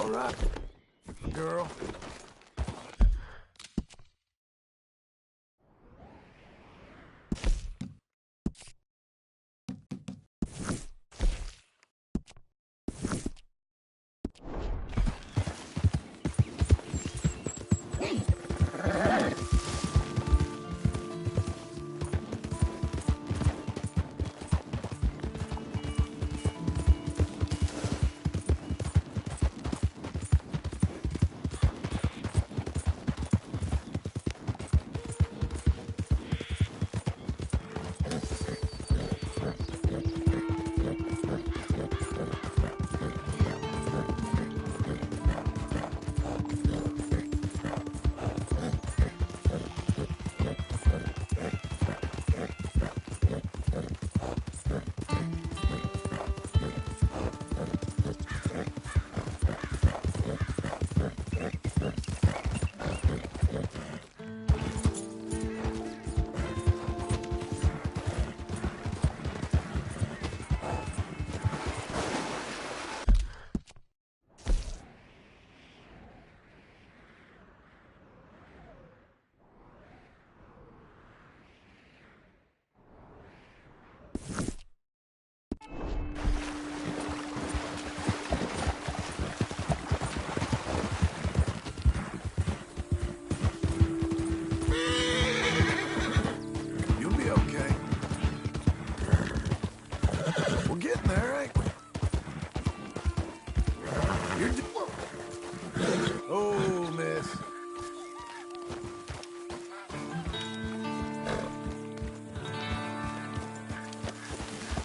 All right, girl.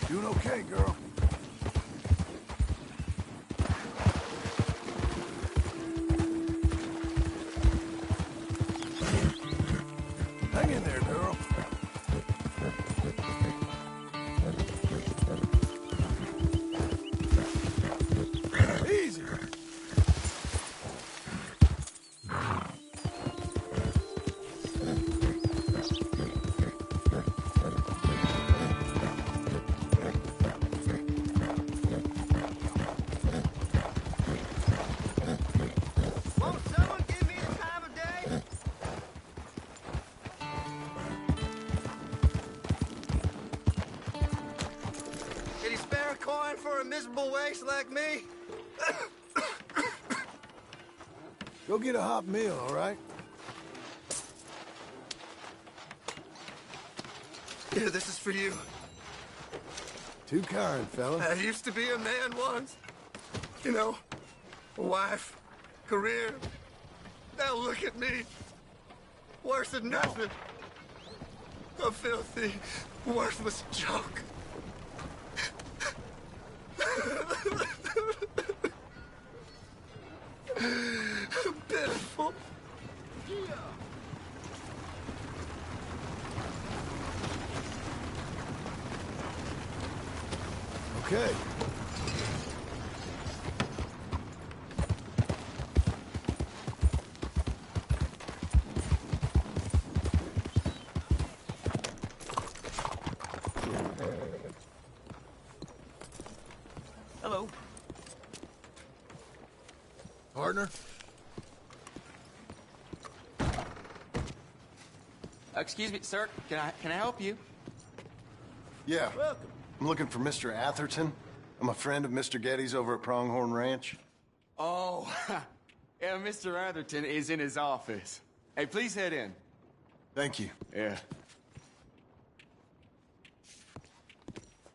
Doing okay, girl. Hang in there, girl. Easy. For a miserable waste like me? Go get a hot meal, all right? Yeah, this is for you. Too kind, fella. I used to be a man once. You know, a wife, career. Now look at me. Worse than nothing. A filthy, worthless joke. Pitiful. Okay. Hello. Partner? Excuse me, sir. Can I help you? Yeah. Welcome. I'm looking for Mr. Atherton. I'm a friend of Mr. Getty's over at Pronghorn Ranch. Oh, yeah, Mr. Atherton is in his office. Hey, please head in. Thank you. Yeah.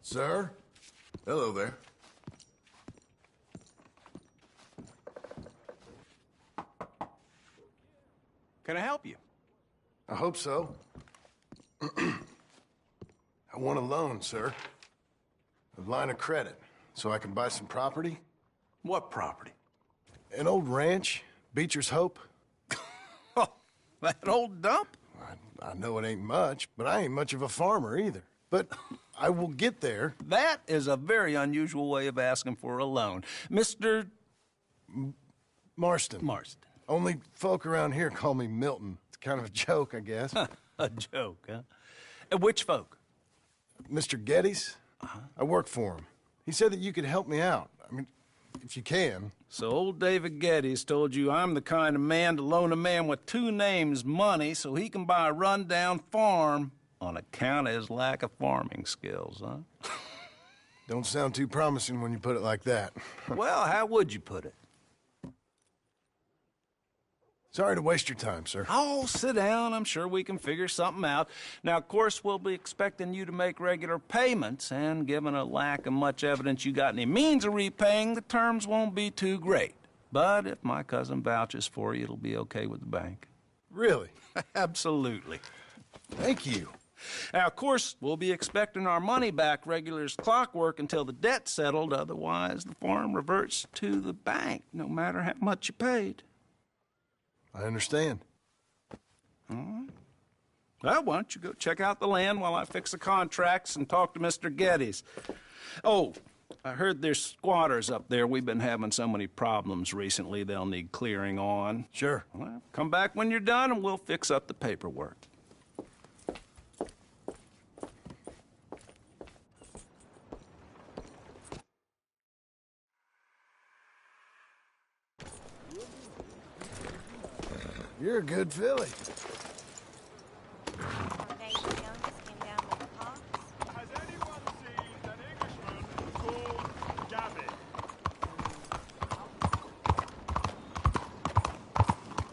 Sir? Hello there. Can I help you? I hope so. I want a loan, sir. A line of credit, so I can buy some property. What property? An old ranch, Beecher's Hope. Oh, that old dump? I know it ain't much, but I ain't much of a farmer either. But I will get there. That is a very unusual way of asking for a loan. Mr. Marston. Marston. Only folk around here call me Milton. It's kind of a joke, I guess. A joke, huh? Which folk? Mr. Getty's? I work for him. He said that you could help me out. I mean, if you can. So old David Geddes told you I'm the kind of man to loan a man with two names money so he can buy a rundown farm on account of his lack of farming skills, huh? Don't sound too promising when you put it like that. Well, how would you put it? Sorry to waste your time, sir. Oh, sit down. I'm sure we can figure something out. Now, of course, we'll be expecting you to make regular payments, and given a lack of much evidence you got any means of repaying, the terms won't be too great. But if my cousin vouches for you, it'll be okay with the bank. Really? Absolutely. Thank you. Now, of course, we'll be expecting our money back regular as clockwork until the debt's settled. Otherwise, the farm reverts to the bank, no matter how much you paid. I understand. All right. Well, why don't you go check out the land while I fix the contracts and talk to Mr. Geddes. Oh, I heard there's squatters up there. We've been having so many problems recently, they'll need clearing on. Sure. Well, come back when you're done and we'll fix up the paperwork. You're a good filly. Has anyone seen an Englishman called Gavin?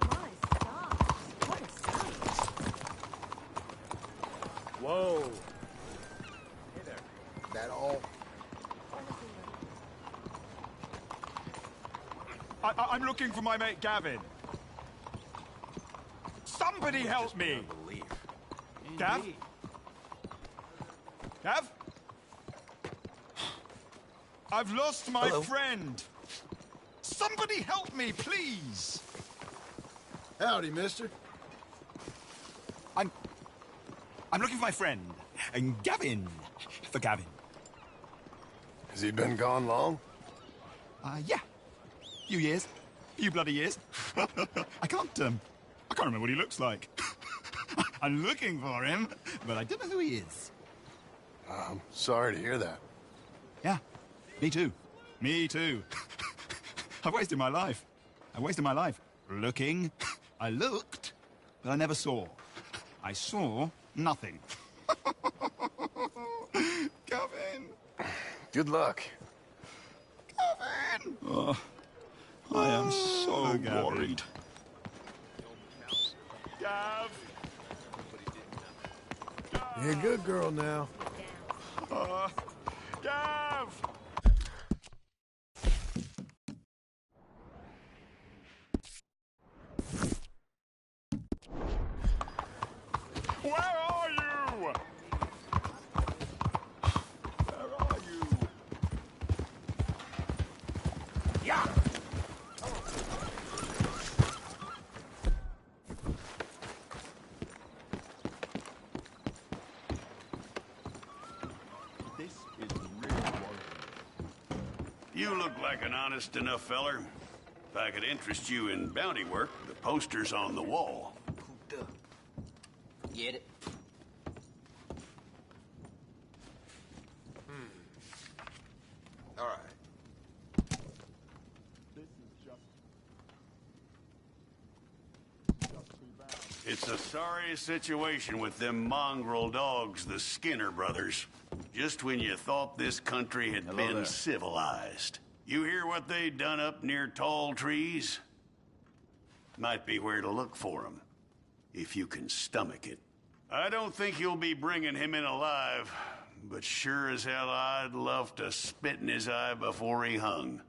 My stars, what a sight. Whoa. Hey there. That all? I'm looking for my mate Gavin. Somebody help me! Gav? Gav? I've lost my friend. Somebody help me, please! Howdy, mister. I'm looking for my friend. And Gavin. For Gavin. Has he been gone long? Yeah. Few years. Few bloody years. I can't remember what he looks like. I'm looking for him, but I don't know who he is. I'm sorry to hear that. Yeah, me too. Me too. I've wasted my life. Looking. I looked, but I never saw. I saw nothing. Gavin! Good luck. Gavin! Oh, I am so worried. Gav! You're a good girl now. Gav! Where are you? Where are you? Yeah! This is really worrying. You look like an honest enough feller. If I could interest you in bounty work, the poster's on the wall. Get it? All right. This is just too bad. It's a sorry situation with them mongrel dogs, the Skinner brothers. Just when you thought this country had been civilized. You hear what they done up near tall trees? Might be where to look for them, if you can stomach it. I don't think you'll be bringing him in alive, but sure as hell I'd love to spit in his eye before he hung.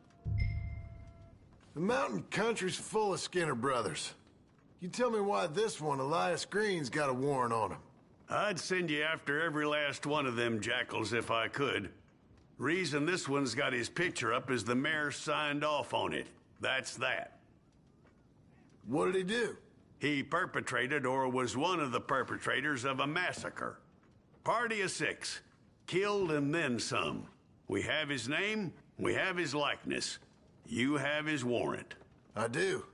The mountain country's full of Skinner brothers. You tell me why this one, Elias Green's got a warrant on him. I'd send you after every last one of them jackals if I could. Reason this one's got his picture up is the mayor signed off on it. That's that. What did he do? He perpetrated or was one of the perpetrators of a massacre. Party of 6. Killed and then some. We have his name, we have his likeness. You have his warrant. I do.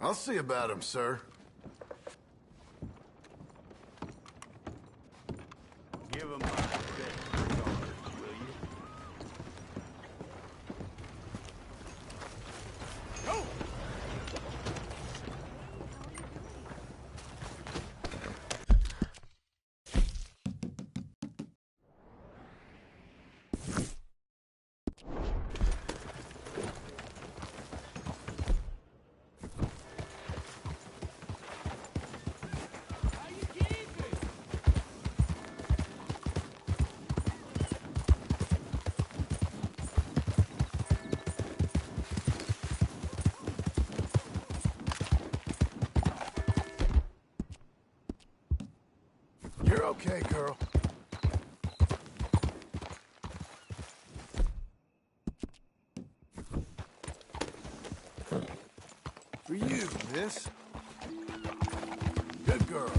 I'll see about him, sir. Give him my best regards, will you? You're okay, girl. For you, miss. Good girl.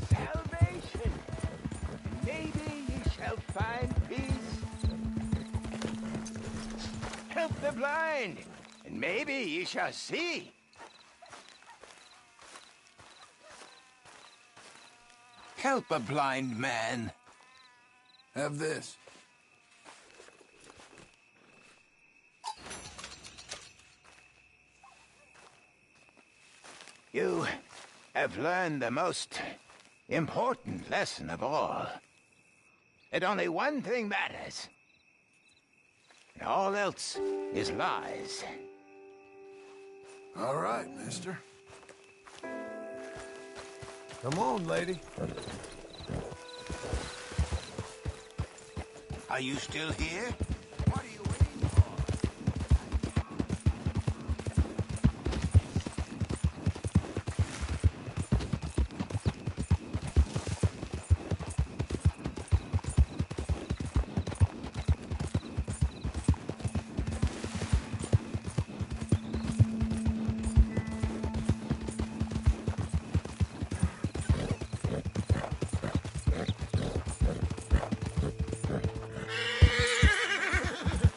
Salvation. Maybe ye shall find peace. Help the blind, and maybe ye shall see. Help a blind man. Have this. You have learned the most important lesson of all. That only one thing matters. And all else is lies. All right, mister. Come on, lady. Are you still here? What are you waiting for?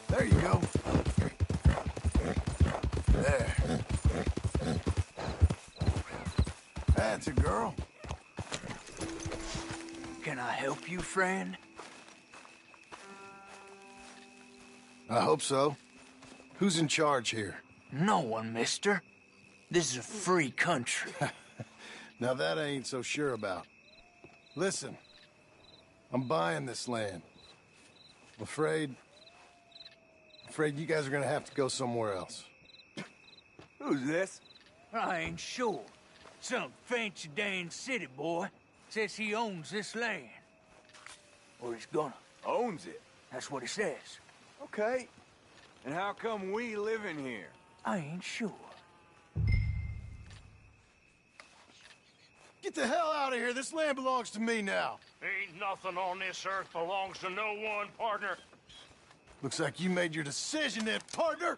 There you go. There. That's a girl. Can I help you, friend? I hope so. Who's in charge here? No one, mister. This is a free country. Now that I ain't so sure about. Listen, I'm buying this land. I'm afraid you guys are gonna have to go somewhere else. Who's this? I ain't sure. Some fancy Dan city boy says he owns this land. Or he's gonna. Owns it. That's what he says. Okay. And how come we live in here? I ain't sure. Get the hell out of here. This land belongs to me now. Ain't nothing on this earth belongs to no one, partner. Looks like you made your decision then, partner.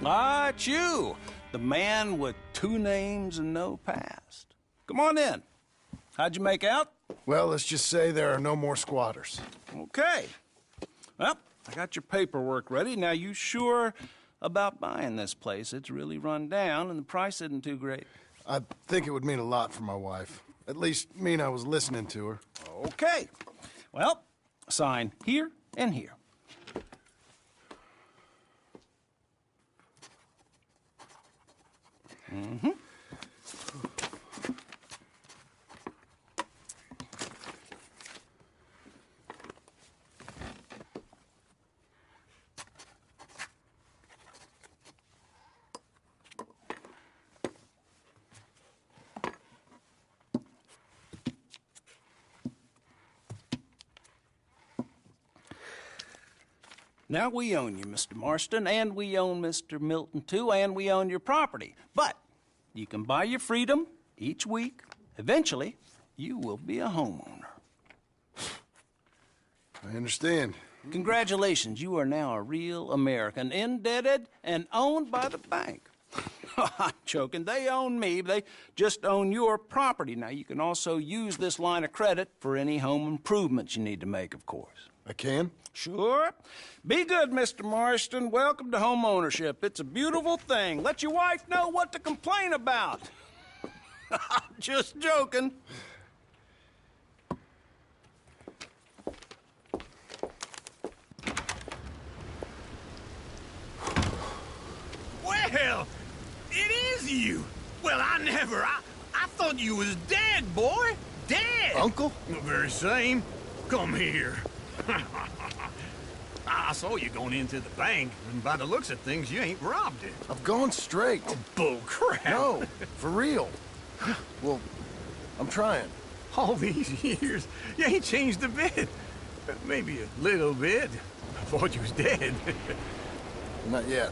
Ah, it's you, the man with 2 names and no past. Come on in. How'd you make out? Well, let's just say there are no more squatters. Okay. Well, I got your paperwork ready. Now, you sure about buying this place? It's really run down, and the price isn't too great. I think it would mean a lot for my wife. At least mean I was listening to her. Okay. Well, sign here and here. Mm-hmm. Now we own you, Mr. Marston, and we own Mr. Milton, too, and we own your property. But you can buy your freedom each week. Eventually, you will be a homeowner. I understand. Congratulations, you are now a real American, indebted and owned by the bank. I'm joking. They own me. They just own your property. Now, you can also use this line of credit for any home improvements you need to make, of course. I can? Sure. Be good, Mr. Marston. Welcome to home ownership. It's a beautiful thing. Let your wife know what to complain about. Just joking. Well, it is you. Well, I thought you was dead, boy. Dead. Uncle? The very same. Come here. I saw you going into the bank, and by the looks of things, you ain't robbed it. I've gone straight. Oh, bull crap. No, for real. Well, I'm trying. All these years, you ain't changed a bit. Maybe a little bit. I thought you was dead. Not yet.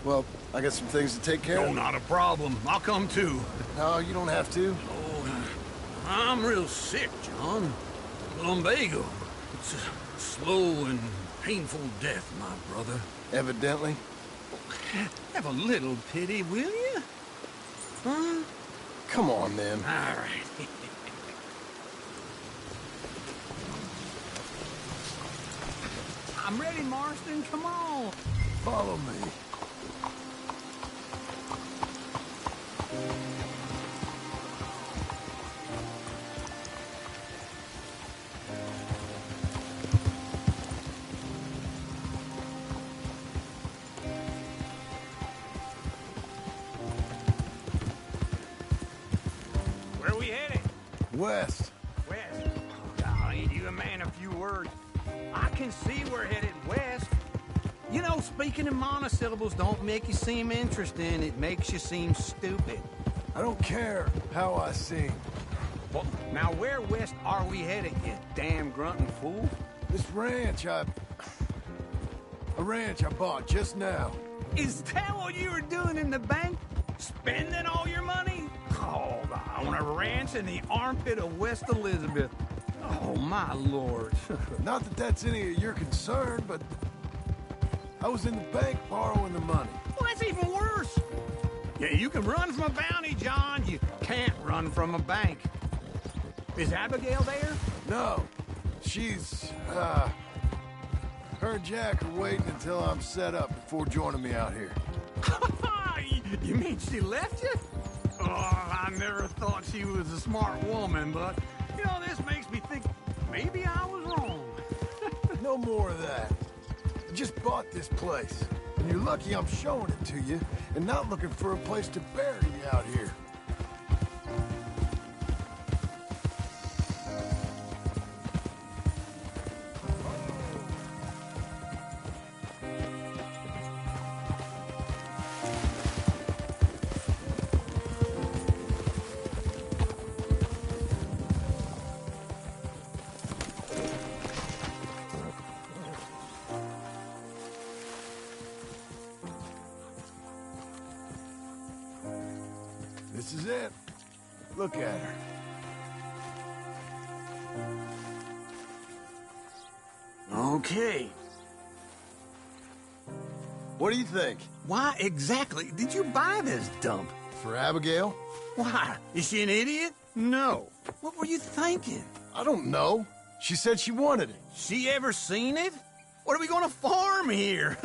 Well, I got some things to take care No, of. not a problem. I'll come too. No, you don't have to. Oh, I'm real sick, John. Lumbago. It's a slow and painful death, my brother. Evidently. Have a little pity, will you? Huh? Come on, then. All right. I'm ready, Marston. Come on. Follow me. Where are we headed? West. West. Oh, ain't you a man of few words? I can see we're headed west. You know, speaking in monosyllables don't make you seem interesting. It makes you seem stupid. I don't care how I sing. Well, now where west are we headed, you damn grunting fool? This ranch a ranch I bought just now. Is that what you were doing in the bank? Spending all your money? Oh, on a ranch in the armpit of West Elizabeth. Oh, my lord. Not that that's any of your concern, but I was in the bank borrowing the money. Well, that's even worse. Yeah, you can run from a bounty, John. You can't run from a bank. Is Abigail there? No, she's, her and Jack are waiting until I'm set up before joining me out here. You mean she left you? Oh, I never thought she was a smart woman, but, you know, this makes me think maybe I was wrong. No more of that. I just bought this place, and you're lucky I'm showing it to you and not looking for a place to bury you out here. This is it. Look at her. Okay. What do you think? Why exactly did you buy this dump? For Abigail? Why? Is she an idiot? No. What were you thinking? I don't know. She said she wanted it. She ever seen it? What are we gonna farm here?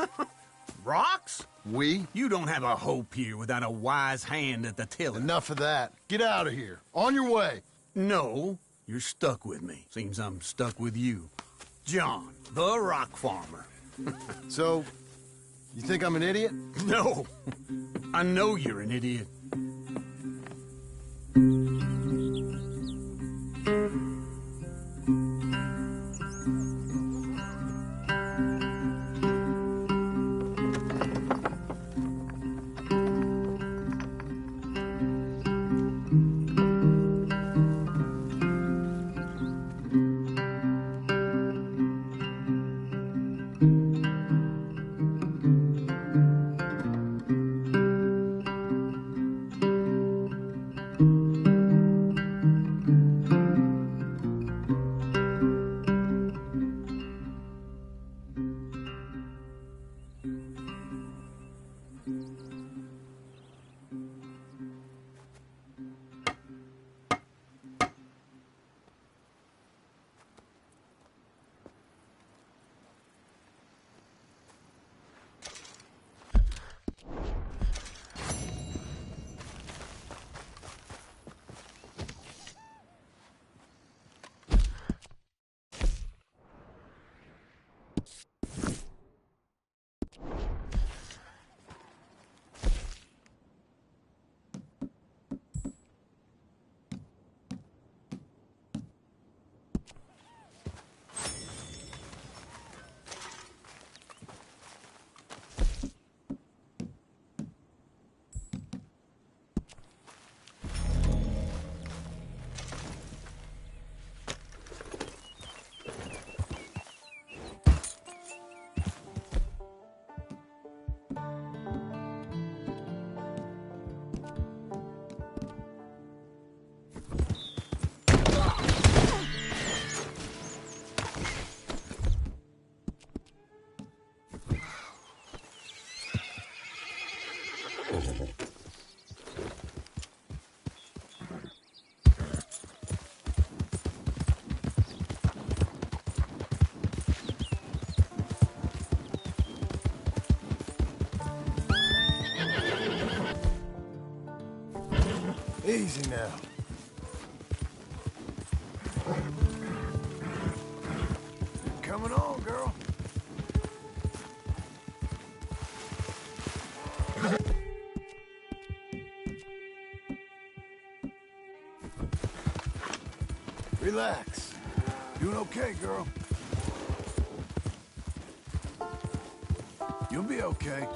Rocks? We? You don't have a hope here without a wise hand at the tiller. Enough of that. Get out of here. On your way. No, you're stuck with me. Seems I'm stuck with you. John, the rock farmer. So, you think I'm an idiot? No, I know you're an idiot. Easy now. Coming on, girl. Relax. Doing okay, girl. You'll be okay.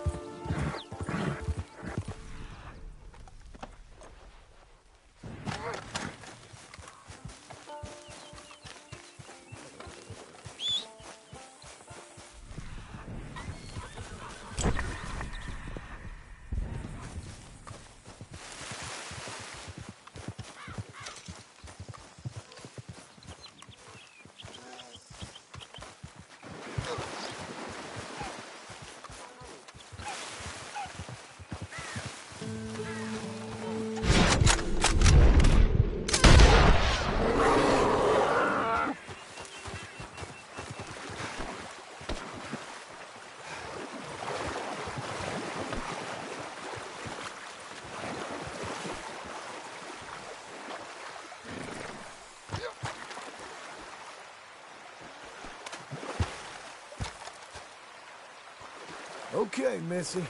Okay, Missy.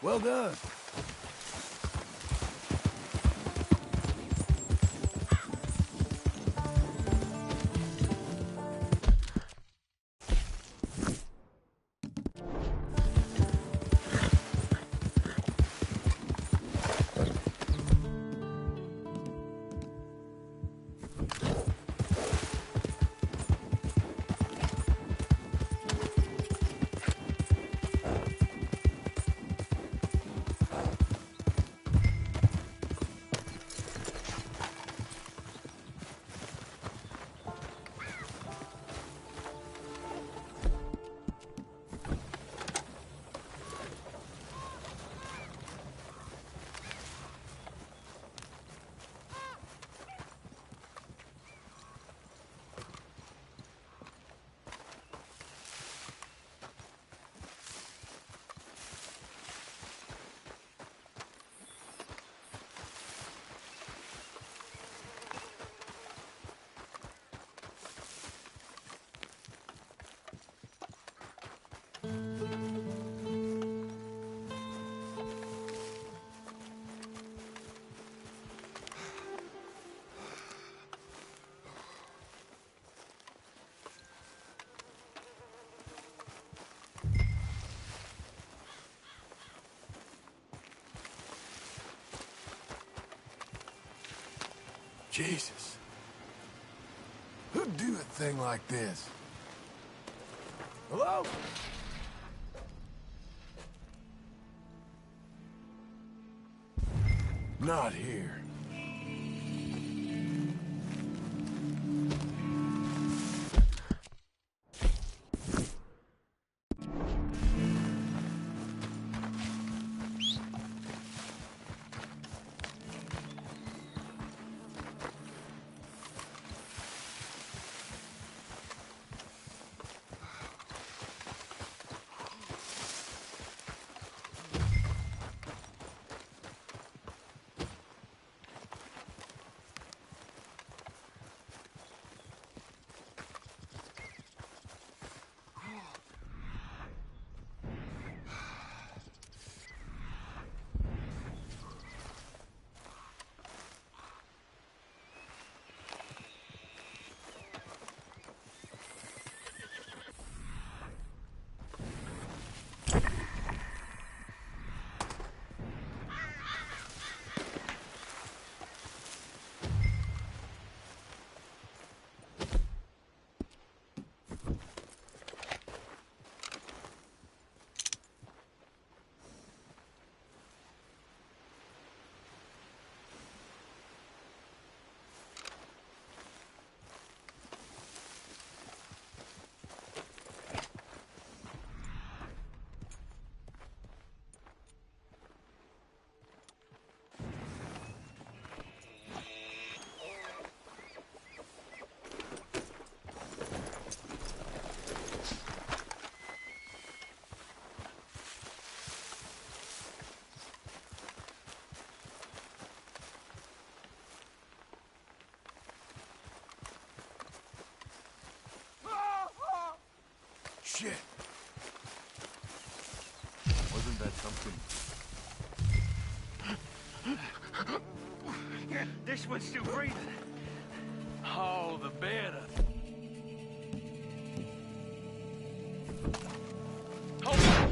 Well done. Jesus. Who'd do a thing like this? Hello? Not here. shit. Wasn't that something? This one's still breathing. Oh, the better. Hold on.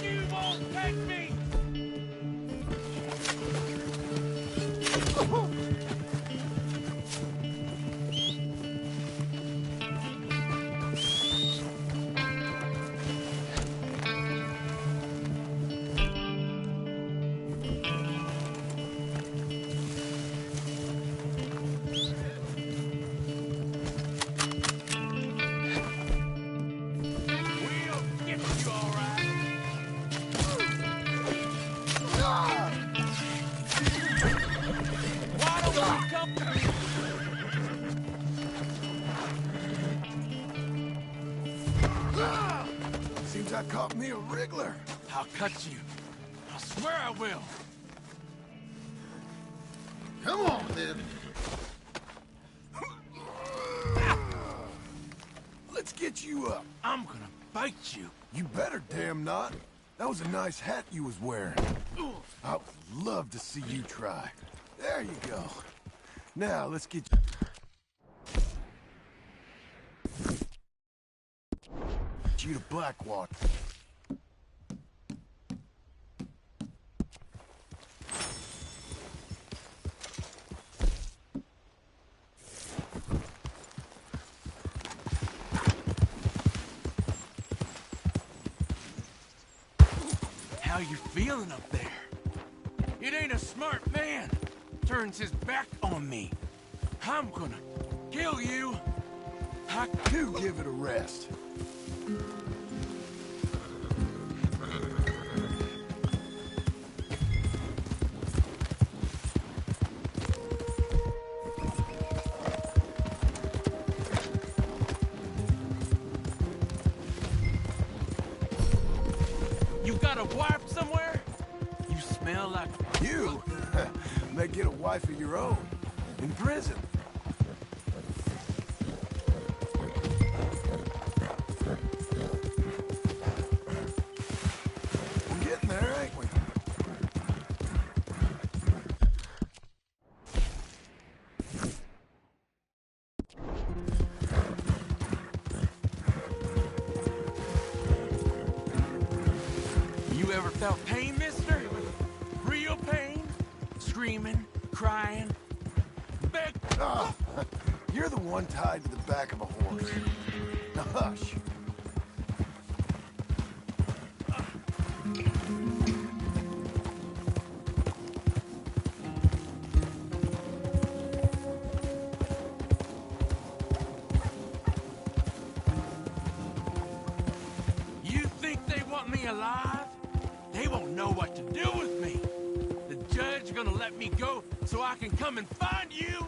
You won't take me! We'll get you all right. Why don't you come to me? Seems I caught me a wriggler. I'll cut you. I swear I will. Come on, then. Let's get you up. I'm gonna bite you. You better damn not. That was a nice hat you was wearing. I would love to see you try. There you go. Now, let's get you to Blackwater. How you feeling up there? It ain't a smart man. Turns his back on me. I'm gonna kill you. I Do give it a rest. You got a wife somewhere? You smell like You may get a wife of your own in prison. We're getting there, ain't we? You ever felt pain, mister? Real pain? Screaming, crying, beg. Ah, you're the one tied to the back of a horse. Now hush. You think they want me alive? They won't know what to do with me. The judge gonna let me go so I can come and find you?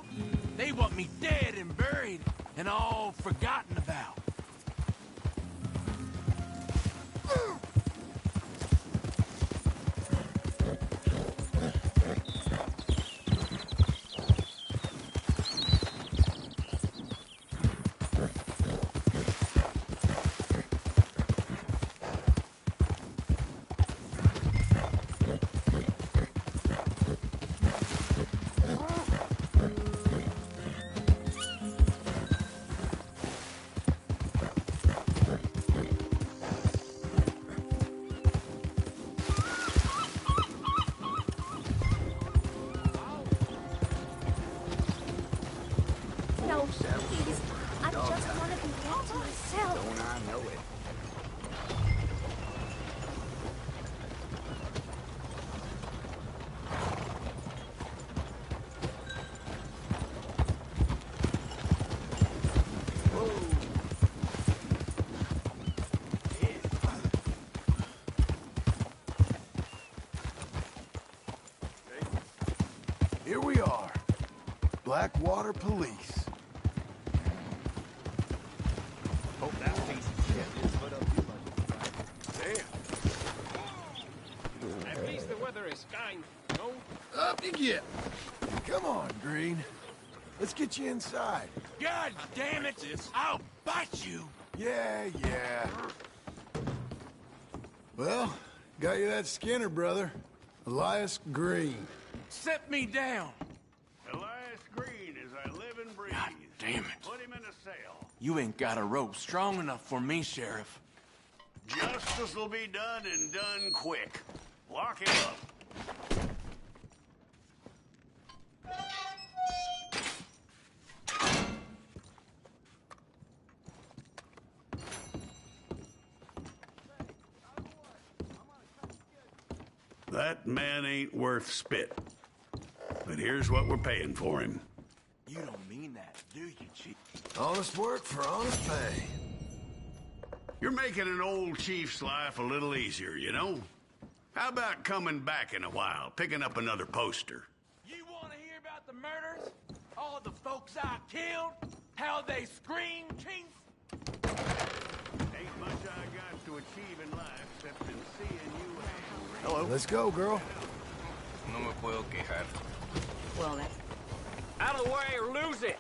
They want me dead and buried and all forgotten about. No, please. I just want to be all to myself. Don't I know it? Here we are. Blackwater Police. Hope that piece of shit is put up you like. Damn. At least the weather is kind, no? Up you get. Come on, Green. Let's get you inside. God damn it! I'll bite you! Yeah. Well, got you that Skinner, brother. Elias Green. Set me down! Elias Green, as I live and breathe. God damn it. Put him in a cell. You ain't got a rope strong enough for me, Sheriff. Justice will be done and done quick. Lock him up. That man ain't worth spit. But here's what we're paying for him. You don't mean that, do you, Chief? Honest work for honest pay. You're making an old chief's life a little easier, you know? How about coming back in a while, picking up another poster? You want to hear about the murders? All the folks I killed? How they scream, Chief? Ain't much I got to achieve in life except in seeing you angry. Hello. Let's go, girl. No me puedo quejar. Well, that's... Out of the way or lose it!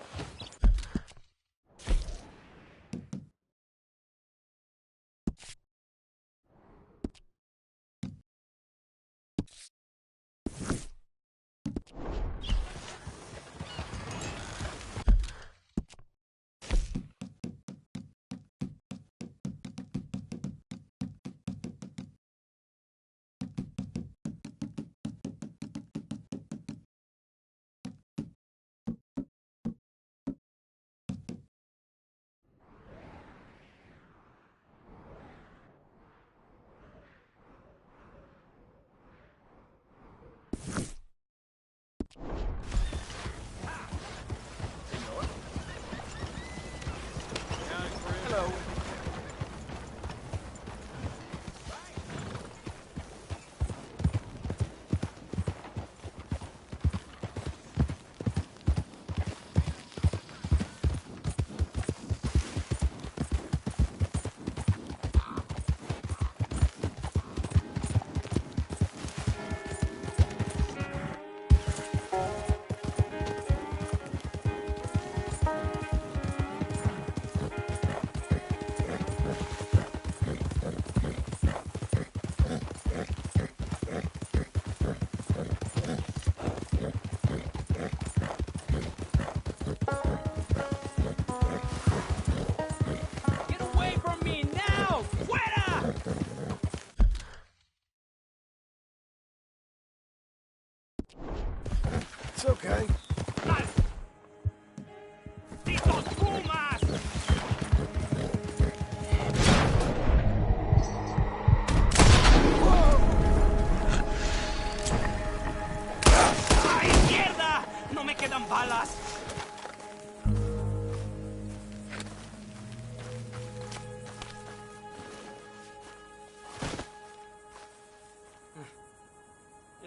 It's okay.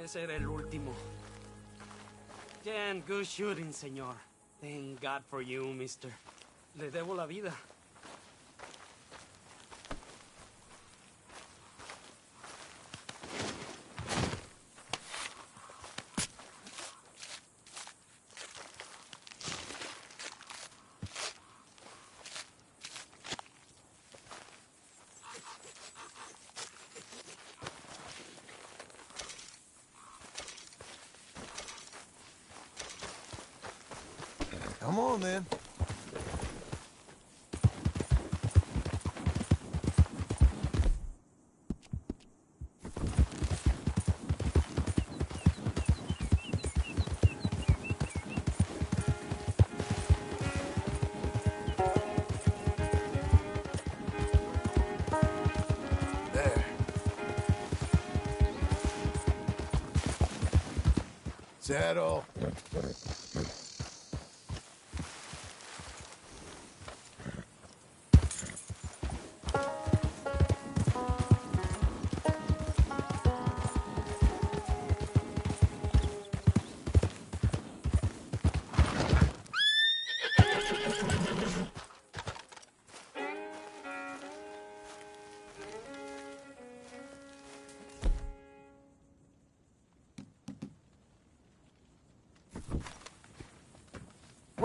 Ese era el último. Damn good shooting, señor. Thank God for you, mister. Le debo la vida. Come on, then. There. Is that all?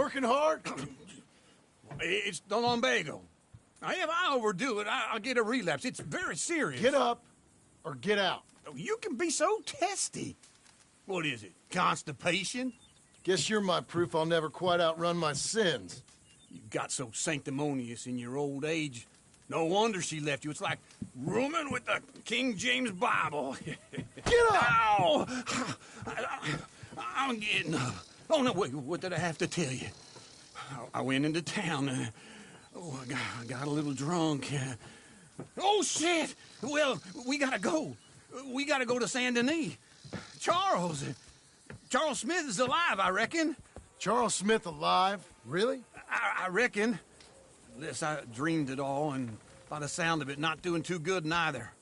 Working hard? It's the lumbago. Now, if I overdo it, I'll get a relapse. It's very serious. Get up or get out. You can be so testy. What is it, constipation? Guess you're my proof I'll never quite outrun my sins. You got so sanctimonious in your old age. No wonder she left you. It's like rooming with the King James Bible. Get up! Ow! I'm getting up. Oh, no, wait, what did I have to tell you? I went into town. I got a little drunk. Oh, shit! Well, we gotta go. We gotta go to Saint Denis. Charles Smith is alive, I reckon. Charles Smith alive? Really? I reckon. Unless I dreamed it all, and by the sound of it, not doing too good neither.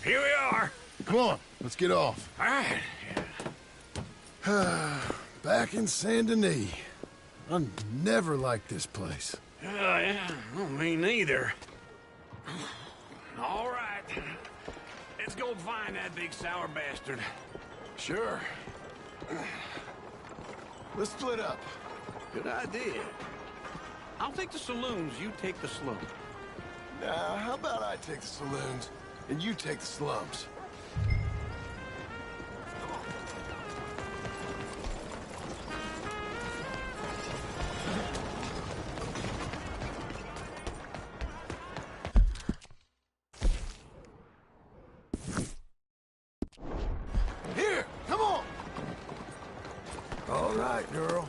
Here we are. Come on, let's get off. All right. Back in Saint Denis. I never liked this place. Yeah, well, me neither. All right. Let's go find that big sour bastard. Sure. Let's split up. Good idea. I'll take the saloons, you take the slums. Now, how about I take the saloons and you take the slums? Here, come on. All right, girl.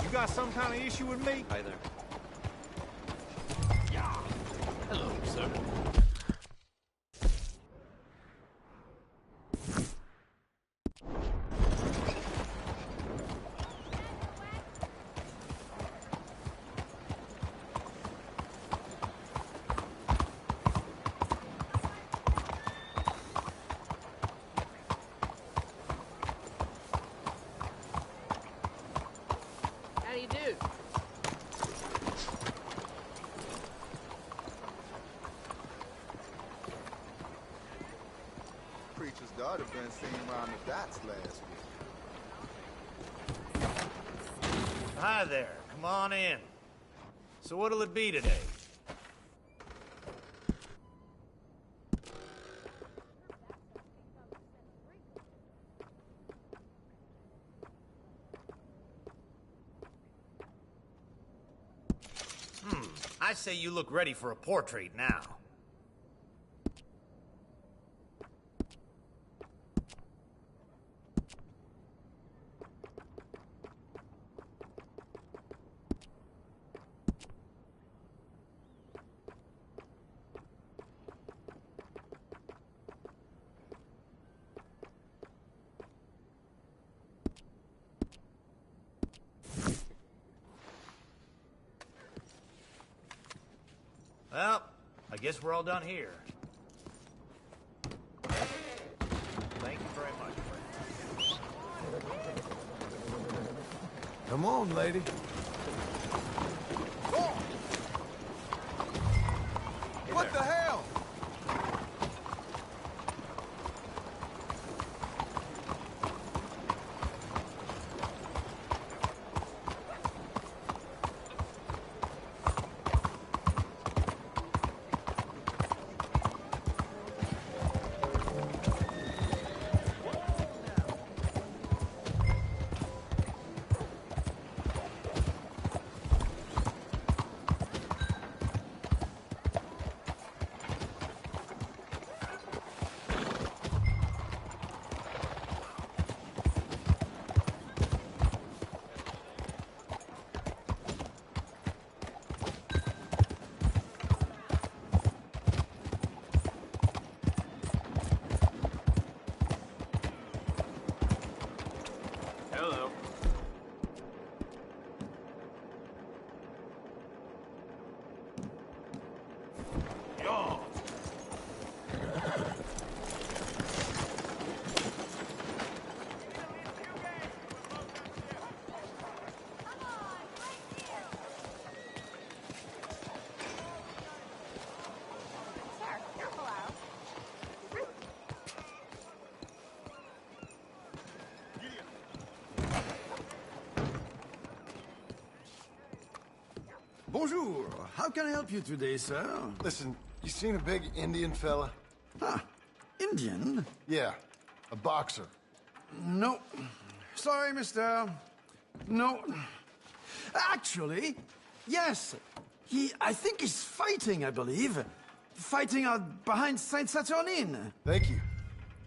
You got some kind of issue with me? Hi there. Yeah. Hello, sir. How do you do? Preacher's daughter been seen around the docks last week. Hi there. Come on in. So what'll it be today? I say you look ready for a portrait now. Well, I guess we're all done here. Thank you very much, friend. Come on, lady. What the hell? Hello. Yo. Bonjour. How can I help you today, sir? Listen, you seen a big Indian fella? Ah, Indian? Yeah, a boxer. No. Sorry, mister. No. Actually, yes. I think he's fighting, I believe. Fighting out behind Saint Saturnine. Thank you.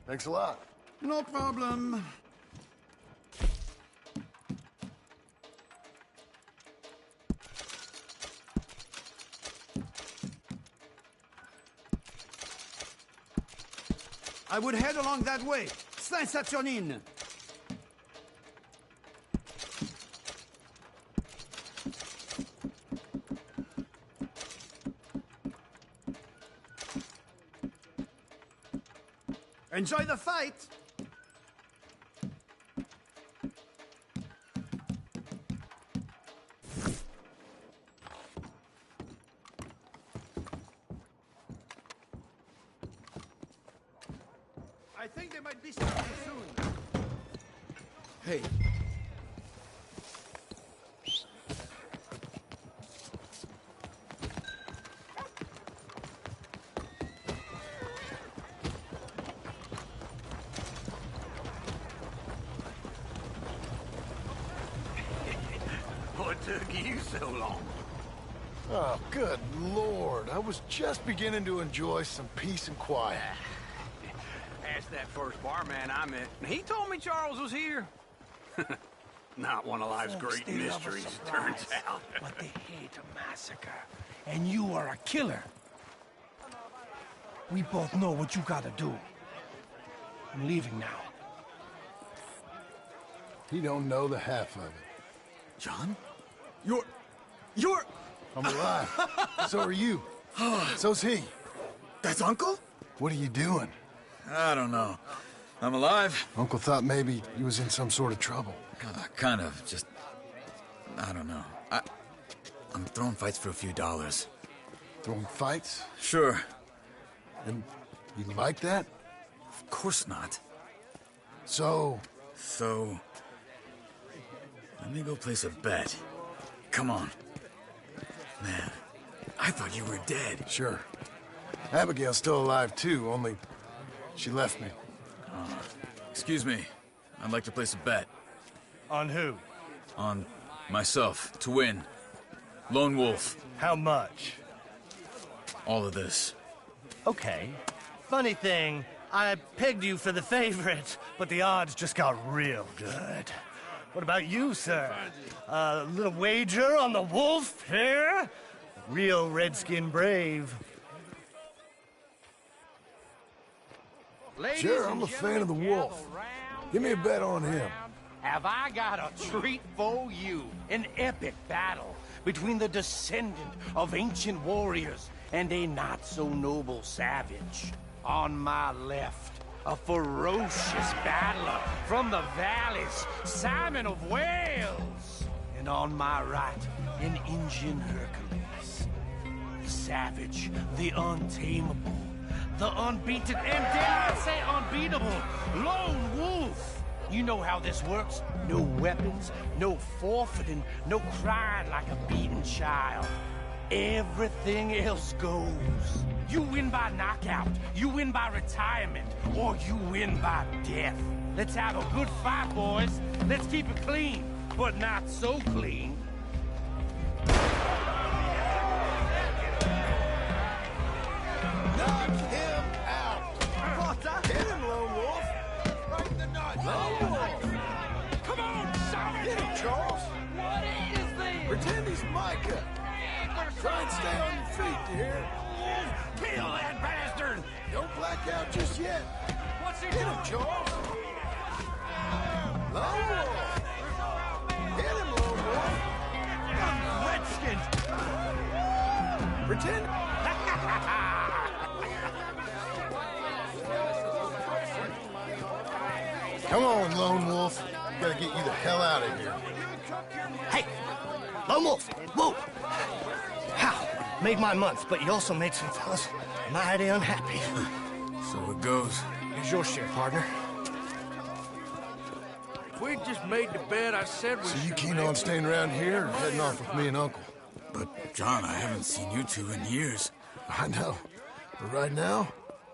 Thanks a lot. No problem. I would head along that way. Saint Saturnine. Enjoy the fight. I think they might be starting soon. Hey. What took you so long? Oh, good Lord. I was just beginning to enjoy some peace and quiet. Asked that first barman I met. He told me Charles was here. Not one of life's great mysteries, turns out. But they hate a massacre. And you are a killer. We both know what you gotta do. I'm leaving now. He don't know the half of it. John? You're... I'm alive. So are you. So's he. That's Uncle? What are you doing? I don't know. I'm alive. Uncle thought maybe he was in some sort of trouble. Kind of. Just... I don't know. I'm throwing fights for a few dollars. Throwing fights? Sure. And you like that? Of course not. So... Let me go place a bet. Come on. Man, I thought you were dead. Sure. Abigail's still alive, too, only she left me. Excuse me. I'd like to place a bet. On who? On myself, to win. Lone Wolf. How much? All of this. Okay. Funny thing, I pegged you for the favorite, but the odds just got real good. What about you, sir? A little wager on the wolf here? Real redskin brave. Sure, I'm a fan of the wolf. Give me a bet on him. Have I got a treat for you? An epic battle between the descendant of ancient warriors and a not-so-noble savage. On my left, a ferocious battler from the valleys, Simon of Wales. And on my right, an Indian Hercules. The savage, the untamable, the unbeaten, and dare I say unbeatable, Lone Wolf. You know how this works. No weapons, no forfeiting, no crying like a beaten child. Everything else goes. You win by knockout, you win by retirement, or you win by death. Let's have a good fight, boys. Let's keep it clean, but not so clean. Knock him out! Hit him, Lone Wolf! Right in the nuts! Lone Wolf! Come on, Simon! Hit him, Charles! What is this? Pretend he's Micah! Try and stay on your feet, you hear? Kill that bastard! Don't black out just yet! What's he Hit doing? him, Charles! Lone Wolf! Pretend. Come on, Lone Wolf. Gotta get you the hell out of here. Hey, Lone Wolf, whoa! How? Made my month, but you also made some fellas mighty unhappy. So it goes. Here's your share, partner. If we just made the bed I said we So you should keen make, on staying around here or heading off with me and Uncle? But, John, I haven't seen you two in years. I know. But right now,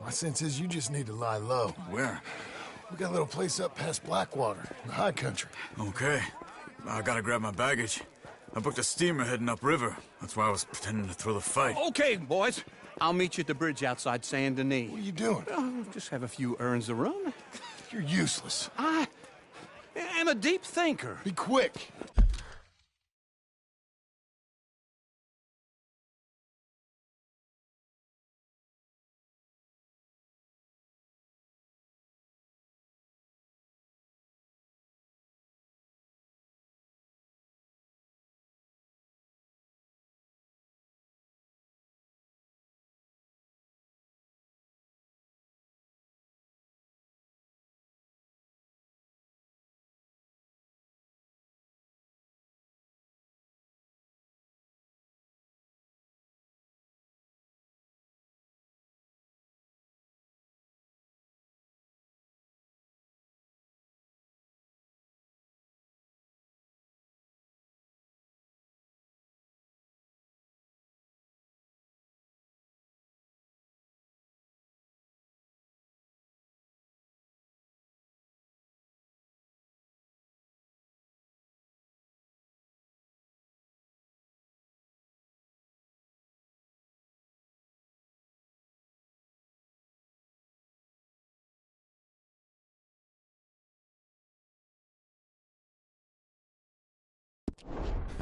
my sense is you just need to lie low. Where? We got a little place up past Blackwater, in the high country. Okay. I gotta grab my baggage. I booked a steamer heading upriver. That's why I was pretending to throw the fight. Okay, boys. I'll meet you at the bridge outside Saint Denis. What are you doing? Just have a few errands to run. You're useless. I am a deep thinker. Be quick.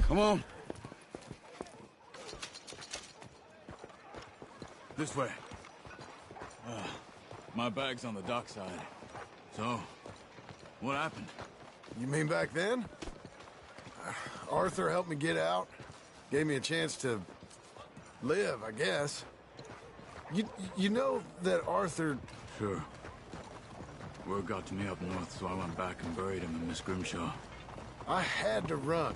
Come on. This way. My bag's on the dockside. So, what happened? You mean back then? Arthur helped me get out. Gave me a chance to live, I guess. You know that Arthur... Sure. Word got to me up north, so I went back and buried him in Miss Grimshaw. I had to run.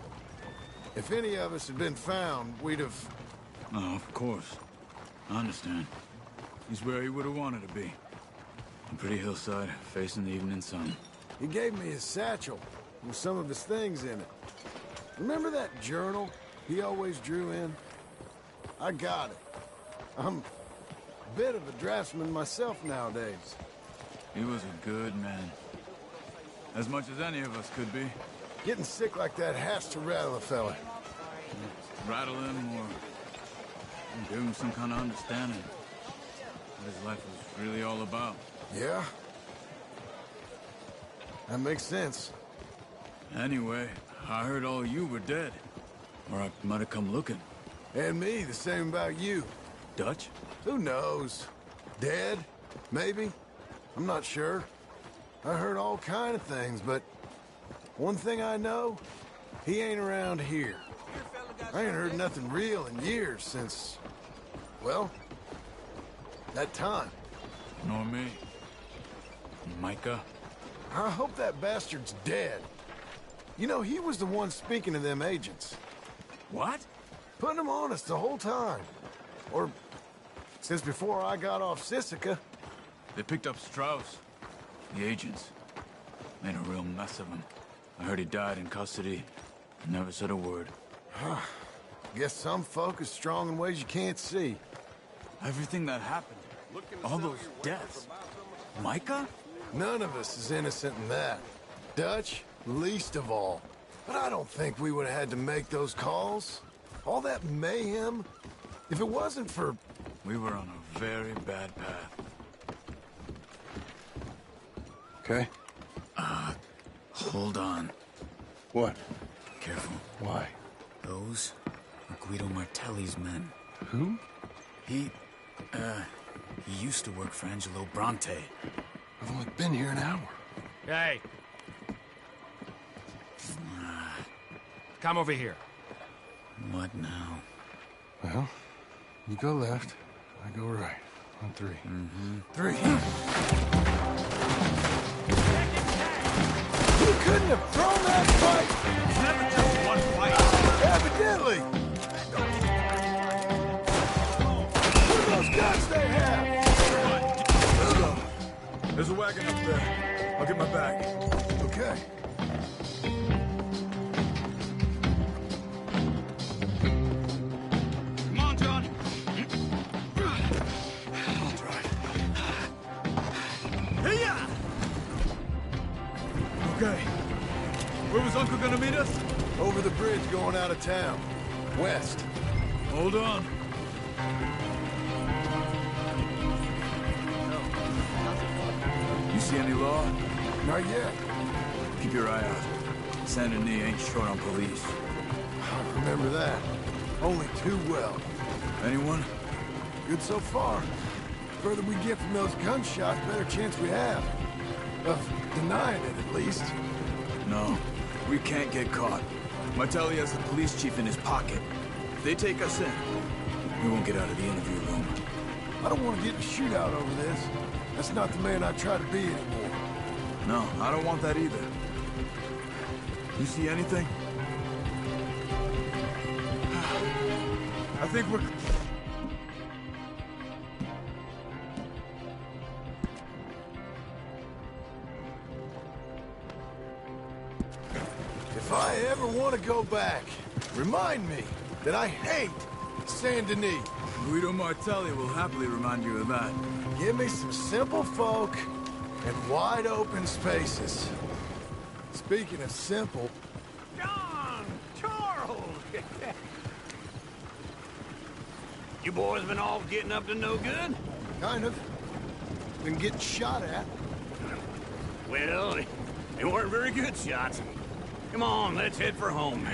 If any of us had been found, we'd have... Oh, of course. I understand. He's where he would have wanted to be. A pretty hillside, facing the evening sun. He gave me his satchel with some of his things in it. Remember that journal he always drew in? I got it. I'm a bit of a draftsman myself nowadays. He was a good man. As much as any of us could be. Getting sick like that has to rattle a fella. Rattle him or give him some kind of understanding what his life was really all about. Yeah? That makes sense. Anyway, I heard all you were dead. Or I might have come looking. And me, the same about you. Dutch? Who knows? Dead? Maybe? I'm not sure. I heard all kind of things, but one thing I know, he ain't around here. I ain't heard nothing real in years since, well, that time. Nor me. Micah? I hope that bastard's dead. You know, he was the one speaking to them agents. What? Putting them on us the whole time. Or since before I got off Sisika. They picked up Strauss. The agents. Made a real mess of him. I heard he died in custody. Never said a word. Guess some folk is strong in ways you can't see. Everything that happened. All those deaths. Micah? None of us is innocent in that. Dutch, least of all. But I don't think we would have had to make those calls. All that mayhem. If it wasn't for... We were on a very bad path. Okay. Hold on. What? Careful. Why? Those are Guido Martelli's men. Who? He used to work for Angelo Bronte. I've only been here an hour. Hey. Come over here. What now? Well, You go left, I go right. On 3. Mm-hmm. 3. You couldn't have thrown that fight! It's never just one fight. Evidently! Look at those guns they have! There's a wagon up there. I'll get my bag. Okay. Come on, John. I'll drive. Hey-ya! Okay. Where was Uncle gonna meet us? Over the bridge going out of town. West. Hold on. You see any law? Not yet. Keep your eye out. Saint Denis ain't short on police. I remember that. Only too well. Anyone? Good so far. Further we get from those gunshots, better chance we have. Of denying it, at least. No. We can't get caught. Martelli has the police chief in his pocket. If they take us in, we won't get out of the interview room. I don't want to get in a shootout over this. That's not the man I try to be anymore. No, I don't want that either. You see anything? I think we're... If I ever want to go back, remind me that I hate Saint Denis. Guido Martelli will happily remind you of that. Give me some simple folk and wide open spaces. Speaking of simple... John! Charles! You boys been all getting up to no good? Kind of. Been getting shot at. Well, they weren't very good shots. Come on, let's head for home.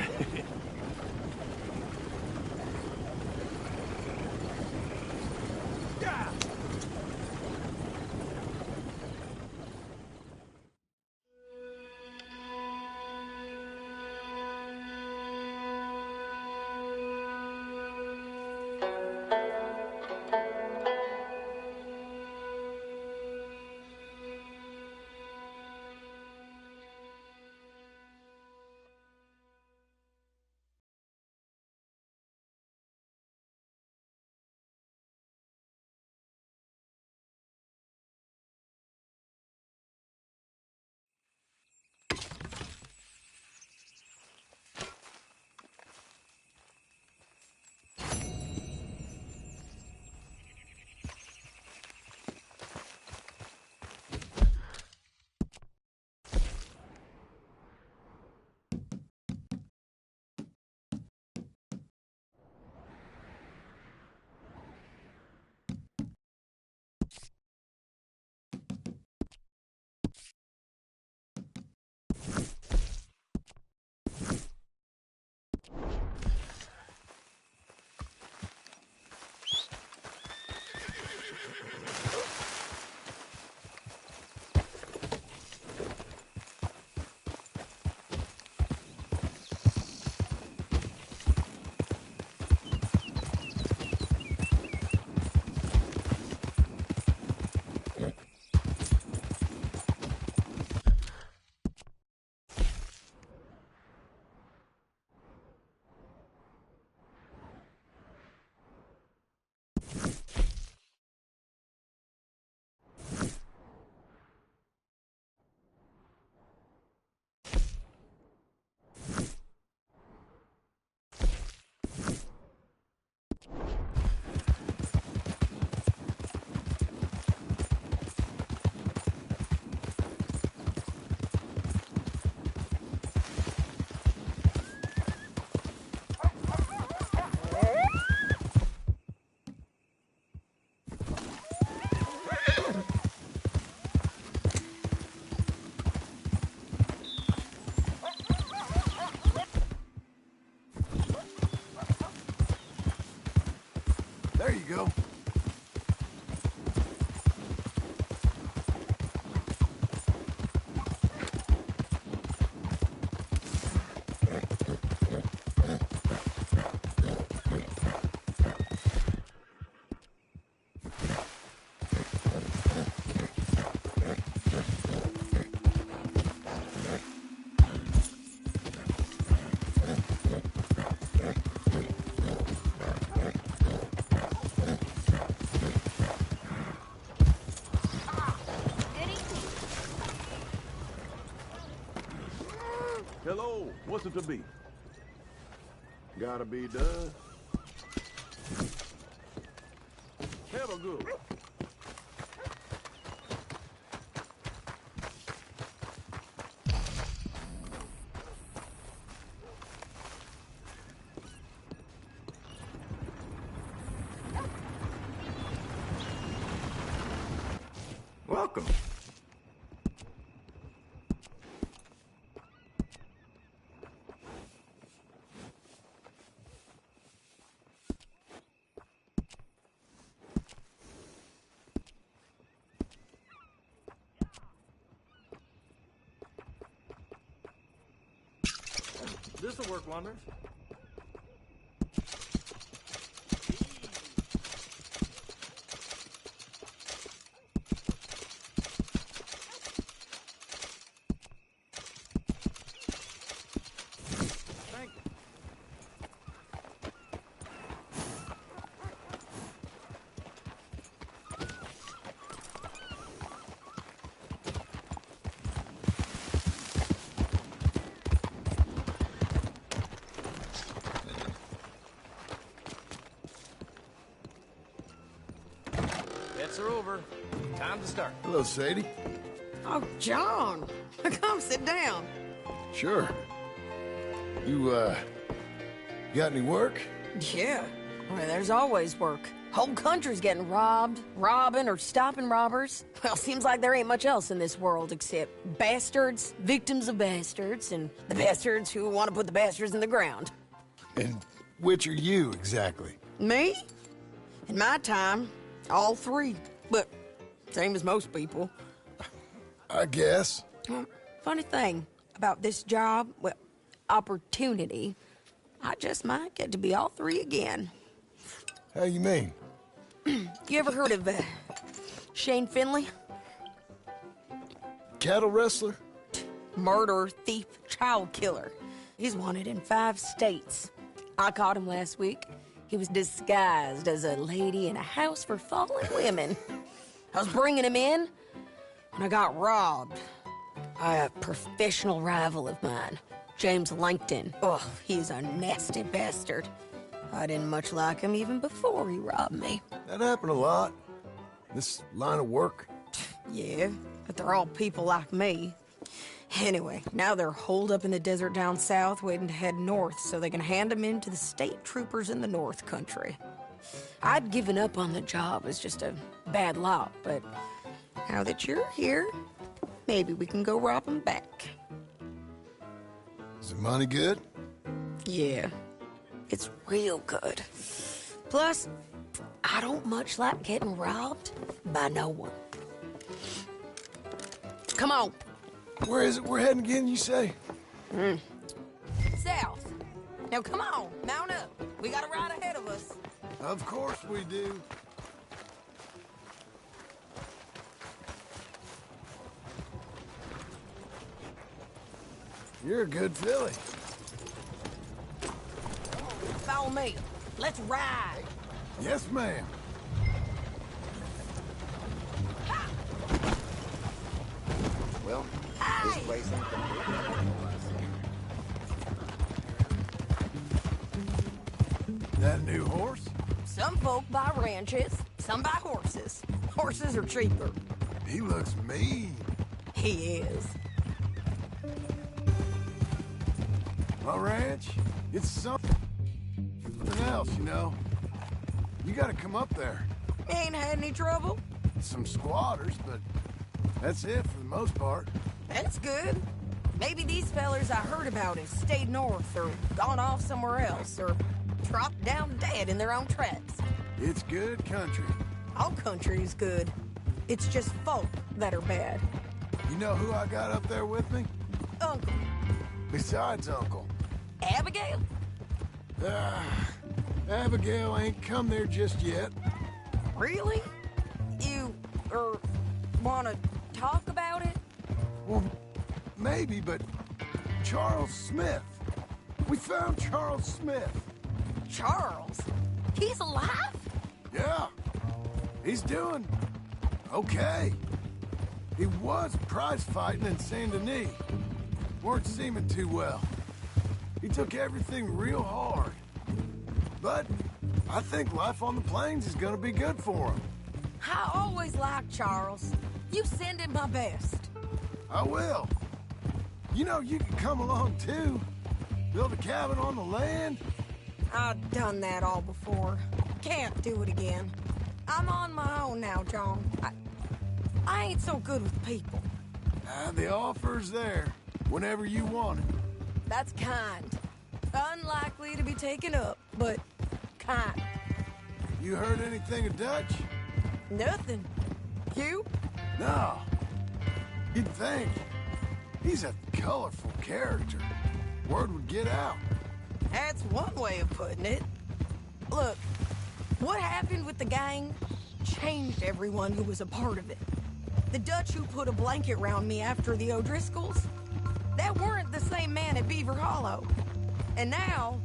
There you go. Hello, what's it to be? Gotta be done. Have a good one. Welcome. This'll work wonders. Thank you. Bets are over. Time to start. Hello, Sadie. Oh, John. Come sit down. Sure. You got any work? Yeah. Well, there's always work. Whole country's getting robbed, robbing, or stopping robbers. Well, seems like there ain't much else in this world except bastards, victims of bastards, and the bastards who want to put the bastards in the ground. And which are you, exactly? Me? In my time, all three. But same as most people. I guess. Funny thing about this job, well, opportunity, I just might get to be all three again. How you mean? You ever heard of Shane Finley? Cattle wrestler? Murderer, thief, child killer. He's wanted in 5 states. I caught him last week. He was disguised as a lady in a house for fallen women. I was bringing him in, and I got robbed by a professional rival of mine, James Langton. Oh, he's a nasty bastard. I didn't much like him even before he robbed me. That happened a lot. This line of work. Yeah, but they're all people like me. Anyway, now they're holed up in the desert down south, waiting to head north so they can hand them in to the state troopers in the North Country. I'd given up on the job as just a bad lot, but now that you're here, maybe we can go rob them back. Is the money good? Yeah, it's real good. Plus, I don't much like getting robbed by no one. Come on. Where is it we're heading again, you say? South. Now come on, mount up. We got a ride ahead of us. Of course we do. You're a good filly. Follow me. Let's ride. Yes, ma'am. Well, this place ain't complete. That a new horse? Some folk buy ranches, some buy horses. Horses are cheaper. He looks mean. He is. My ranch, it's something else, you know. You gotta come up there. Ain't had any trouble? Some squatters, but that's it for the most part. That's good. Maybe these fellers I heard about have stayed north or gone off somewhere else or dropped down dead in their own tracks. It's good country. All country is good. It's just folk that are bad. You know who I got up there with me? Uncle. Besides Uncle. Abigail? Abigail ain't come there just yet. Really? You, wanna talk about it? Well, maybe, but Charles Smith. We found Charles Smith. Charles? He's alive? Yeah. He's doing okay. He was prize fighting in Saint Denis. weren't seeming too well. He took everything real hard. But I think life on the plains is gonna be good for him. I always like Charles. You send him my best. I will. You know, you can come along too. Build a cabin on the land. I've done that all before. Can't do it again. I'm on my own now, John. I ain't so good with people. The offer's there, whenever you want it. That's kind. Unlikely to be taken up, but kind. You heard anything of Dutch? Nothing. You? No. You'd think. He's a colorful character. Word would get out. That's one way of putting it. Look, what happened with the gang changed everyone who was a part of it. The Dutch who put a blanket around me after the O'Driscolls, that weren't the same man at Beaver Hollow. And now,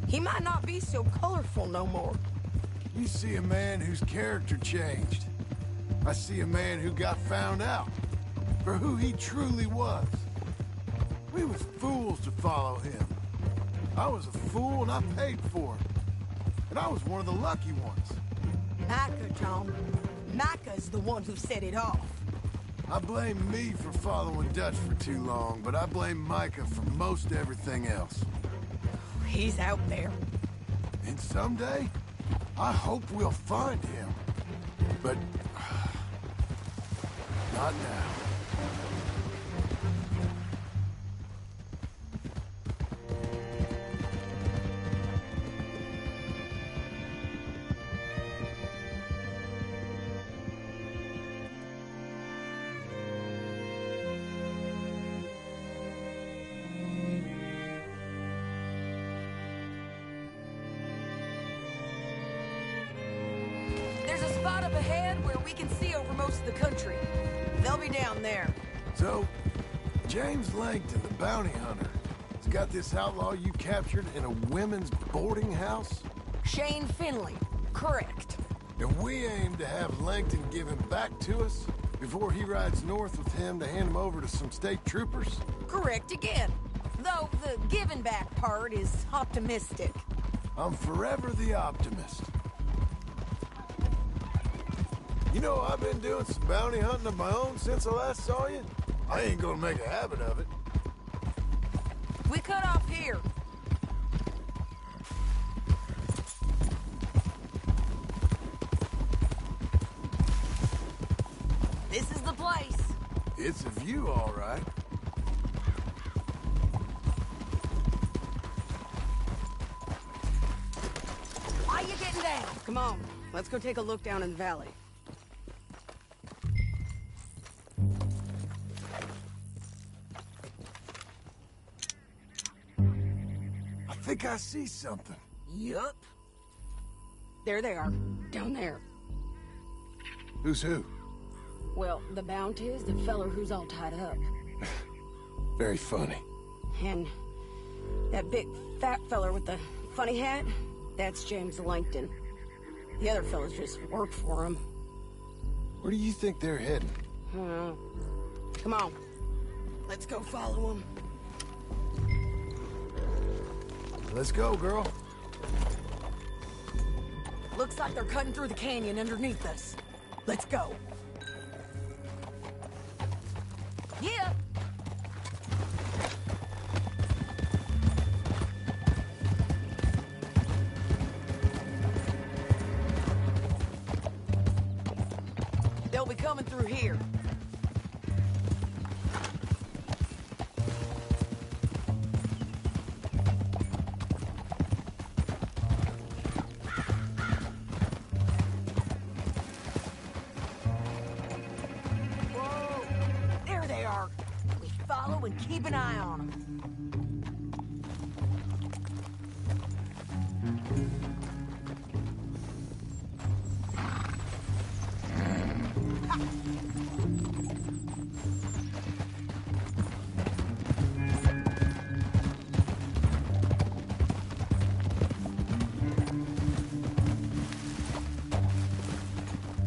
he might not be so colorful no more. You see a man whose character changed. I see a man who got found out for who he truly was. We was fools to follow him. I was a fool and I paid for it. And I was one of the lucky ones. Micah, John. Micah's the one who set it off. I blame me for following Dutch for too long, but I blame Micah for most everything else. He's out there. And someday, I hope we'll find him. But not now. There's a spot up ahead where we can see over most of the country. They'll be down there. So, James Langton, the bounty hunter, has got this outlaw you captured in a women's boarding house? Shane Finley. Correct. And we aim to have Langton give him back to us before he rides north with him to hand him over to some state troopers? Correct again. Though the giving back part is optimistic. I'm forever the optimist. You know, I've been doing some bounty hunting of my own since I last saw you. I ain't gonna make a habit of it. We cut off here. This is the place. It's a view, all right. Why you getting down? Come on, let's go take a look down in the valley. I think I see something. Yup. There they are, down there. Who's who? Well, the bounty is the feller who's all tied up. Very funny. And that big fat feller with the funny hat, that's James Langton. The other fellas just work for him. Where do you think they're heading? Come on, let's go follow them. Let's go, girl. Looks like they're cutting through the canyon underneath us. Let's go. Yeah. They'll be coming through here. And keep an eye on them.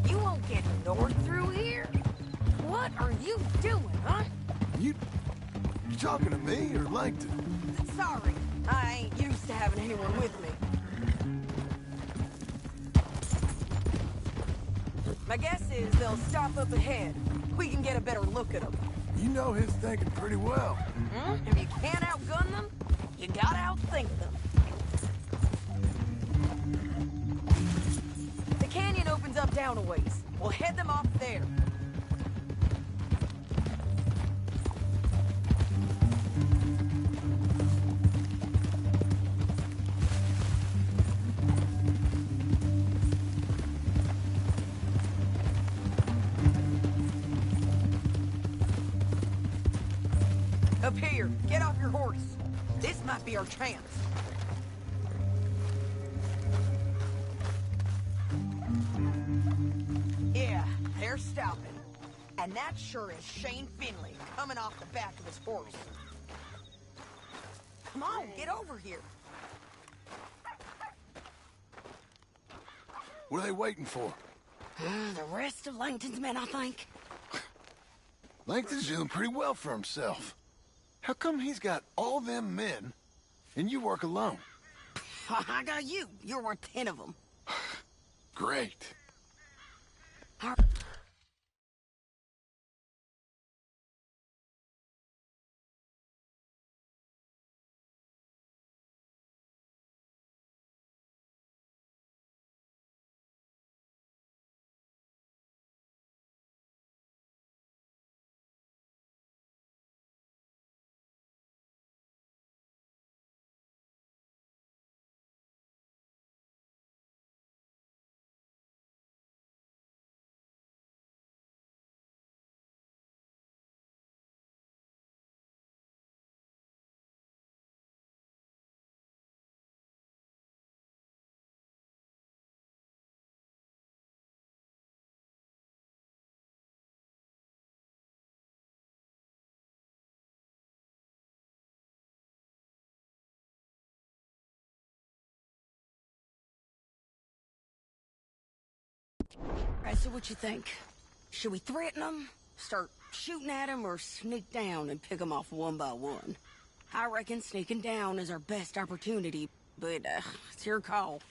You won't get north through here? What are you doing, huh? You talking to me? Me or Langton? Sorry, I ain't used to having anyone with me. My guess is they'll stop up ahead. We can get a better look at them. You know his thinking pretty well. If you can't outgun them, you gotta outthink them. The canyon opens up down a ways. We'll head them off there. Up here, get off your horse. This might be our chance. Yeah, they're stopping. And that sure is Shane Finley coming off the back of his horse. Come on, get over here. What are they waiting for? The rest of Langton's men, I think. Langton's doing pretty well for himself. How come he's got all them men, and you work alone? I got you. You're worth 10 of them. Great. Alright, so what you think? Should we threaten them, start shooting at them, or sneak down and pick them off one by one? I reckon sneaking down is our best opportunity, but it's your call.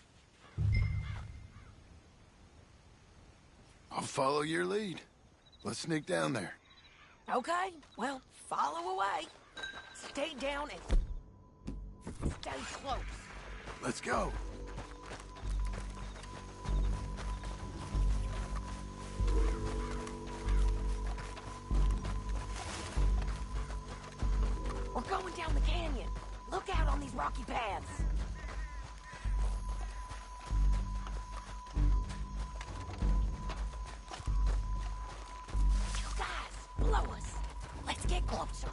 I'll follow your lead. Let's sneak down there. Okay, well, follow away. Stay down and stay close. Let's go. We're going down the canyon. Look out on these rocky paths. You guys, below us. Let's get closer.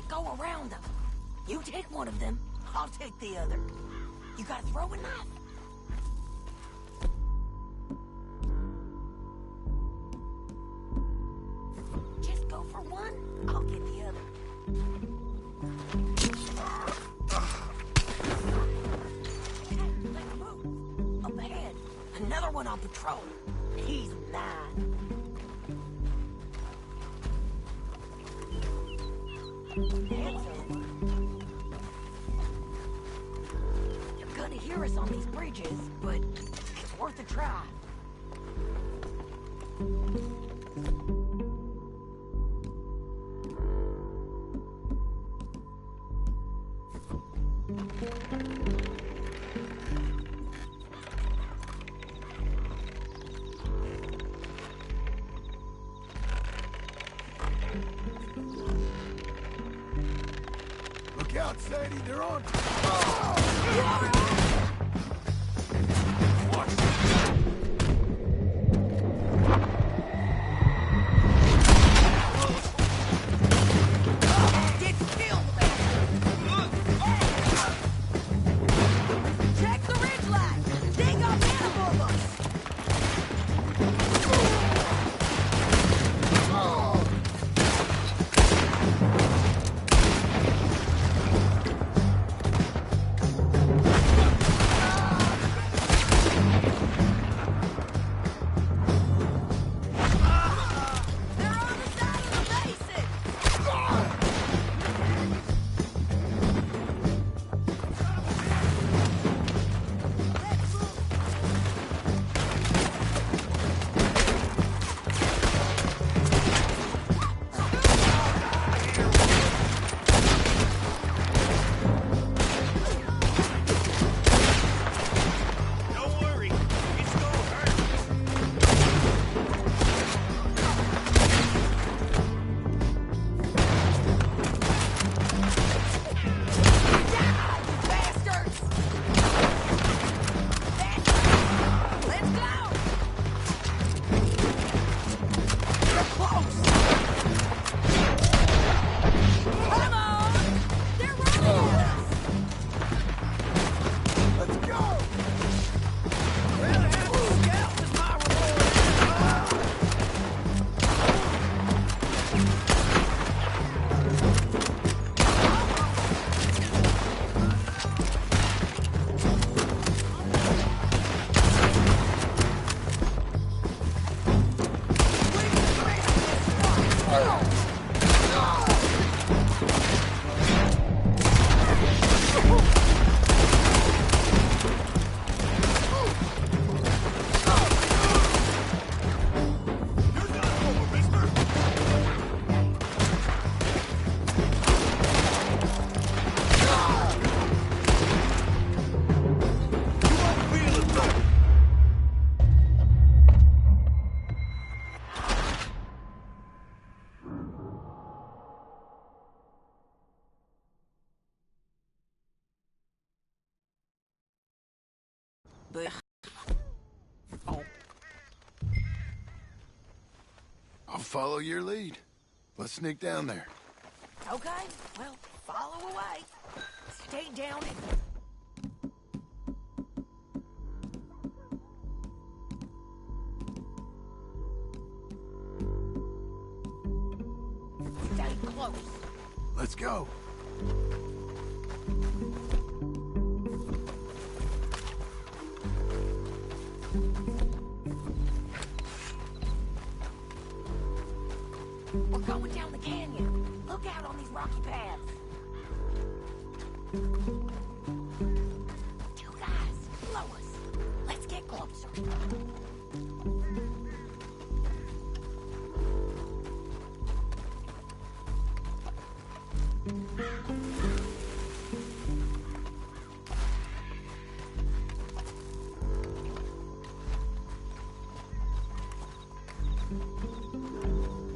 Go around them. You take one of them, I'll take the other. You got a throwing knife? Just go for one, I'll get the other. Okay, let's move. Up ahead, another one on patrol. He's mine. You're gonna hear us on these bridges, but it's worth a try. Look out, Sadie, they're on. Get killed, man! but... Oh. I'll follow your lead. Let's sneak down there. Okay, well, follow away. Stay down and... Stay close. Let's go. We're going down the canyon. Look out on these rocky paths. You guys, below us. Let's get closer.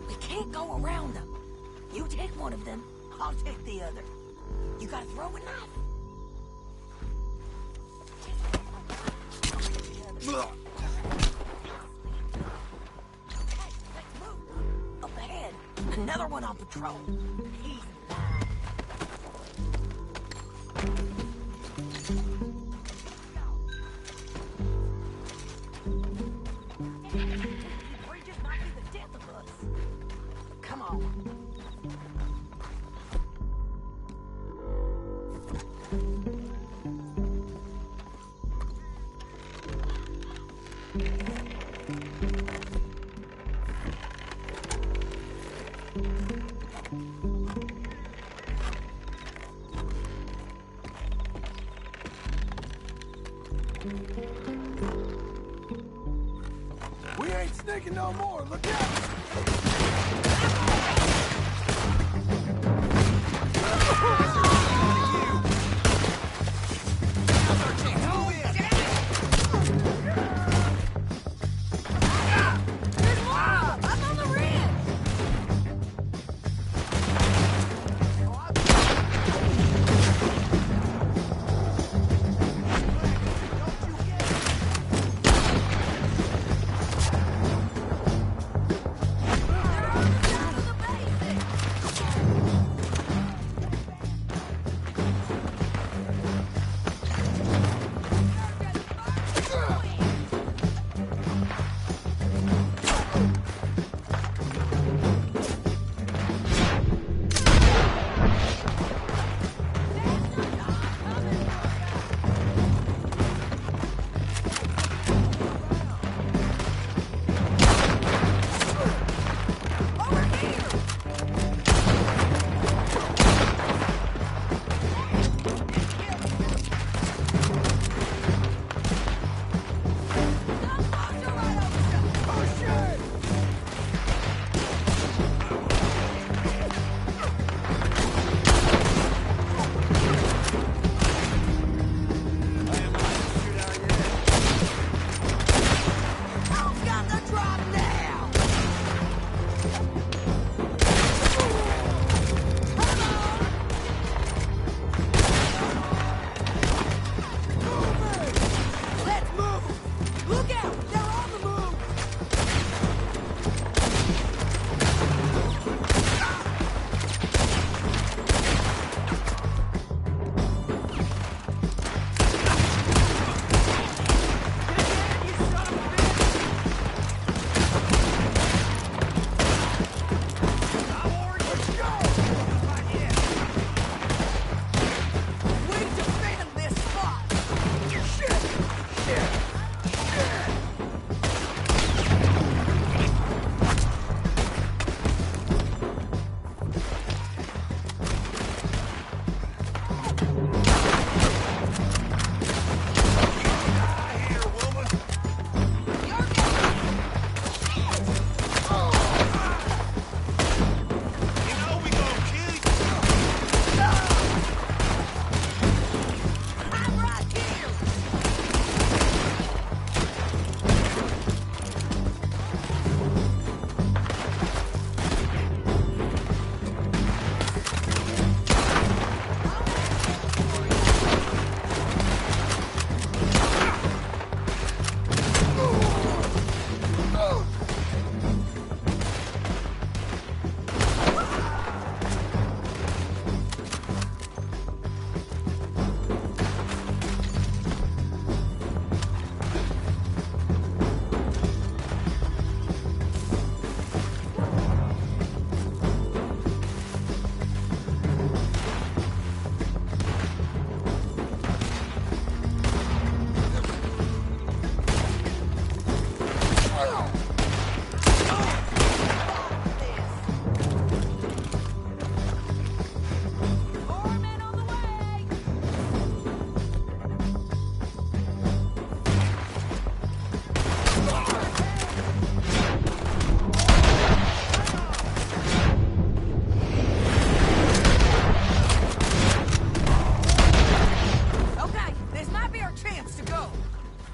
We can't go around them. You take one of them, I'll take the other. You gotta throw a knife. Okay, let's move. Up ahead, another one on patrol. He's mine. Bridges might be the death of us. Come on. We ain't sneaking no more. Look out! I'm on the rim! They're on the side of the base!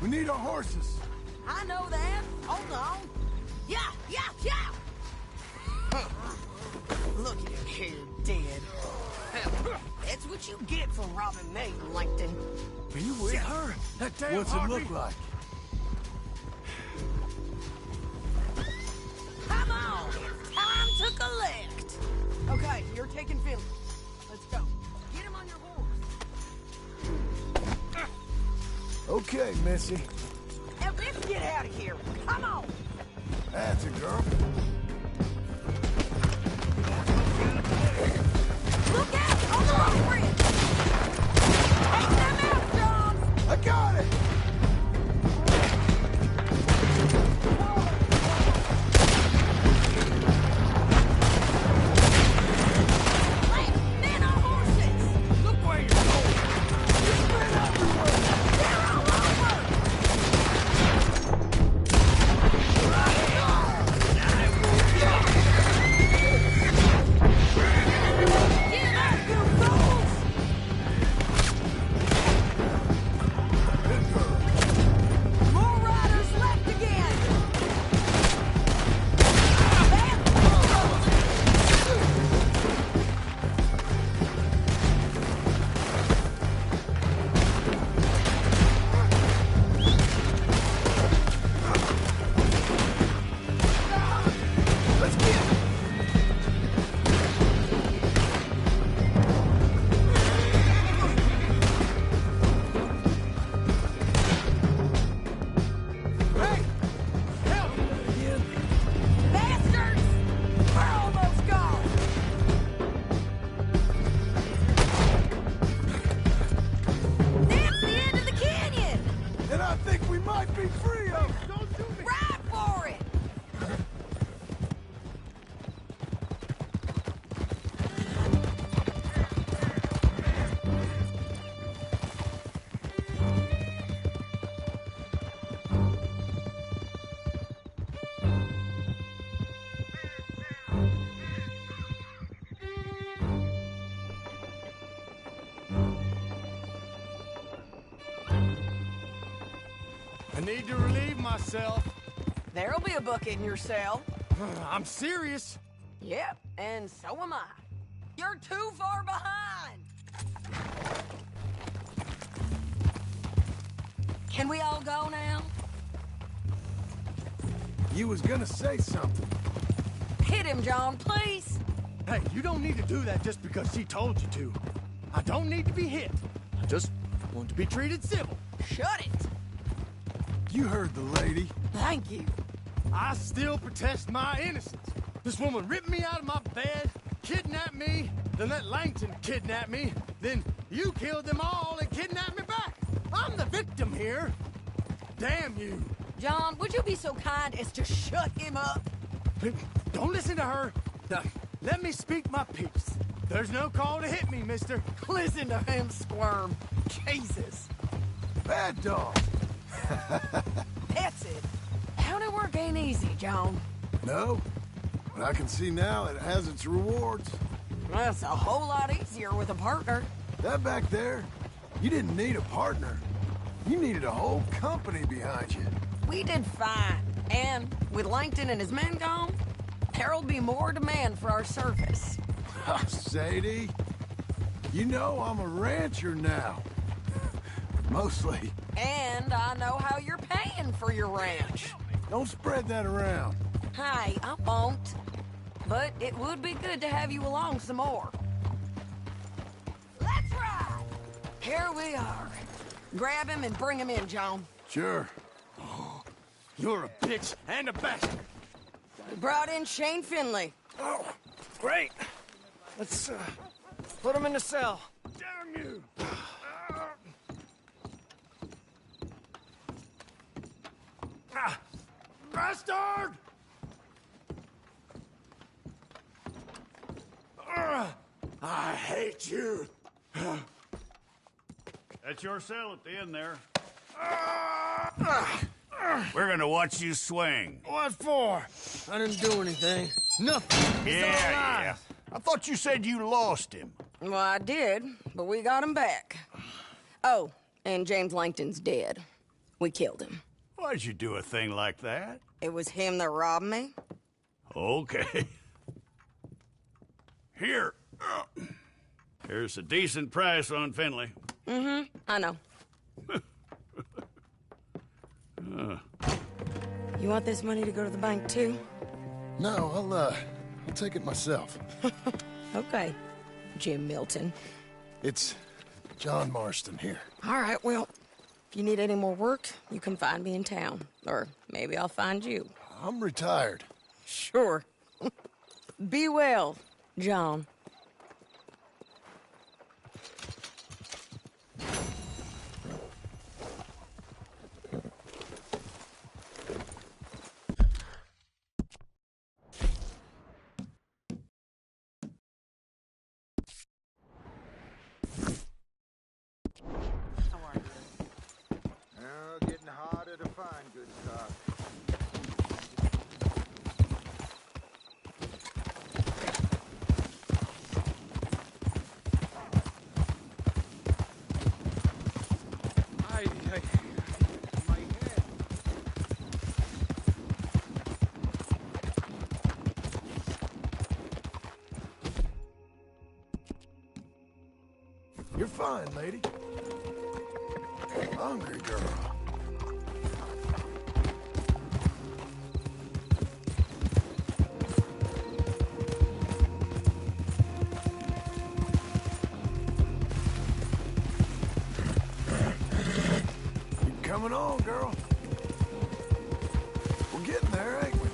We need our horses. I know that. Hold on. Yeah. Look at him here, dead. That's what you get for robbing me, Langton. Are you with her? That damn What's it look like? Come on! It's time to collect! Okay, you're taking Philly. Let's go. Get him on your horse. Okay, Missy. Now let's get out of here. Come on! That's a girl. Look out! On the road bridge! Take them out, John! I got it! Men on horses! Look where you're going! There's men everywhere! They're all over! Get up, you fools! More riders left again! Bad bulldogs! Let's get it! Bastards! We're almost gone! That's the end of the canyon! And I think we might be free of it. Ride for it! I need to relieve myself. There'll be a bucket in your cell. I'm serious. Yep, and so am I. You're too far behind! Can we all go now? You was gonna say something. Hit him, John, please! Hey, you don't need to do that just because she told you to. I don't need to be hit. I just want to be treated civil. Shut it! You heard the lady. Thank you. I still protest my innocence. This woman ripped me out of my bed, kidnapped me, then let Langton kidnap me, then you killed them all and kidnapped me back. I'm the victim here. Damn you. John, would you be so kind as to shut him up? Don't listen to her. Now, let me speak my piece. There's no call to hit me, mister. Listen to him squirm. Jesus. Bad dog. That's it. County work ain't easy, John. No, but I can see now it has its rewards. That's a whole lot easier with a partner. That back there, you didn't need a partner. You needed a whole company behind you. We did fine. And with Langton and his men gone, there'll be more demand for our service. Sadie, you know I'm a rancher now. Mostly. And I know how you're paying for your ranch. Don't spread that around. Hey, I won't. But it would be good to have you along some more. Let's ride! Here we are. Grab him and bring him in, John. Sure. You're a bitch and a bastard. We brought in Shane Finley. Oh, great. Let's put him in the cell. Damn you! Bastard! I hate you. That's your cell at the end there. We're gonna watch you swing. What for? I didn't do anything. Nothing. Yeah. I thought you said you lost him. Well, I did, but we got him back. Oh, and James Langton's dead. We killed him. Why'd you do a thing like that? It was him that robbed me. Okay. Here. Here's a decent price on Finley. Mm-hmm, I know. You want this money to go to the bank, too? No, I'll take it myself. Okay, Jim Milton. It's John Marston here. All right, well, if you need any more work, you can find me in town. Or maybe I'll find you. I'm retired. Sure. Be well, John. Getting harder to find good stock. My head. You're fine, lady. Hungry girl. Coming on, girl. We're getting there, ain't we?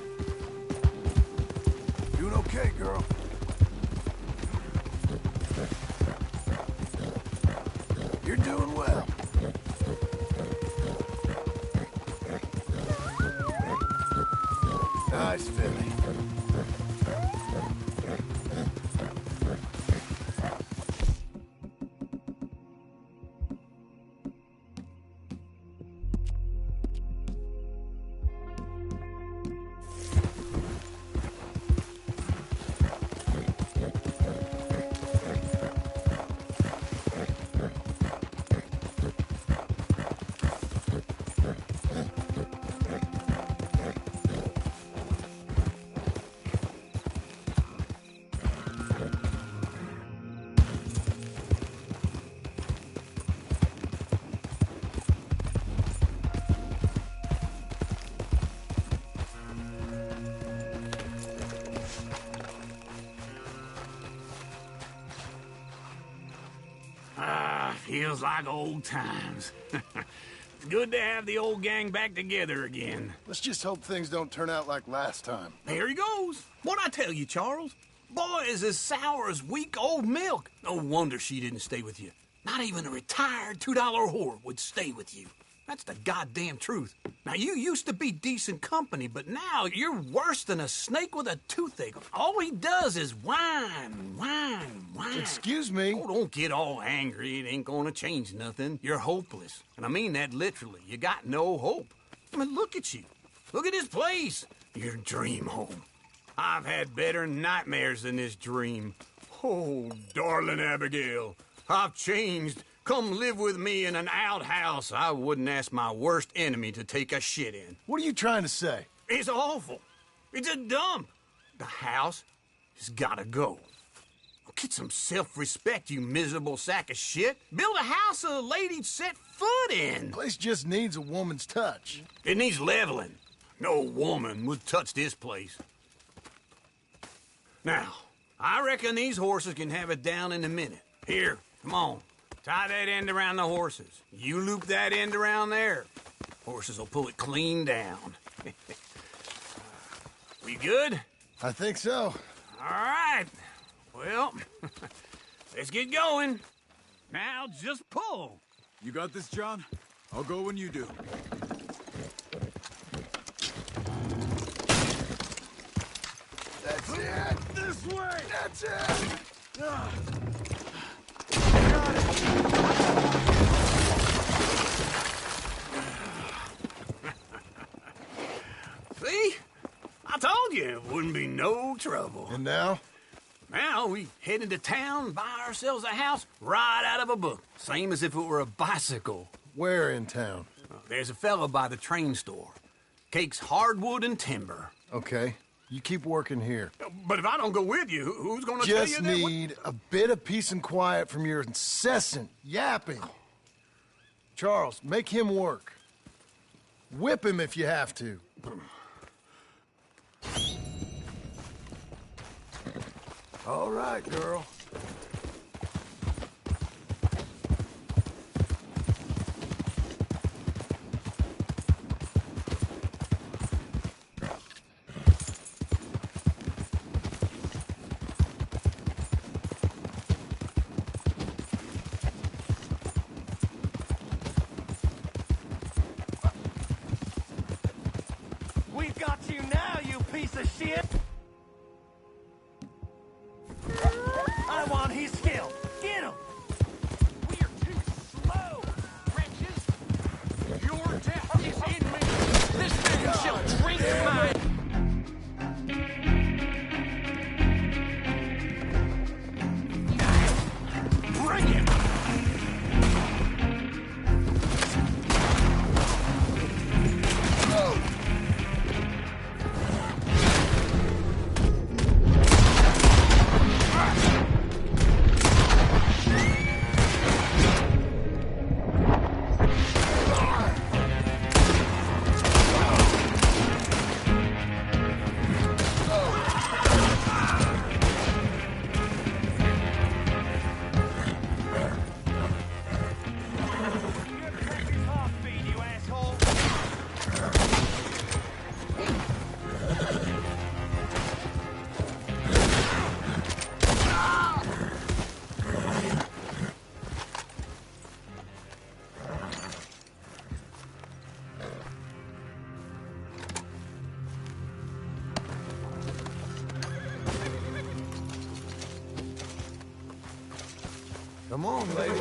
Doing okay, girl. You're doing well. Nice, Philly. Feels like old times. It's good to have the old gang back together again. Let's just hope things don't turn out like last time. There he goes. What'd I tell you, Charles? Boy is as sour as weak old milk. No wonder she didn't stay with you. Not even a retired $2 whore would stay with you. That's the goddamn truth. Now, you used to be decent company, but now you're worse than a snake with a toothache. All he does is whine. Excuse me? Oh, don't get all angry. It ain't gonna change nothing. You're hopeless. And I mean that literally. You got no hope. I mean, look at you. Look at this place. Your dream home. I've had better nightmares than this dream. Oh, darling Abigail, I've changed. Come live with me in an outhouse I wouldn't ask my worst enemy to take a shit in. What are you trying to say? It's awful. It's a dump. The house has gotta go. Get some self-respect, you miserable sack of shit. Build a house a lady'd set foot in. The place just needs a woman's touch. It needs leveling. No woman would touch this place. Now, I reckon these horses can have it down in a minute. Here, come on. Tie that end around the horses. You loop that end around there. Horses will pull it clean down. We good? I think so. All right. Well, let's get going. Now just pull. You got this, John? I'll go when you do. That's it! This way! That's it! See? I told you it wouldn't be no trouble. And now? Now we head into town, buy ourselves a house right out of a book. Same as if it were a bicycle. Where in town? There's a fella by the train store. Cakes hardwood and timber. Okay. You keep working here. But if I don't go with you, who's gonna tell you Just that? need a bit of peace and quiet from your incessant yapping. Charles, make him work. Whip him if you have to. All right, girl. We've got you now, you piece of shit! I want his skill. Get him! We are too slow, wretches. Your death is in me. This man shall drink my... Bring him! Come on, lady.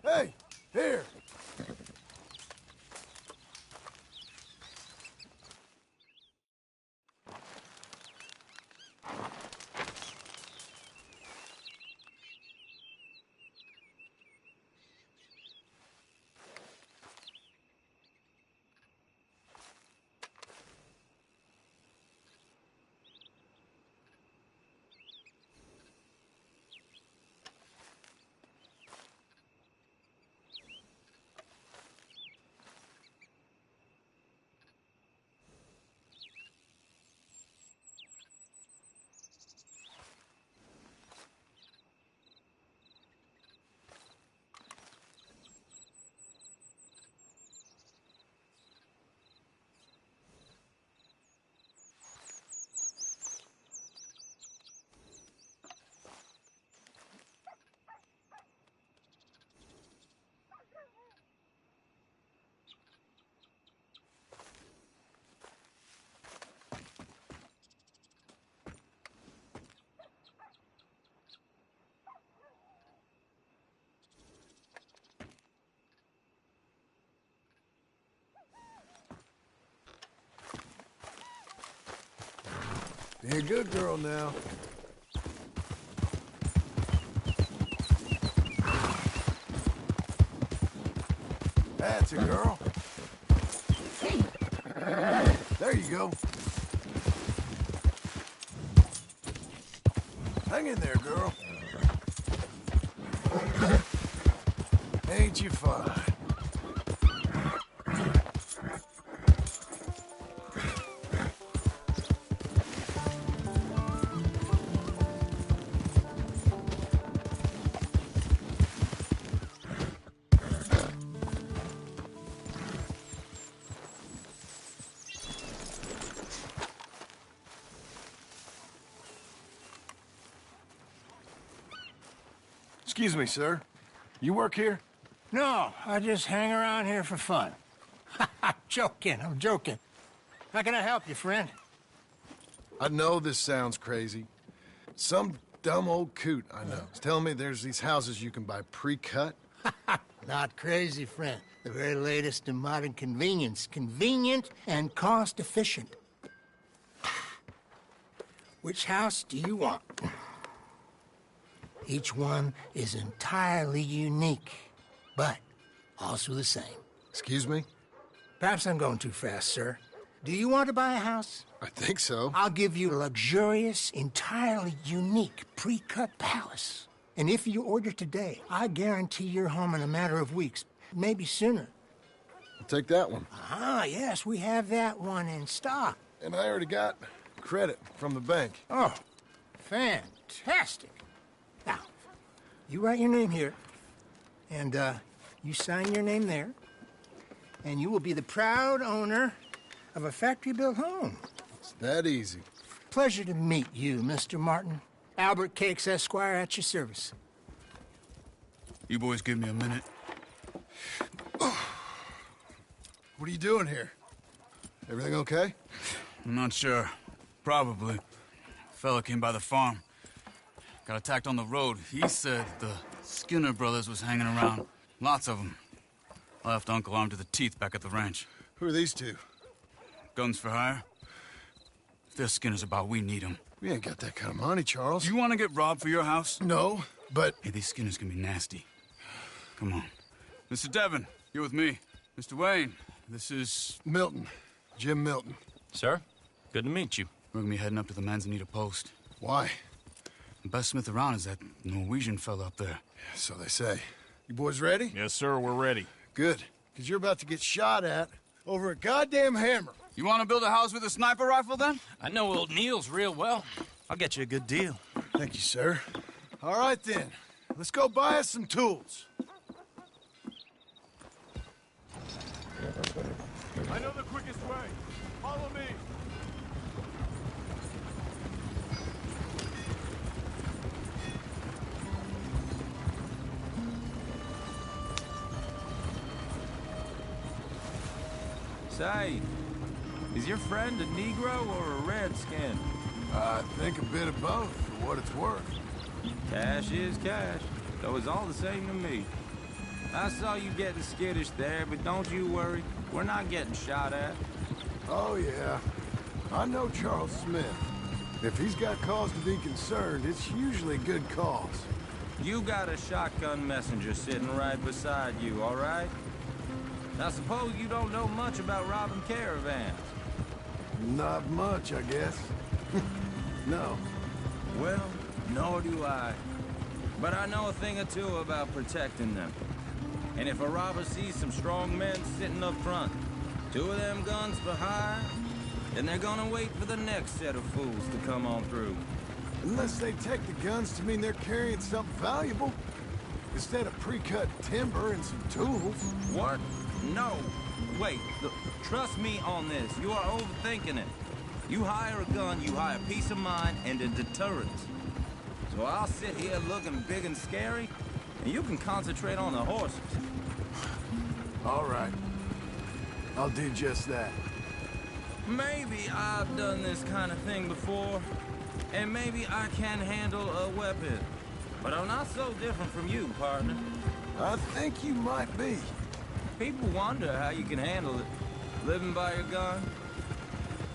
Hey, here. Be a good girl now. That's a girl. There you go. Hang in there, girl. Ain't you fine? Excuse me, sir. You work here? No, I just hang around here for fun. I'm joking. How can I help you, friend? I know this sounds crazy. Some dumb old coot I know is telling me there's these houses you can buy pre-cut. Not crazy, friend. The very latest in modern convenience. Convenient and cost-efficient. Which house do you want? Each one is entirely unique, but also the same. Excuse me? Perhaps I'm going too fast, sir. Do you want to buy a house? I think so. I'll give you a luxurious, entirely unique pre-cut palace. And if you order today, I guarantee you're home in a matter of weeks, maybe sooner. I'll take that one. Ah, yes, we have that one in stock. And I already got credit from the bank. Oh, fantastic. Now, you write your name here, and you sign your name there, and you will be the proud owner of a factory-built home. It's that easy. Pleasure to meet you, Mr. Martin. Albert Cakes, Esquire, at your service. You boys give me a minute. What are you doing here? Everything okay? I'm not sure. Probably. Fella came by the farm. Got attacked on the road. He said the Skinner brothers was hanging around. Lots of them. I left Uncle armed to the teeth back at the ranch. Who are these two? Guns for hire. If they're Skinner's about, we need them. We ain't got that kind of money, Charles. You want to get robbed for your house? No, but... Hey, these Skinners can be nasty. Come on. Mr. Devon, you're with me. Mr. Wayne, this is... Milton. Jim Milton. Sir, good to meet you. We're gonna be heading up to the Manzanita post. Why? The best smith around is that Norwegian fella up there. Yeah, so they say. You boys ready? Yes, sir, we're ready. Good, because you're about to get shot at over a goddamn hammer. You want to build a house with a sniper rifle, then? I know old Neil's real well. I'll get you a good deal. Thank you, sir. All right, then. Let's go buy us some tools. I know the quickest way. Follow me. Say, is your friend a Negro or a Redskin? I think a bit of both, for what it's worth. Cash is cash, though it's all the same to me. I saw you getting skittish there, but don't you worry. We're not getting shot at. Oh, yeah. I know Charles Smith. If he's got cause to be concerned, it's usually good cause. You got a shotgun messenger sitting right beside you, all right? Now, suppose you don't know much about robbing caravans. Not much, I guess. No. Well, nor do I. But I know a thing or two about protecting them. And if a robber sees some strong men sitting up front, 2 of them guns for hire, then they're gonna wait for the next set of fools to come on through. Unless they take the guns to mean they're carrying something valuable. Instead of pre-cut timber and some tools. What? No. Wait, look, trust me on this. You are overthinking it. You hire a gun, you hire peace of mind and a deterrence. So I'll sit here looking big and scary, and you can concentrate on the horses. All right. I'll do just that. Maybe I've done this kind of thing before, and maybe I can handle a weapon. But I'm not so different from you, partner. I think you might be. People wonder how you can handle it, living by your gun.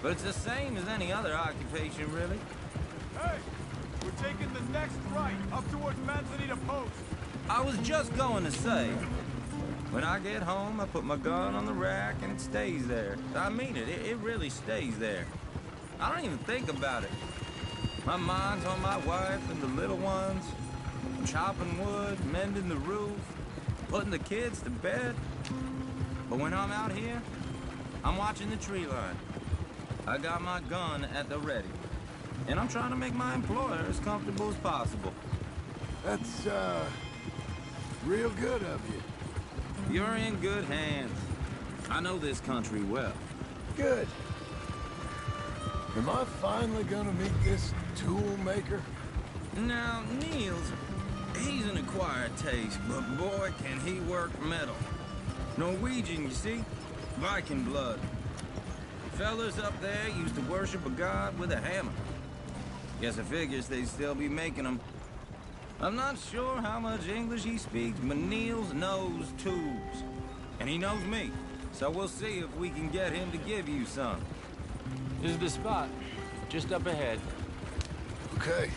But it's the same as any other occupation, really. Hey! We're taking the next right, up towards Manzanita Post. I was just going to say, when I get home, I put my gun on the rack and it stays there. I mean it, it really stays there. I don't even think about it. My mind's on my wife and the little ones. I'm chopping wood, mending the roof, putting the kids to bed. But when I'm out here, I'm watching the tree line. I got my gun at the ready. And I'm trying to make my employer as comfortable as possible. That's, real good of you. You're in good hands. I know this country well. Good. Am I finally gonna meet this tool maker? Now, Niels, he's an acquired taste, but boy, can he work metal. Norwegian, you see? Viking blood. Fellas up there used to worship a god with a hammer. Guess I figures they'd still be making them. I'm not sure how much English he speaks, but Niels knows tools. And he knows me, so we'll see if we can get him to give you some. This is the spot, just up ahead. Okay.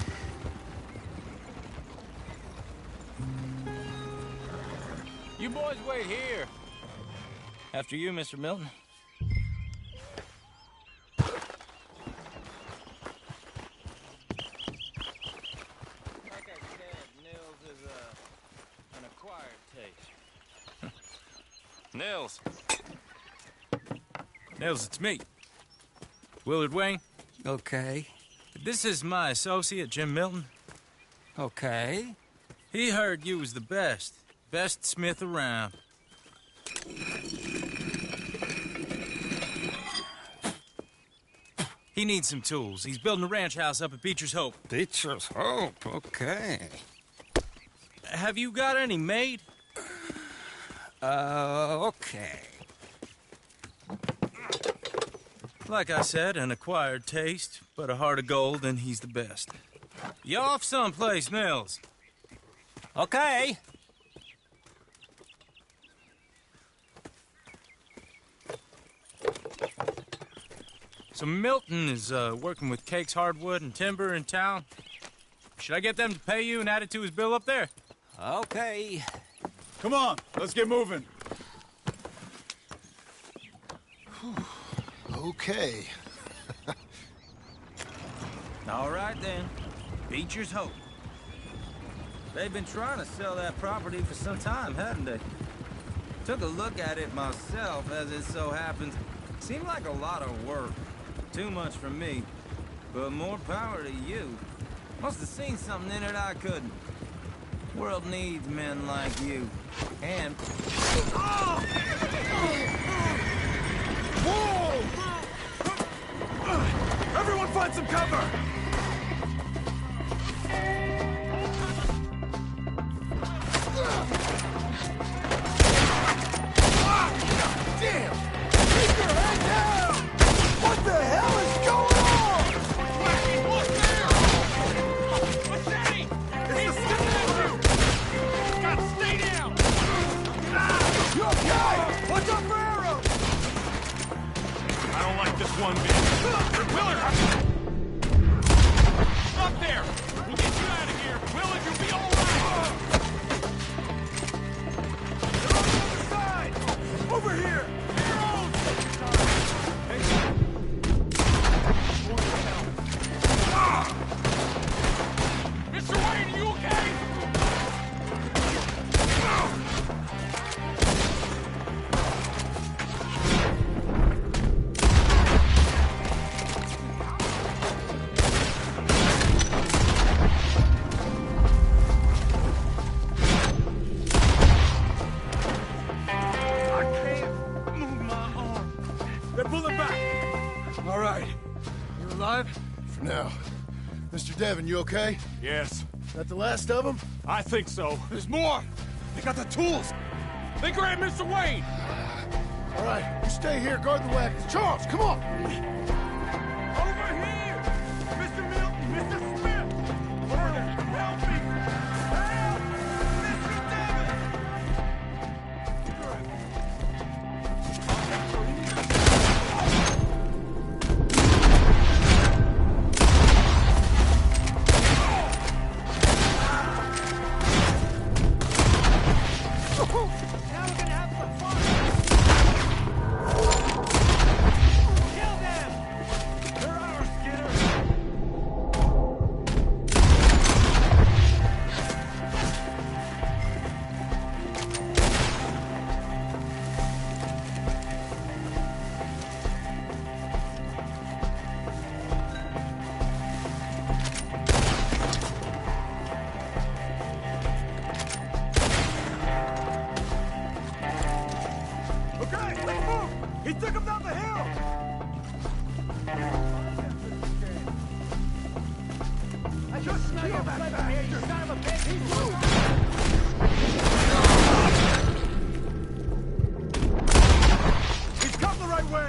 You boys wait here. After you, Mr. Milton. Like I said, Nils is an acquired taste. Nils. Nils, it's me. Willard Wayne. Okay. This is my associate, Jim Milton. Okay. He heard you was the best. Best smith around. He needs some tools. He's building a ranch house up at Beecher's Hope. Beecher's Hope, okay. Have you got any made? Okay. Like I said, an acquired taste, but a heart of gold, and he's the best. You off someplace, Nils? Okay. So Milton is working with Cake's Hardwood and Timber in town. Should I get them to pay you and add it to his bill up there? Okay. Come on, let's get moving. Okay. All right, then. Beecher's Hope. They've been trying to sell that property for some time, hadn't they? Took a look at it myself, as it so happens. Seemed like a lot of work. Too much for me. But more power to you. Must have seen something in it I couldn't. World needs men like you. And... Whoa! Everyone find some cover! Damn! Keep your head down! What the hell is going on? Look there! Machete! He's stabbing you! Scott, stay down! You okay? Watch out for arrows! I don't like this one bit. Willard! Up there! We'll get you out of here! Willard, you'll be all right! They're on the other side! Over here! Mr. Wayne, are you okay? They're pulling back! All right. You alive? For now. Mr. Devon, you okay? Yes. That the last of them? I think so. There's more! They got the tools! They grabbed Mr. Wayne! All right, you stay here, guard the wagons. Charles, come on! Over here! Mr. Milton! Mr. Smith! Over there! Help me! Help! Mr. Devon! Just stay back here, you son of a bitch! He's come the right way!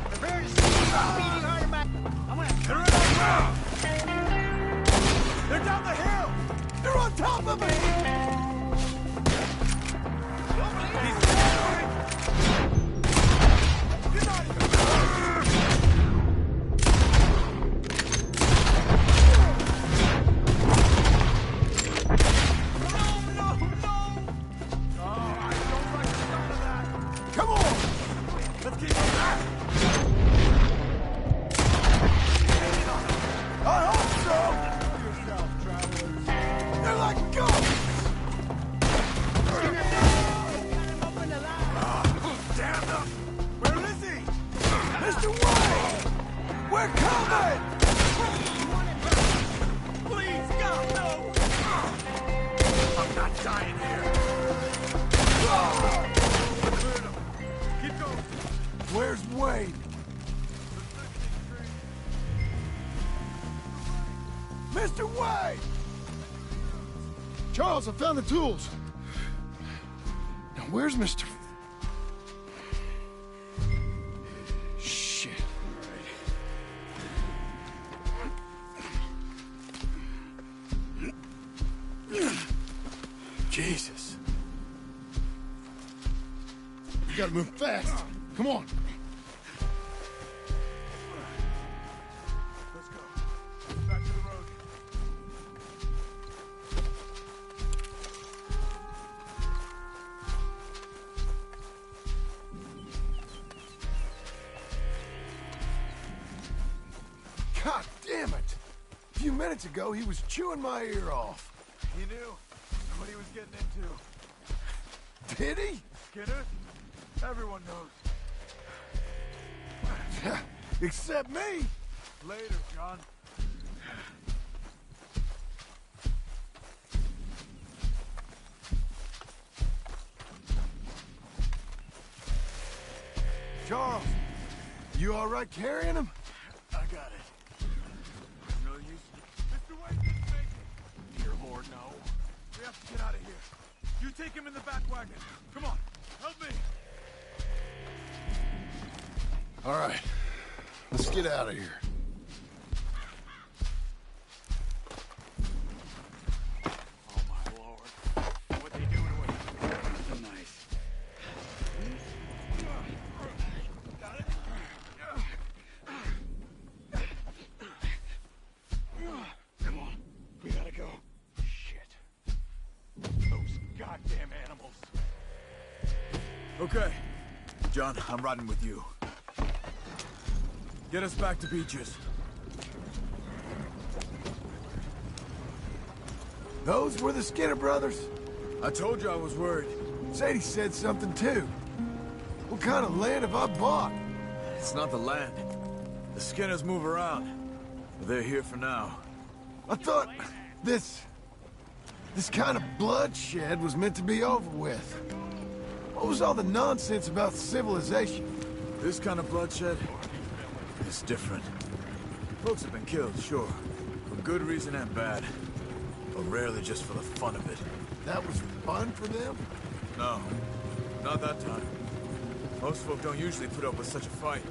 Prepare to see beating heart of my... I'm gonna... They're in our ground! They're down the hill! They're on top of me! Get out of here! Come on! Let's keep them back! I hope so! Yourself, travelers. They're like ghosts! Damn them! Where is he? Mr. White! We're coming! Please, God, no! I'm not dying here! Keep going! Where's Wade? Mr. Wade! Charles, I found the tools. Now, where's Mr. Shit. Jesus. You gotta move fast. Come on. Let's go. Back to the road. God damn it. A few minutes ago, he was chewing my ear off. He knew what he was getting into. Did he? Skinner? Everyone knows. Except me. Later, John. Charles, you all right carrying him? I got it. No use. Mr. White didn't make it. Dear Lord, no. We have to get out of here. You take him in the back wagon. Come on, help me. All right, let's get out of here. Oh, my Lord. What they doing with him? Nice. Got it? Come on. We gotta go. Shit. Those goddamn animals. Okay. John, I'm riding with you. Get us back to Beaches. Those were the Skinner brothers? I told you I was worried. Sadie said something too. What kind of land have I bought? It's not the land. The Skinners move around. But they're here for now. I thought this kind of bloodshed was meant to be over with. What was all the nonsense about civilization? This kind of bloodshed is different. Folks have been killed, sure. For good reason and bad. But rarely just for the fun of it. That was fun for them? No. Not that time. Most folk don't usually put up with such a fight.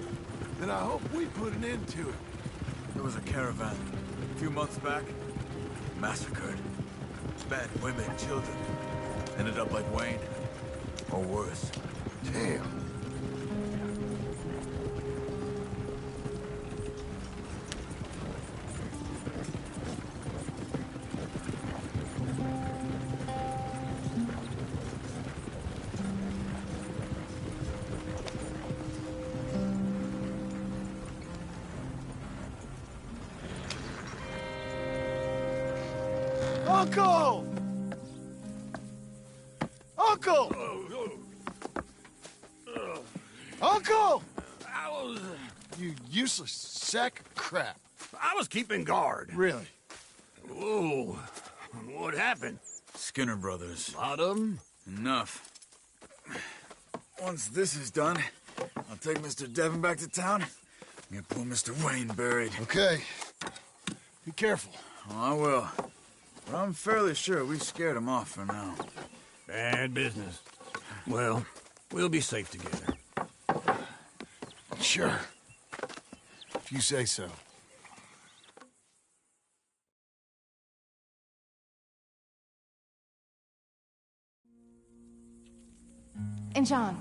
Then I hope we put an end to it. There was a caravan. A few months back. Massacred. Men, women, children. Ended up like Wayne. Or worse. Damn. Uncle! Uncle! Uncle! You useless sack of crap. I was keeping guard. Really? Whoa. What happened? Skinner brothers. Lot of them? Enough. Once this is done, I'll take Mr. Devon back to town and get poor Mr. Wayne buried. Okay. Be careful. I will. But I'm fairly sure we scared him off for now. Bad business. Well, we'll be safe together. Sure. If you say so. And John,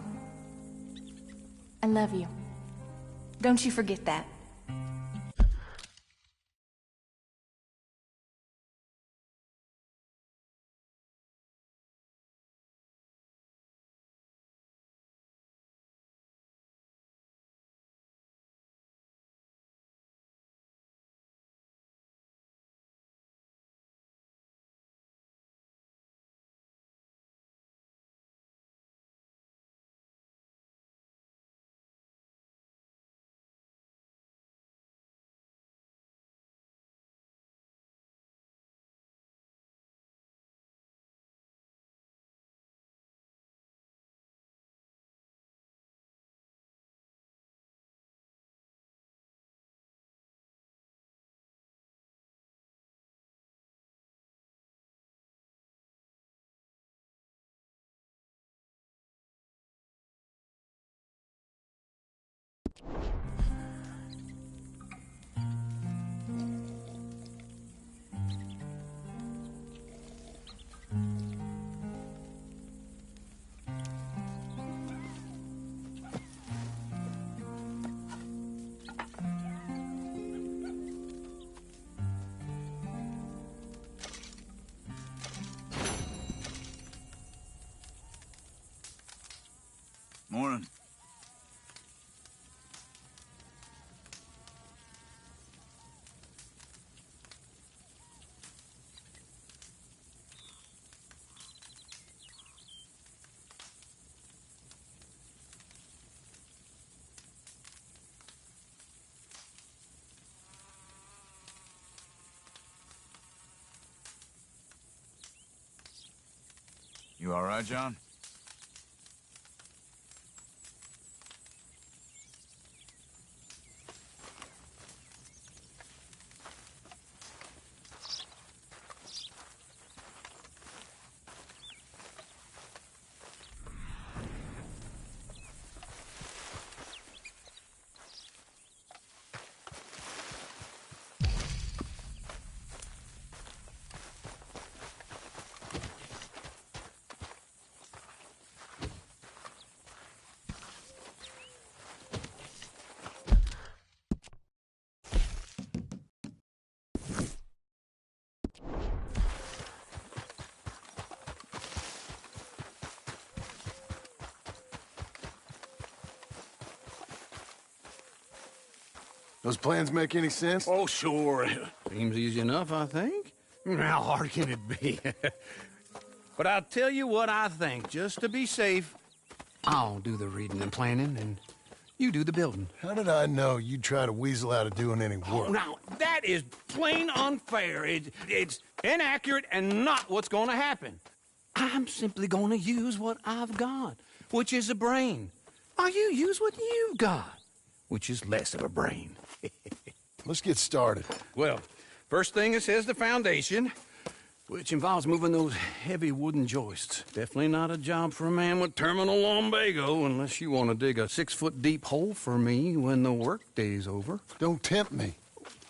I love you. Don't you forget that. Morning. You all right, John? Those plans make any sense? Oh, sure. Seems easy enough, I think. How hard can it be? But I'll tell you what I think. Just to be safe, I'll do the reading and planning, and you do the building. How did I know you'd try to weasel out of doing any work? Oh, now, that is plain unfair. It's inaccurate and not what's going to happen. I'm simply going to use what I've got, which is a brain. While you use what you've got, which is less of a brain. Let's get started. Well, first thing it says the foundation, which involves moving those heavy wooden joists. Definitely not a job for a man with terminal lumbago, unless you want to dig a 6-foot deep hole for me when the workday's over. Don't tempt me.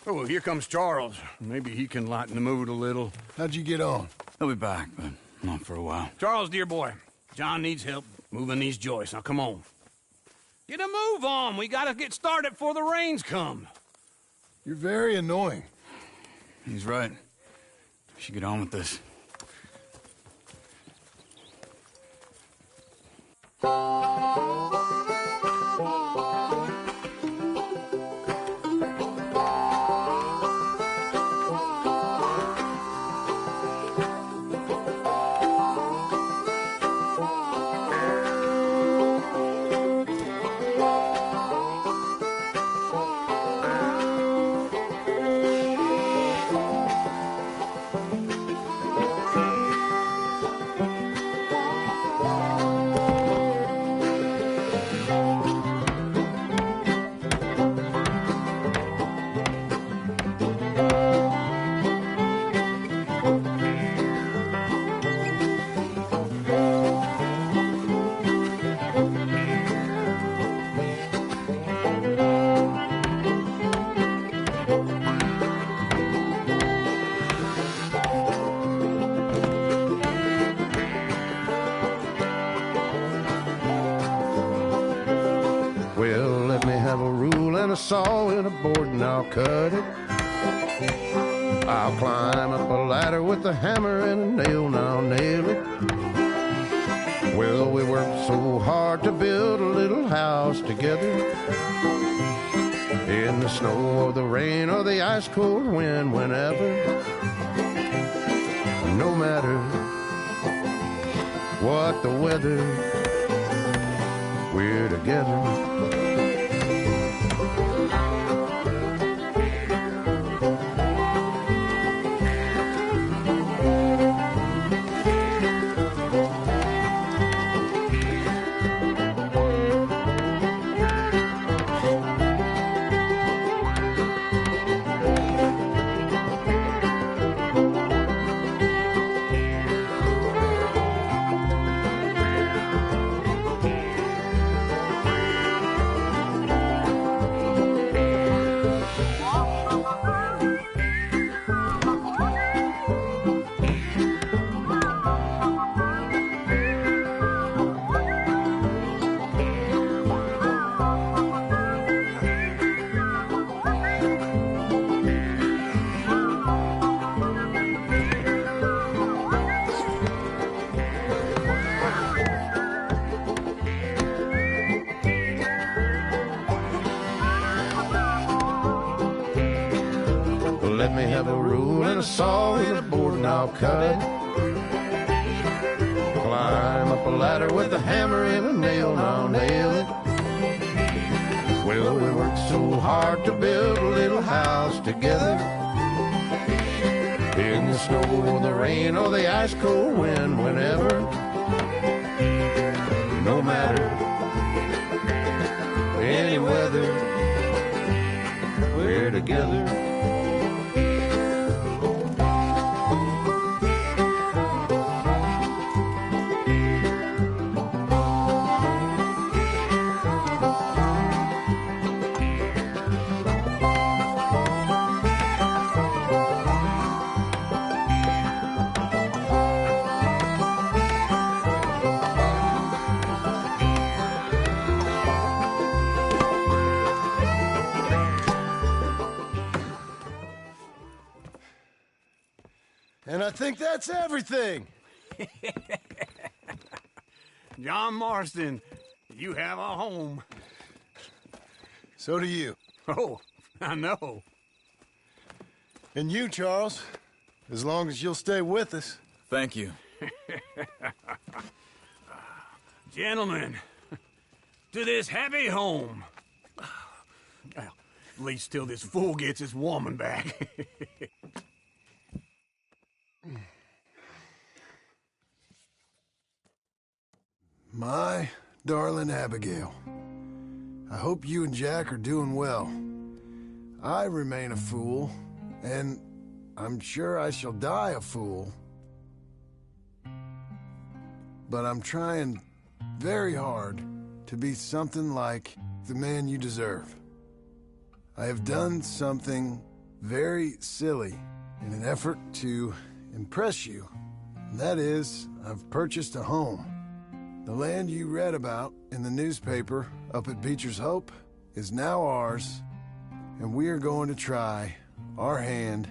Oh, well, here comes Charles. Maybe he can lighten the mood a little. How'd you get on? He'll be back, but not for a while. Charles, dear boy, John needs help moving these joists. Now, come on. Get a move on. We gotta get started before the rains come. You're very annoying. He's right. We should get on with this. saw and a board and I'll cut it. I'll climb up a ladder with a hammer and a nail and I'll nail it. Well, we worked so hard to build a little house together. In the snow or the rain or the ice cold wind, whenever. No matter what the weather, we're together. Let me have a rule and a saw and a board and I'll cut it. Climb up a ladder with a hammer and a nail and I'll nail it. Well, we worked so hard to build a little house together. In the snow or the rain or the ice cold wind, whenever. No matter any weather, we're together. And I think that's everything. John Marston, you have a home. So do you. Oh, I know. And you, Charles, as long as you'll stay with us. Thank you. Gentlemen, to this happy home. Well, at least till this fool gets his woman back. My darling Abigail, I hope you and Jack are doing well. I remain a fool, and I'm sure I shall die a fool. But I'm trying very hard to be something like the man you deserve. I have done something very silly in an effort to impress you. And that is, I've purchased a home. The land you read about in the newspaper up at Beecher's Hope is now ours, and we are going to try our hand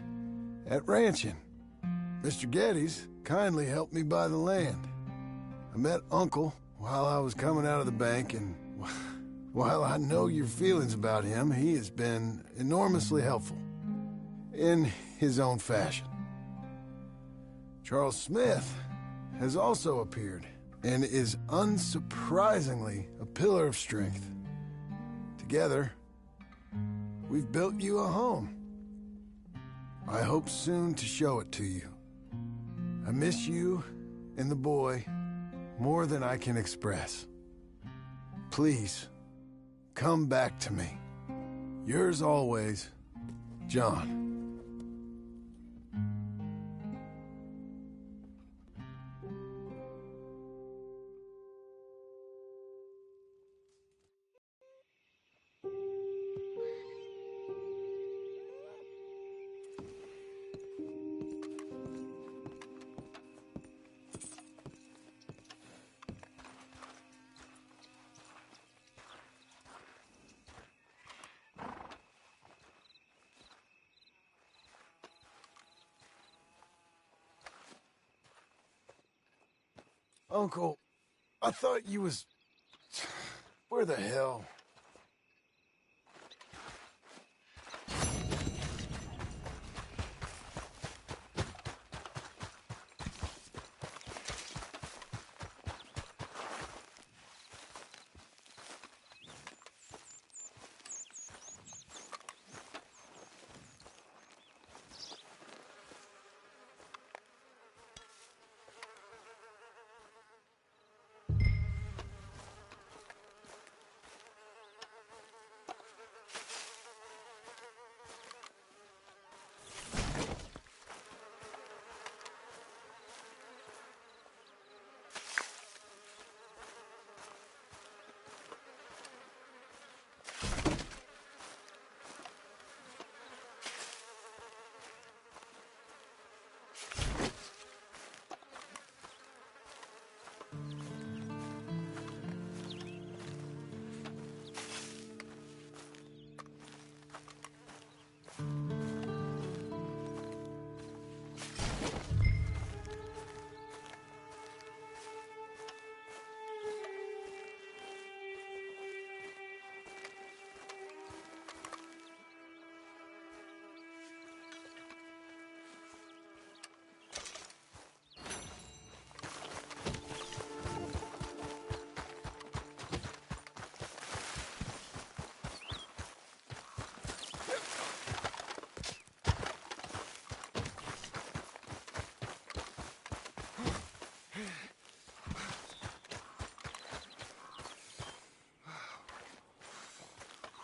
at ranching. Mr. Geddes kindly helped me buy the land. I met Uncle while I was coming out of the bank, and while I know your feelings about him, he has been enormously helpful in his own fashion. Charles Smith has also appeared and is unsurprisingly a pillar of strength. Together, we've built you a home. I hope soon to show it to you. I miss you and the boy more than I can express. Please, come back to me. Yours always, John. Uncle, I thought you was... Where the hell?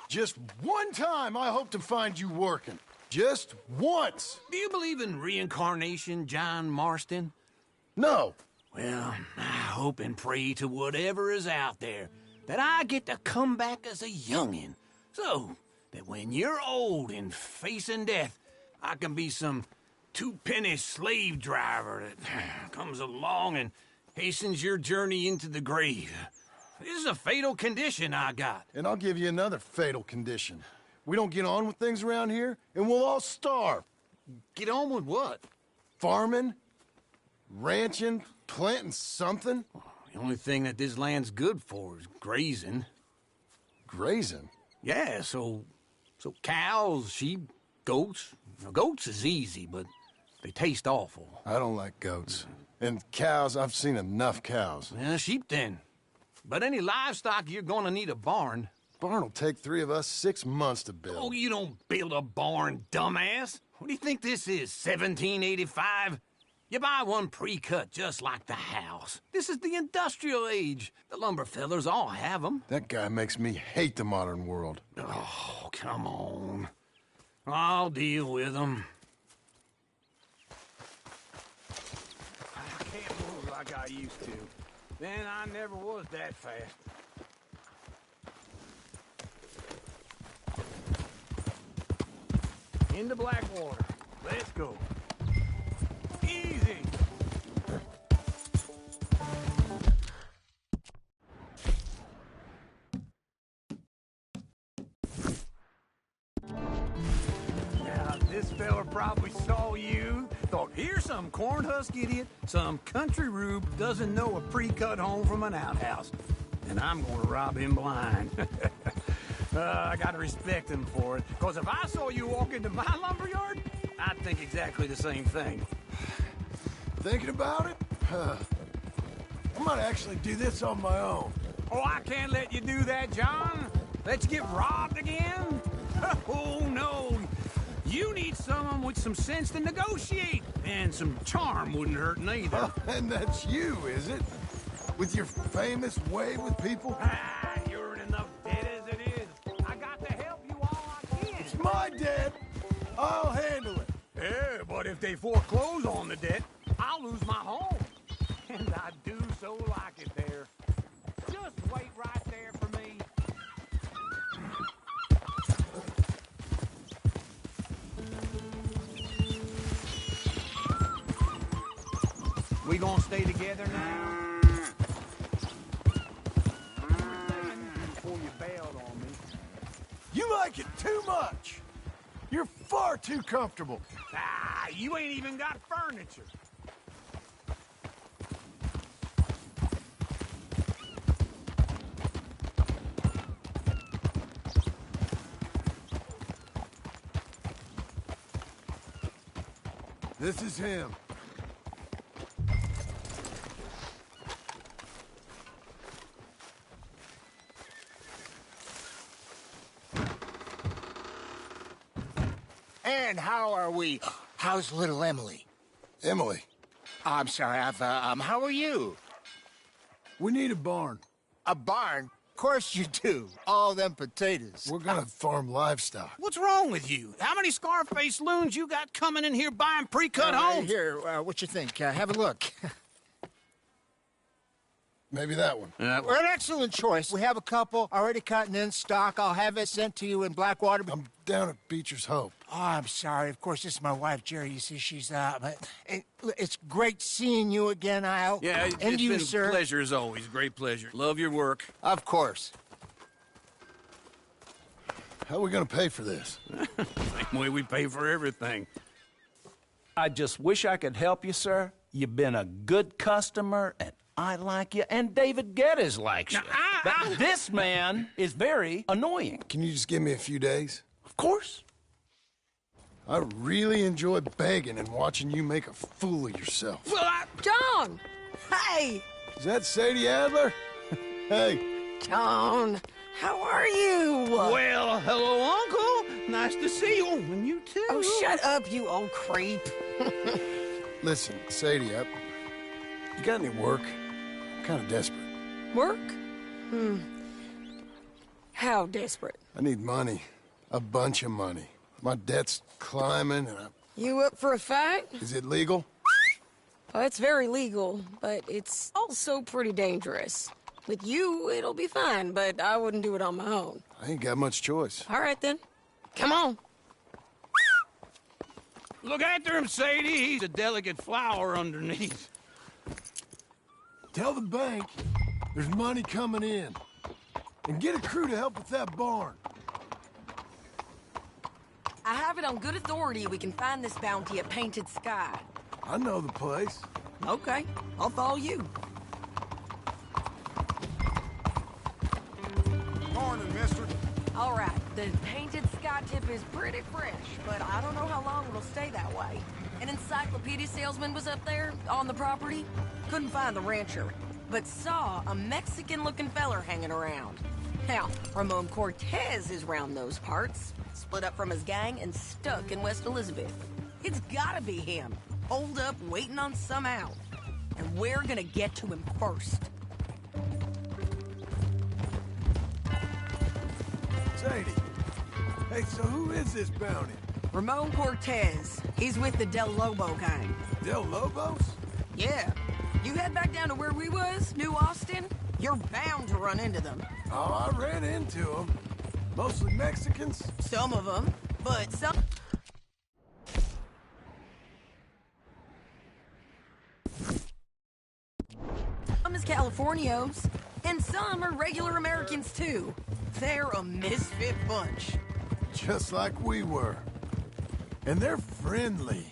Just one time I hope to find you working. Just once. Do you believe in reincarnation, John Marston? No. Well, I hope and pray to whatever is out there that I get to come back as a youngin', so that when you're old and facing death, I can be some two-penny slave driver that comes along and hastens your journey into the grave. This is a fatal condition I got. And I'll give you another fatal condition. We don't get on with things around here, and we'll all starve. Get on with what? Farming, ranching, planting something. The only thing that this land's good for is grazing. Grazing? Yeah, so cows, sheep, goats. Now, goats is easy, but they taste awful. I don't like goats. And cows, I've seen enough cows. Yeah, sheep then. But any livestock, you're gonna need a barn. Barn will take 3 of us 6 months to build. Oh, you don't build a barn, dumbass. What do you think this is, 1785? You buy one pre-cut just like the house. This is the industrial age. The lumber fellers all have them. That guy makes me hate the modern world. Oh, come on. I'll deal with them. I can't move like I used to. Then I never was that fast. Into Blackwater. Let's go. Easy. Now, this fella probably saw you, thought, here's some cornhusk idiot, some country rube doesn't know a pre-cut home from an outhouse. And I'm gonna rob him blind. I gotta respect him for it, because if I saw you walk into my lumberyard, I'd think exactly the same thing. Thinking about it? I might actually do this on my own. Oh, I can't let you do that, John. Let you get robbed again? Oh, no. You need someone with some sense to negotiate. And some charm wouldn't hurt neither. And that's you, is it? With your famous way with people? Ah, you're in enough debt as it is. I got to help you all I can. It's my debt. I'll handle it. Yeah, but if they foreclose on the debt, I'll lose my home. And I do so like it there. Just wait right there for me. We gonna stay together now? Before you bailed on me. You like it too much. You're far too comfortable. Ah, you ain't even got furniture. This is him. And how are we? How's little Emily? Emily. I'm sorry, how are you? We need a barn. A barn? Of course you do. All them potatoes. We're gonna farm livestock. What's wrong with you? How many Scarface loons you got coming in here buying pre-cut homes? Here, what you think? Have a look. Maybe that one. We're an excellent choice. We have a couple already cutting in stock. I'll have it sent to you in Blackwater. I'm down at Beecher's Hope. Oh, I'm sorry. Of course, this is my wife, Jerry. You see, she's but it's great seeing you again, Al. Yeah, and it's you, been sir. a pleasure as always. Great pleasure. Love your work. Of course. How are we gonna pay for this? Same way we pay for everything. I just wish I could help you, sir. You've been a good customer, and I like you, and David Geddes likes you. But this man is very annoying. Can you just give me a few days? Of course. I really enjoy begging and watching you make a fool of yourself. Well, John! Hey! Is that Sadie Adler? Hey. John, how are you? Well, hello, Uncle. Nice to see you. And you too. Oh, shut up, you old creep. Listen, Sadie, you got any work? I'm kind of desperate. Work? How desperate? I need money. A bunch of money. My debt's climbing and You up for a fight? Is it legal? Well, it's very legal, but it's also pretty dangerous. With you, it'll be fine, but I wouldn't do it on my own. I ain't got much choice. All right, then. Come on. Look after him, Sadie. He's a delicate flower underneath. Tell the bank there's money coming in. And get a crew to help with that barn. I have it on good authority we can find this bounty at Painted Sky. I know the place. Okay, I'll follow you. Morning, mister. All right, the Painted Sky tip is pretty fresh, but I don't know how long it'll stay that way. An encyclopedia salesman was up there on the property. Couldn't find the rancher, but saw a Mexican-looking feller hanging around. Now, Ramon Cortez is round those parts, split up from his gang and stuck in West Elizabeth. It's gotta be him, holed up waiting on some out. And we're gonna get to him first. Sadie. Hey, so who is this bounty? Ramon Cortez. He's with the Del Lobo gang. Del Lobos? Yeah. You head back down to where we was, New Austin, you're bound to run into them. Oh, I ran into them. Mostly Mexicans? Some of them, but some... Some is Californios, and some are regular Americans too. They're a misfit bunch. Just like we were. And they're friendly.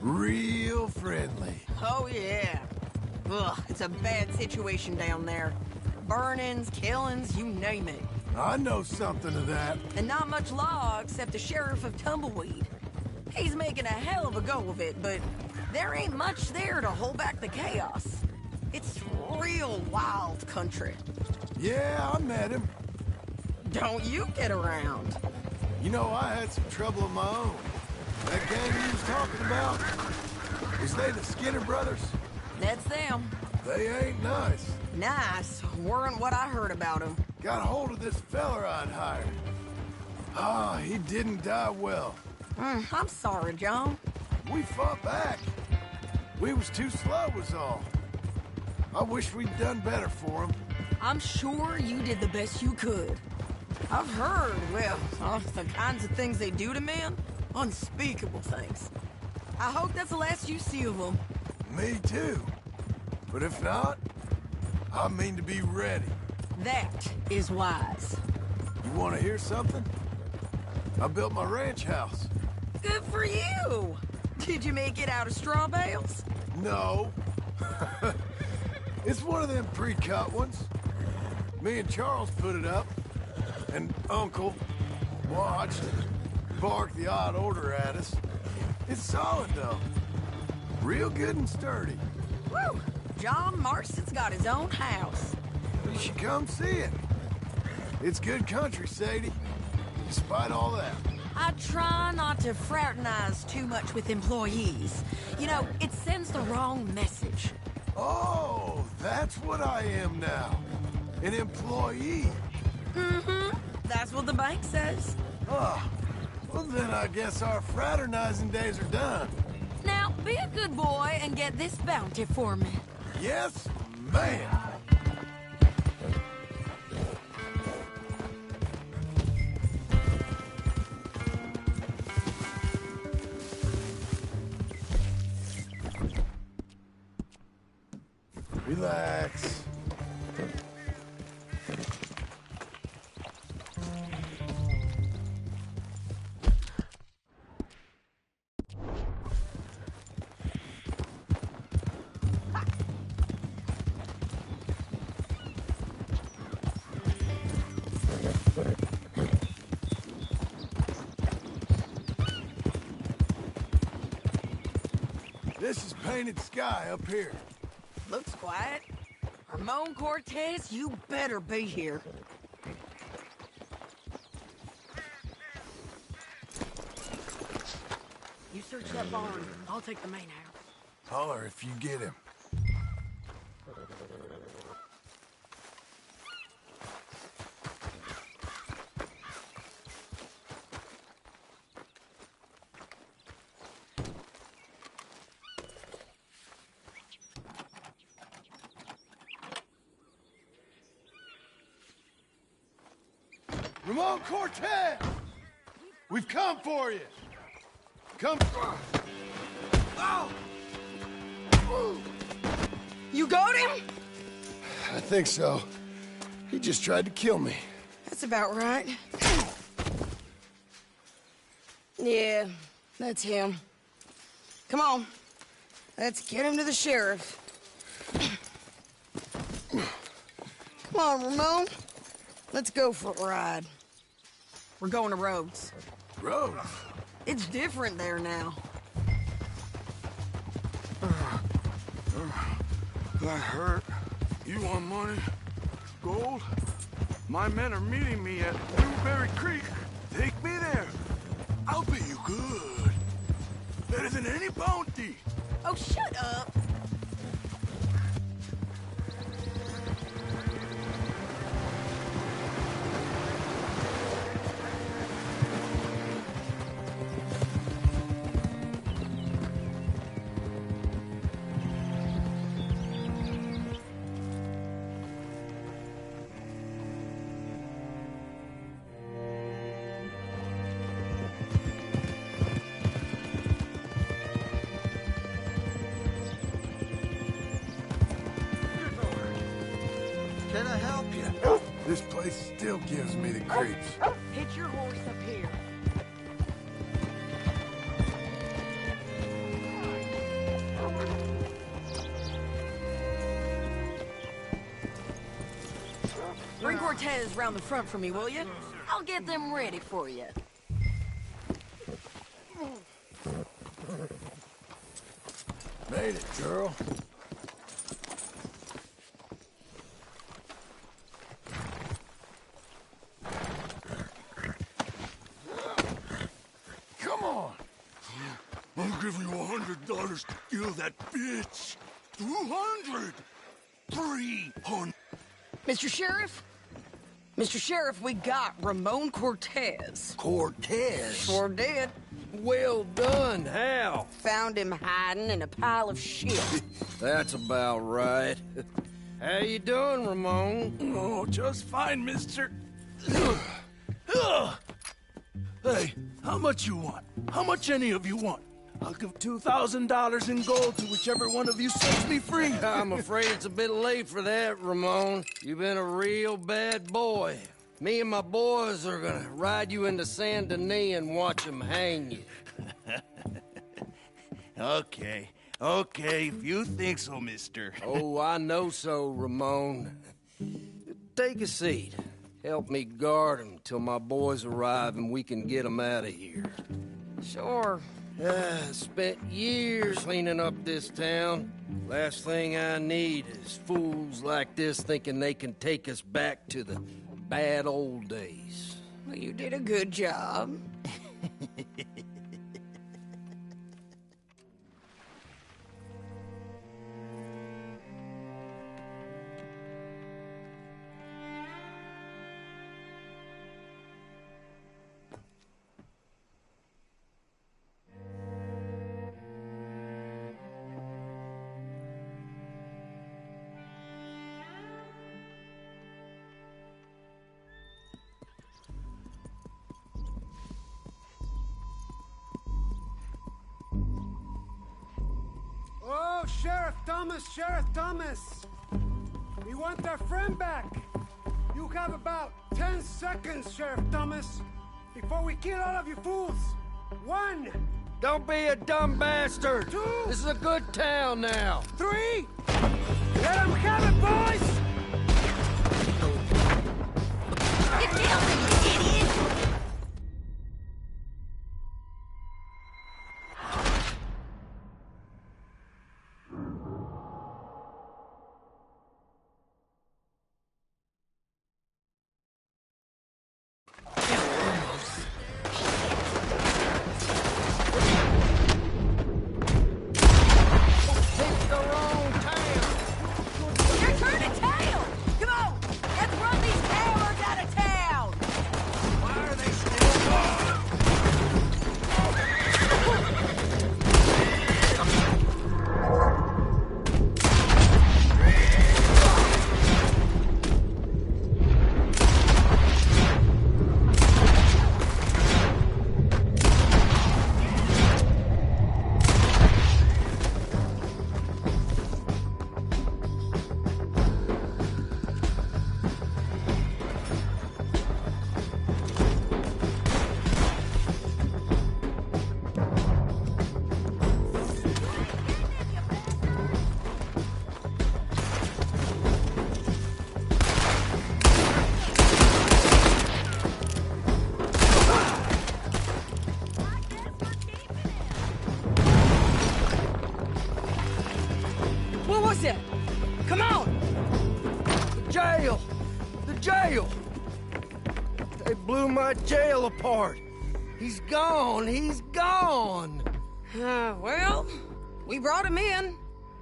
Real friendly. Oh, yeah. Ugh, it's a bad situation down there. Burnings, killings, you name it. I know something of that. And not much law except the sheriff of Tumbleweed. He's making a hell of a go of it, but there ain't much there to hold back the chaos. It's real wild country. Yeah, I met him. Don't you get around. You know, I had some trouble of my own. That gang you was talking about, was they the Skinner brothers? That's them. They ain't nice. Nice. Weren't what I heard about them. Got a hold of this feller I'd hired. Ah, he didn't die well. I'm sorry, John. We fought back. We was too slow was all. I wish we'd done better for him. I'm sure you did the best you could. I've heard, well, the kinds of things they do to men. Unspeakable things. I hope that's the last you see of them. Me too. But if not, I mean to be ready. That is wise. You want to hear something? I built my ranch house. Good for you! Did you make it out of straw bales? No. It's one of them pre-cut ones. Me and Charles put it up, and Uncle watched and barked the odd order at us. It's solid, though. Real good and sturdy. Woo! John Marston's got his own house. You should come see it. It's good country, Sadie. Despite all that. I try not to fraternize too much with employees. You know, it sends the wrong message. Oh, that's what I am now. An employee. Mm-hmm. That's what the bank says. Oh, well then I guess our fraternizing days are done. Now, be a good boy and get this bounty for me. Yes, ma'am. Relax. This is painted sky up here. Looks quiet. Ramon Cortez, you better be here. You search that barn. I'll take the main house. Holler if you get him. Ramon Cortez! We've come for you! Come... Oh! You got him? I think so. He just tried to kill me. That's about right. Yeah, that's him. Come on. Let's get him to the sheriff. Come on, Ramon. Let's go for a ride. We're going to Rhodes. Rhodes? It's different there now. That hurt. You want money? Gold? My men are meeting me at Newberry Creek. Take me there. I'll pay you good. Better than any bounty. Oh, shut up. Can I help you? This place still gives me the creeps. Hitch your horse up here. Bring Cortez round the front for me, will you? I'll get them ready for you. Made it, girl. Come on. I'll give you $100 to kill that bitch. 200. 300. Mr. Sheriff? Mr. Sheriff, we got Ramon Cortez. Cortez? Sure did. Well done. How? Found him hiding in a pile of shit. That's about right. How you doing, Ramon? Oh, just fine, mister. Hey, how much you want? How much any of you want? I'll give $2,000 in gold to whichever one of you sets me free. I'm afraid it's a bit late for that, Ramon. You've been a real bad boy. Me and my boys are gonna ride you into Saint Denis and watch them hang you. Okay, if you think so, mister. Oh, I know so, Ramon. Take a seat. Help me guard him till my boys arrive and we can get them out of here. Sure. Spent years cleaning up this town. Last thing I need is fools like this thinking they can take us back to the bad old days. Well, you did a good job. Oh, Sheriff Thomas! We want our friend back! You have about 10 seconds, Sheriff Thomas, before we kill all of you fools! 1! Don't be a dumb bastard! 2! This is a good town now! 3! Let them have it, boys! You killed him, you idiot! You're turning tail! Come on! Let's run these cowards out of town! Why are they still What was that? Come on! The jail! The jail! They blew my jail apart! He's gone! He's gone! Well, we brought him in.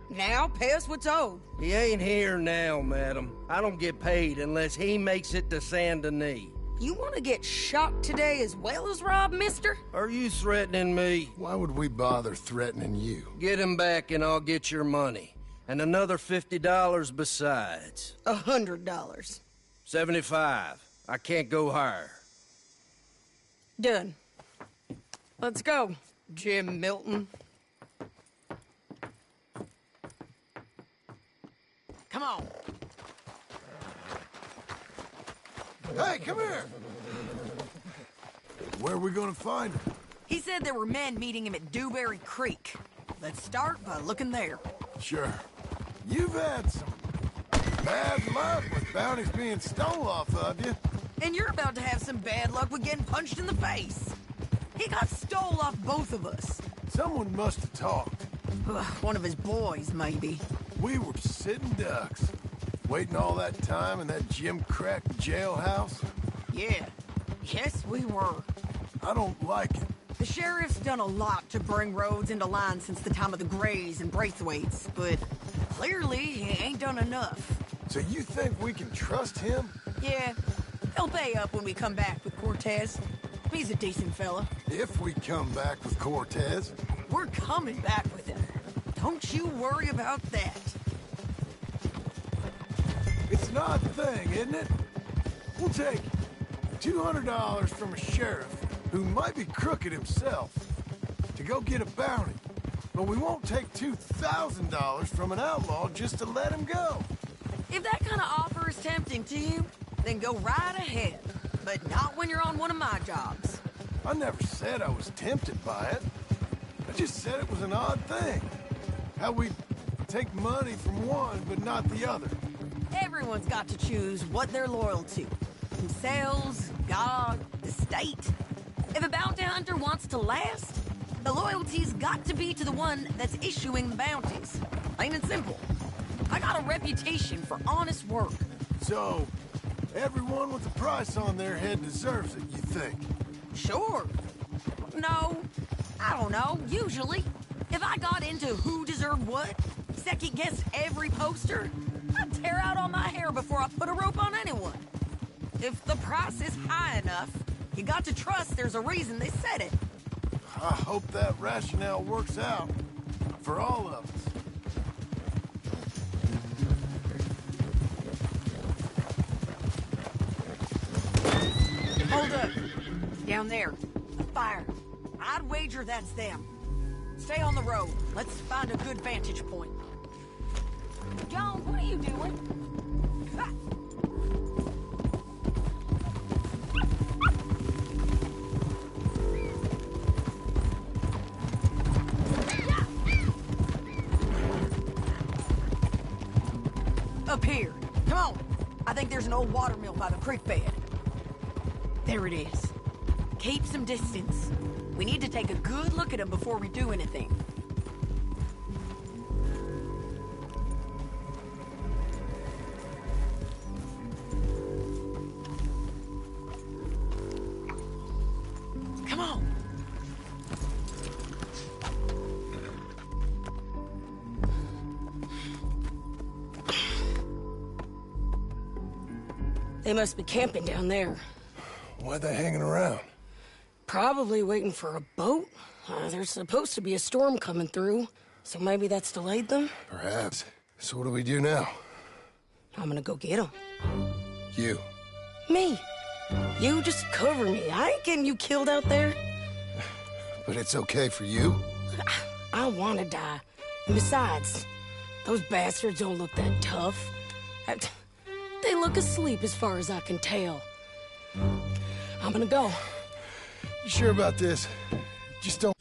Now pay us what's owed. He ain't here now, madam. I don't get paid unless he makes it to Saint Denis. You want to get shot today as well as rob, mister? Are you threatening me? Why would we bother threatening you? Get him back and I'll get your money. And another $50 besides. $100. 75. I can't go higher. Done. Let's go, Jim Milton. Come on. Hey, come here! Where are we gonna find him? He said there were men meeting him at Dewberry Creek. Let's start by looking there. Sure. You've had some bad luck with bounties being stole off of you. And you're about to have some bad luck with getting punched in the face. He got stole off both of us. Someone must have talked. One of his boys, maybe. We were sitting ducks, waiting all that time in that Jim Crack jailhouse. Yeah. Yes, we were. I don't like it. The sheriff's done a lot to bring roads into line since the time of the Grays and Braithwaites, but clearly he ain't done enough. So you think we can trust him? Yeah, he'll pay up when we come back with Cortez. He's a decent fella. If we come back with Cortez. We're coming back with him. Don't you worry about that. It's an odd thing, isn't it? We'll take $200 from a sheriff who might be crooked himself to go get a bounty. But we won't take $2,000 from an outlaw just to let him go. If that kind of offer is tempting to you, then go right ahead. But not when you're on one of my jobs. I never said I was tempted by it. I just said it was an odd thing. How we take money from one but not the other. Everyone's got to choose what they're loyal to. Themselves, God, the state. If a bounty hunter wants to last, The loyalty's got to be to the one that's issuing the bounties. Plain and simple. I got a reputation for honest work. So, everyone with a price on their head deserves it, you think? Sure. No, I don't know, usually. If I got into who deserved what, second-guessed every poster, I'd tear out all my hair before I put a rope on anyone. If the price is high enough, you got to trust there's a reason they said it. I hope that rationale works out for all of us. Hold up. Down there. A fire. I'd wager that's them. Stay on the road. Let's find a good vantage point. John, what are you doing? Ah. Up here. Come on. I think there's an old watermill by the creek bed. There it is. Keep some distance. We need to take a good look at them before we do anything. Come on. They must be camping down there. Why are they hanging around? Probably waiting for a boat. There's supposed to be a storm coming through, so maybe that's delayed them? Perhaps. So what do we do now? I'm gonna go get them. You. Me. You just cover me. I ain't getting you killed out there. But it's okay for you? I wanna die. And besides, those bastards don't look that tough. They look asleep as far as I can tell. I'm gonna go. You sure about this? Just don't...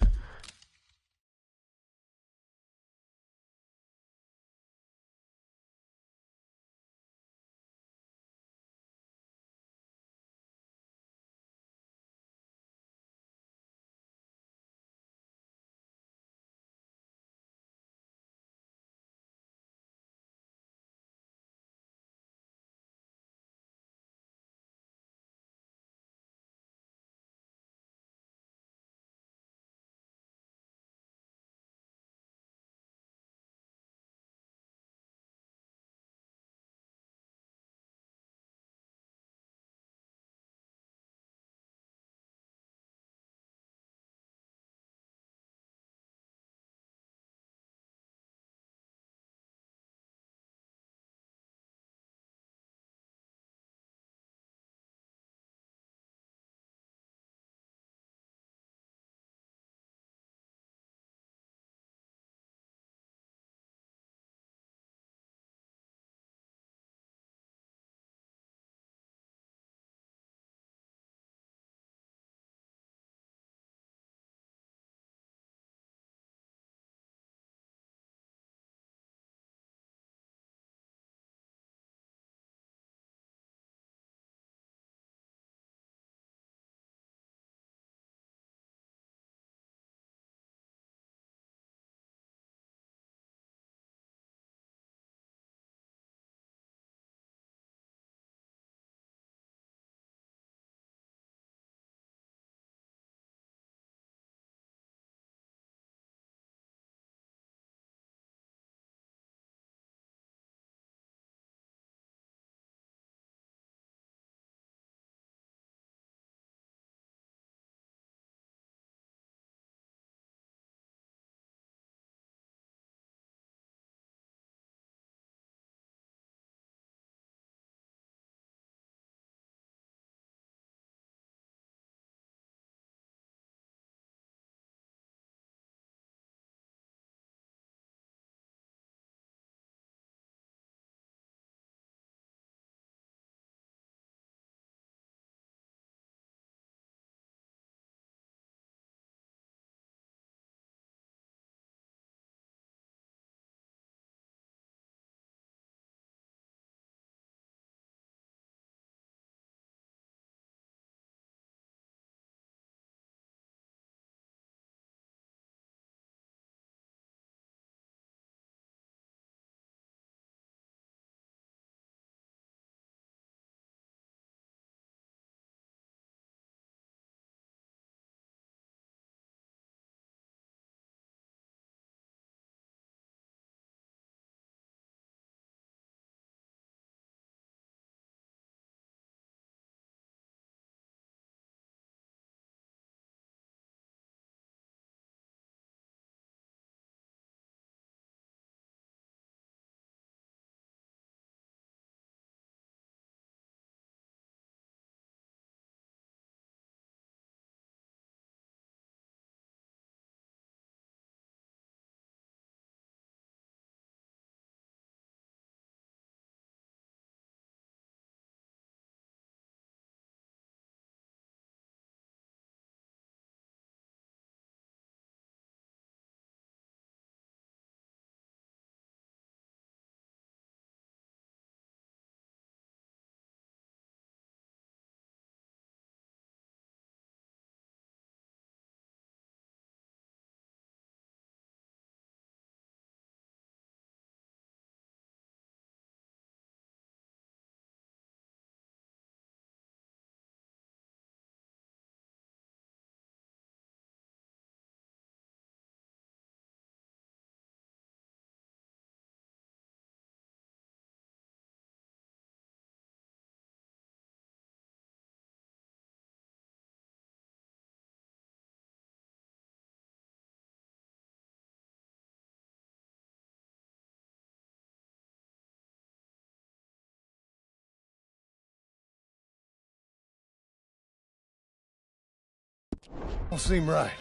Don't seem right.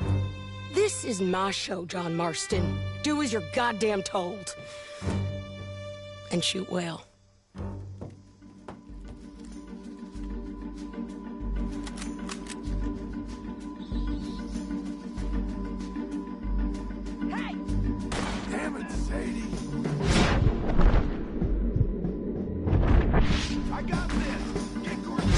This is my show, John Marston. Do as you're goddamn told. And shoot well. Damn it, Sadie. I got this. Get Gordon.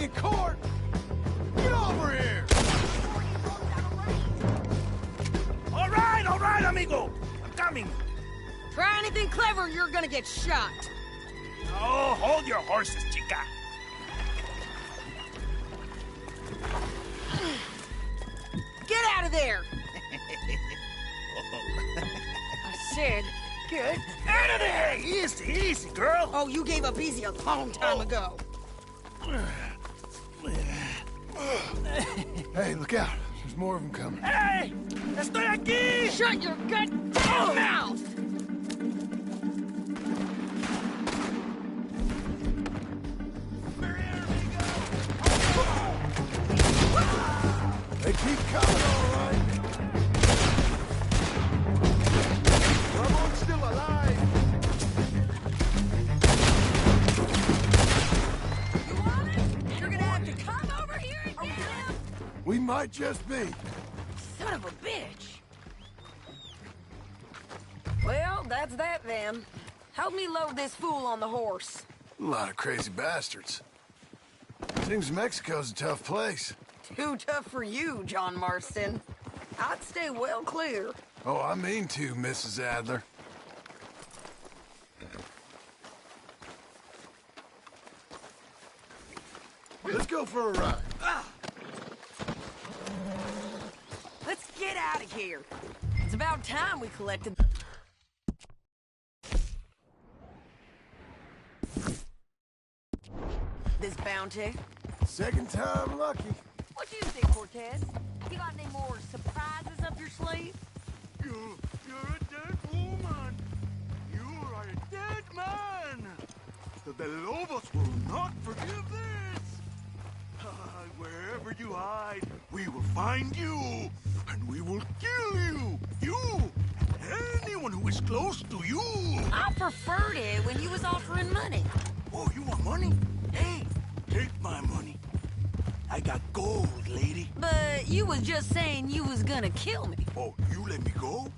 fucking court! Get over here! All right, amigo. I'm coming. Try anything clever, you're gonna get shot. Oh, hold your horses, chica. Get out of there! I said, get out of there! Easy, easy, girl. Oh, you gave up easy a long time ago. Hey, look out. There's more of them coming. Hey! Estoy aquí! Shut your goddamn mouth! They keep coming, all right. Ramon's still alive. You want it? You're gonna have to come over here and get him! We might just be. Son of a bitch! Well, that's that then. Help me load this fool on the horse. A lot of crazy bastards. Seems Mexico's a tough place. Too tough for you, John Marston. I'd stay well clear. Oh, I mean to, Mrs. Adler. Let's go for a ride. Let's get out of here. It's about time we collected this bounty. Second time lucky. What do you think, Cortez? You got any more surprises up your sleeve? You're a dead woman. You are a dead man. The Lobos will not forgive this. Wherever you hide, we will find you, and we will kill you. You and anyone who is close to you. I preferred it when you was offering money. Oh, you want money? Hey, take my money. I got gold, lady. But you was just saying you was gonna kill me. Oh, you let me go?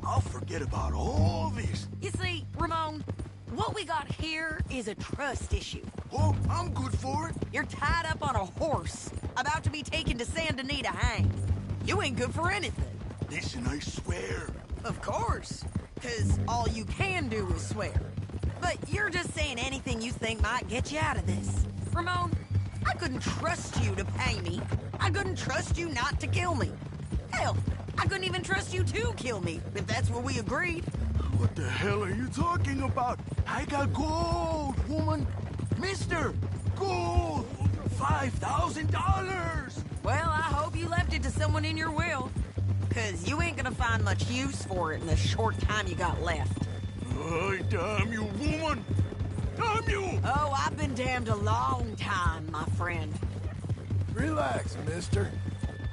I'll forget about all this. You see, Ramon, what we got here is a trust issue. Oh, I'm good for it. You're tied up on a horse, about to be taken to San Denis to hang. You ain't good for anything. Listen, I swear. Of course, because all you can do is swear. But you're just saying anything you think might get you out of this. Ramon, I couldn't trust you to pay me. I couldn't trust you not to kill me. Hell, I couldn't even trust you to kill me, if that's what we agreed. What the hell are you talking about? I got gold, woman. Mister, gold. $5,000. Well, I hope you left it to someone in your will. Because you ain't gonna find much use for it in the short time you got left. Oh, damn you, woman. Damn you! Oh, I've been damned a long time, my friend. Relax, mister.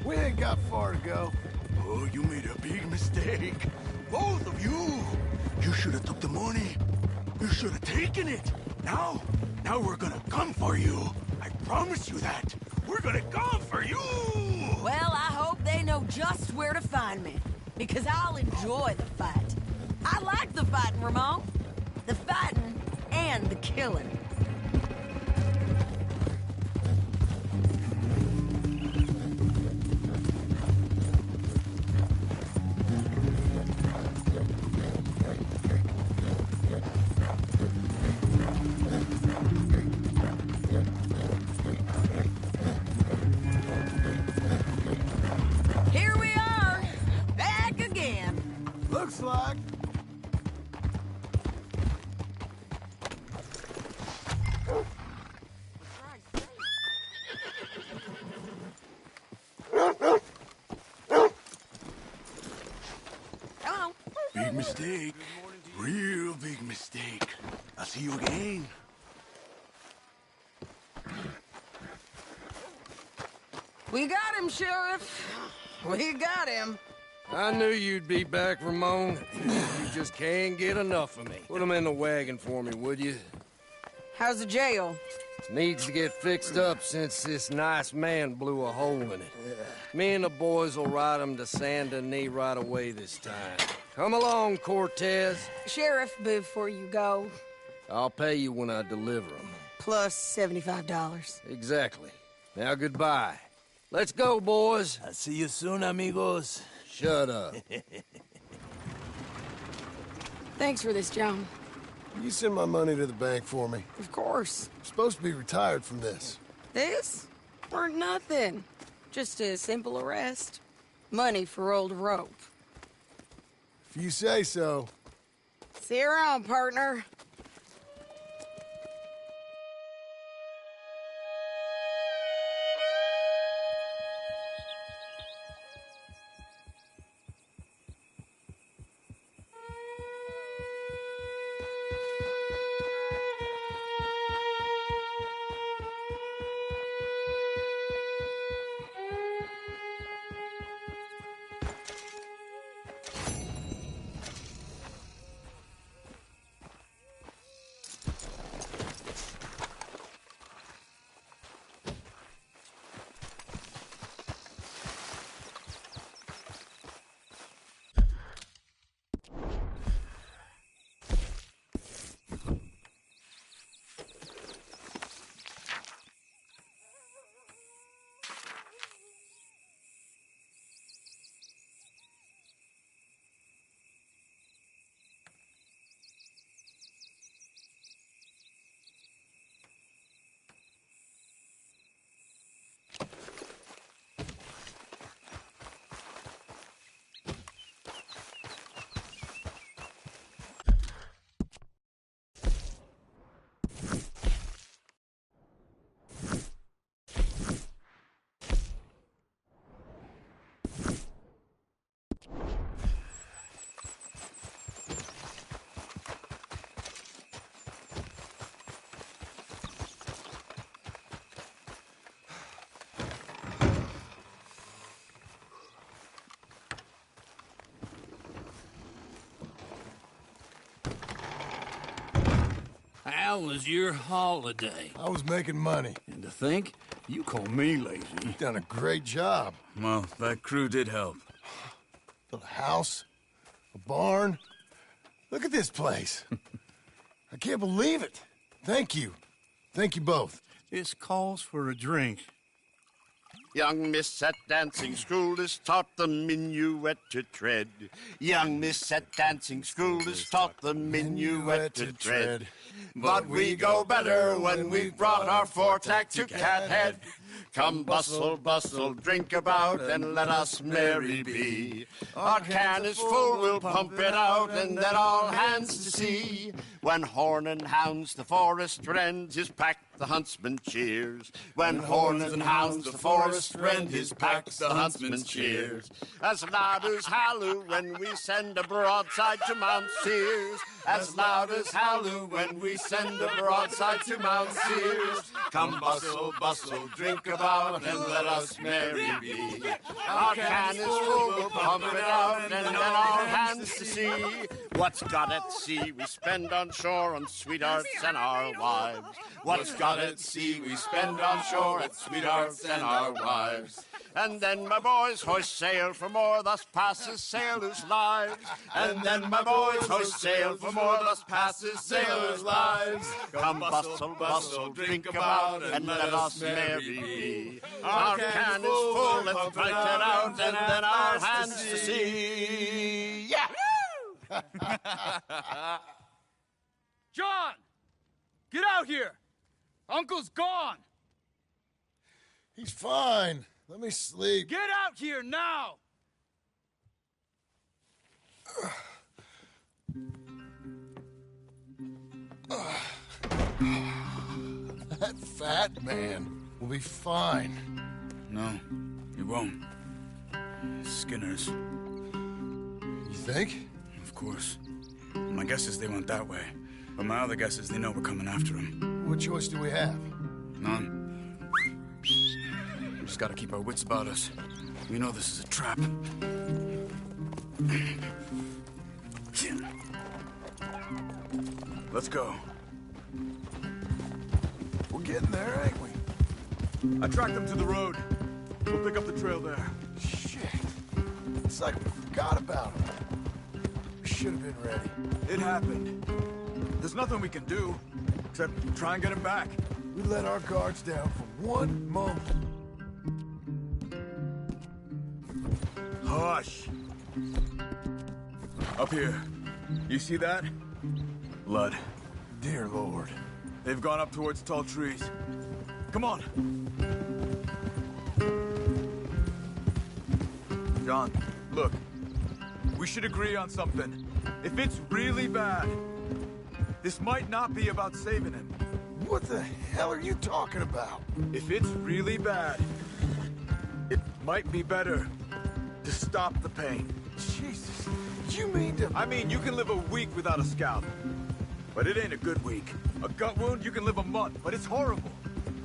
We ain't got far to go. Oh, you made a big mistake. Both of you. You should have took the money. You should have taken it. Now we're gonna come for you. I promise you that. We're gonna come for you. Well, I hope they know just where to find me. Because I'll enjoy the fight. I like the fighting, Ramon. The fighting and the killing. Here we are, back again. Looks like. Hello. Big mistake. Real big mistake. I'll see you again. We got him, Sheriff. We got him. I knew you'd be back, Ramon. You just can't get enough of me. Put him in the wagon for me, would you? How's the jail? Needs to get fixed up since this nice man blew a hole in it. Me and the boys will ride him to San Denis right away this time. Come along, Cortez. Sheriff, before you go, I'll pay you when I deliver him. plus $75. Exactly. Now goodbye. Let's go, boys. I'll see you soon, amigos. Shut up. Thanks for this, John. You send my money to the bank for me. Of course. I'm supposed to be retired from this. This? Weren't nothing. Just a simple arrest. Money for old rope. If you say so. See you around, partner. How was your holiday? I was making money. And to think, you call me lazy. You've done a great job. Well, that crew did help. Built a house, a barn. Look at this place. I can't believe it. Thank you. Thank you both. This calls for a drink. Young miss at dancing school is taught the minuet to tread. Young miss at dancing school is taught the minuet to tread. But we go better when we've brought our four-tack to Cathead. Come bustle, bustle, drink about, and let us merry be. Our can is full, we'll pump it out, and then all hands to sea. When horn and hounds the forest rend his pack, the huntsman cheers. When horn and hounds the forest rend his pack, the huntsman cheers. As loud as halloo when we send a broadside to Mount Sears. As loud as halloo when we send a broadside to Mount Sears. Come bustle, bustle, drink about, and let us merry be. Our can is full, we'll pump it out, and then all hands to sea. What's got at sea we spend on shore on sweethearts and our wives. What's got at sea we spend on shore at sweethearts and our wives. And then my boys hoist sail for more, thus passes sailors' lives. And then my boys hoist sail for more, thus passes sailors' lives. Come bustle, bustle, drink about, and let us merry be. Our can is full, let's drink it out, and then our hands to sea. Yeah! John! Get out here! Uncle's gone! He's fine. Let me sleep. Get out here now! That fat man will be fine. No, he won't. Skinner's. You think? Of course. My guess is they went that way. But my other guess is they know we're coming after him. What choice do we have? None. We just gotta keep our wits about us. We know this is a trap. Let's go. We're getting there, ain't we? I tracked them to the road. We'll pick up the trail there. Shit. It's like we forgot about him. We should have been ready. It happened. There's nothing we can do, except try and get him back. We let our guards down for one moment. Hush! Up here. You see that? Blood. Dear Lord. They've gone up towards tall trees. Come on! John, look. We should agree on something. If it's really bad, this might not be about saving him. What the hell are you talking about? If it's really bad, it might be better to stop the pain. Jesus, you mean to... I mean, you can live a week without a scalp, but it ain't a good week. A gut wound, you can live a month, but it's horrible.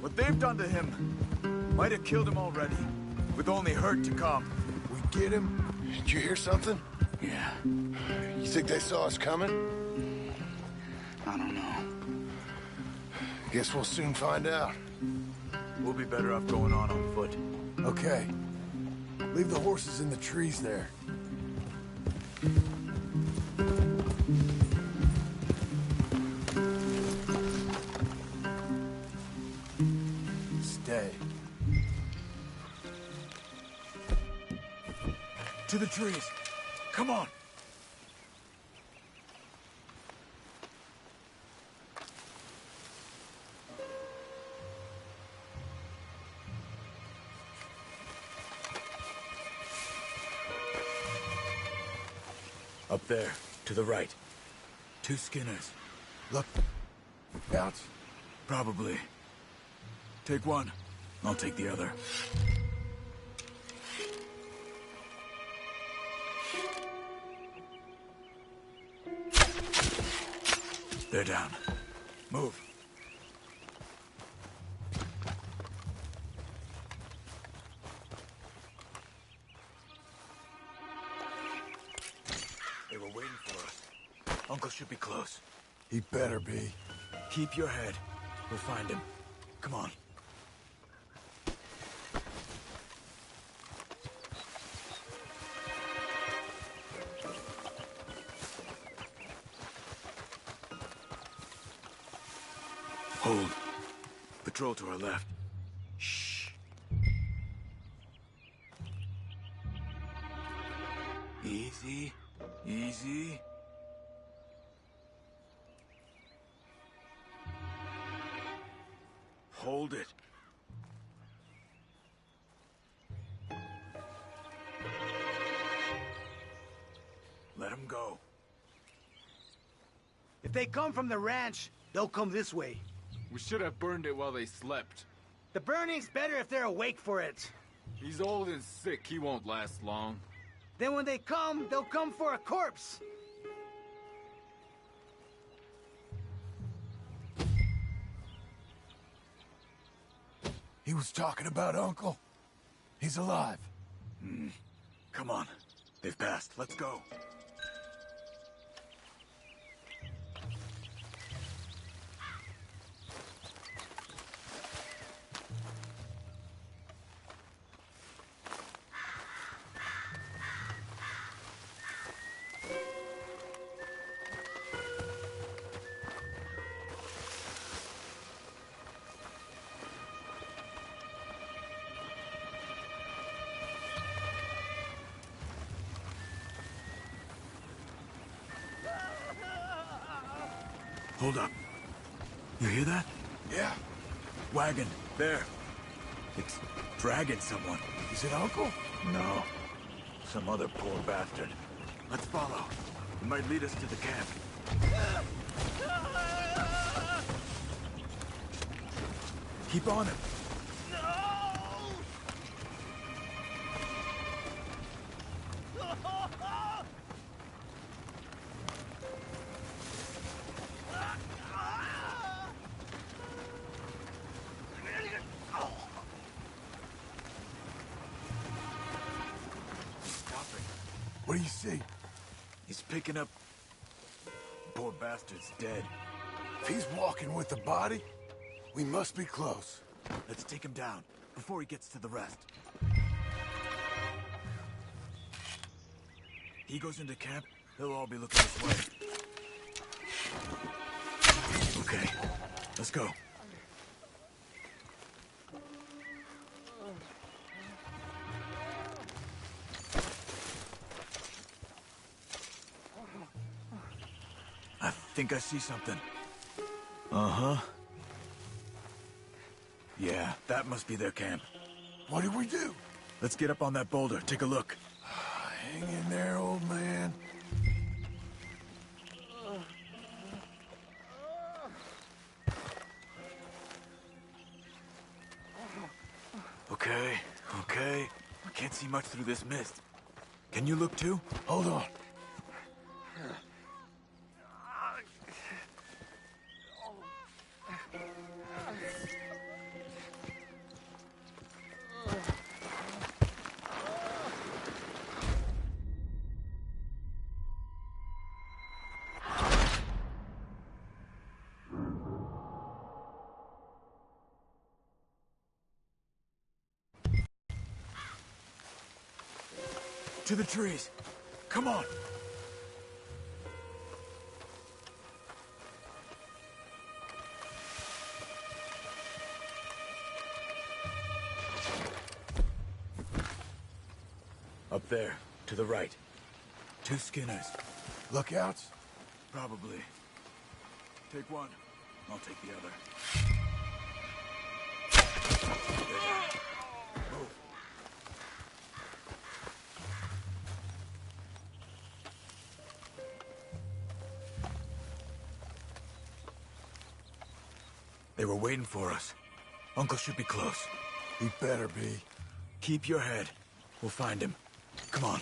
What they've done to him might have killed him already, with only hurt to come. We get him? Did you hear something? Yeah. You think they saw us coming? I don't know. Guess we'll soon find out. We'll be better off going on foot. Okay. Leave the horses in the trees there. Stay. To the trees. Come on. Up there, to the right. 2 Skinners. Look. Out. Probably. Take one. I'll take the other. They're down. Move. They were waiting for us. Uncle should be close. He better be. Keep your head. We'll find him. Come on. Hold. Patrol to our left. Shh. Easy. Easy. Hold it. Let him go. If they come from the ranch, they'll come this way. We should have burned it while they slept. The burning's better if they're awake for it. He's old and sick. He won't last long. Then when they come, they'll come for a corpse. He was talking about Uncle. He's alive. Come on. They've passed. Let's go. Hold up. You hear that? Yeah. Wagon. There. It's dragging someone. Is it Uncle? No. Some other poor bastard. Let's follow. It might lead us to the camp. Keep on him. What do you see? He's picking up... Poor bastard's dead. If he's walking with the body, we must be close. Let's take him down before he gets to the rest. He goes into camp, they'll all be looking this way. Okay, let's go. think I see something. Uh-huh. Yeah, that must be their camp. What do we do? Let's get up on that boulder, take a look. Hang in there, old man. Okay, okay. I can't see much through this mist. Can you look too? Hold on. To the trees. Come on. Up there, to the right. 2 Skinners. Lookouts? Probably. Take one. I'll take the other. Move. They were waiting for us. Uncle should be close. He better be. Keep your head. We'll find him. Come on.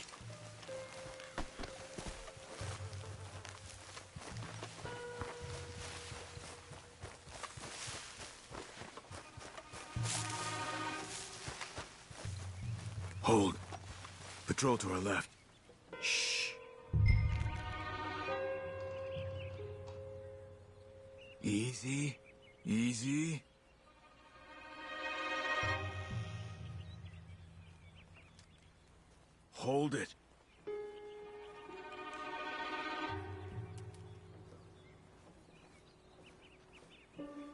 Hold. Patrol to our left. Shh. Easy. Easy. Hold it.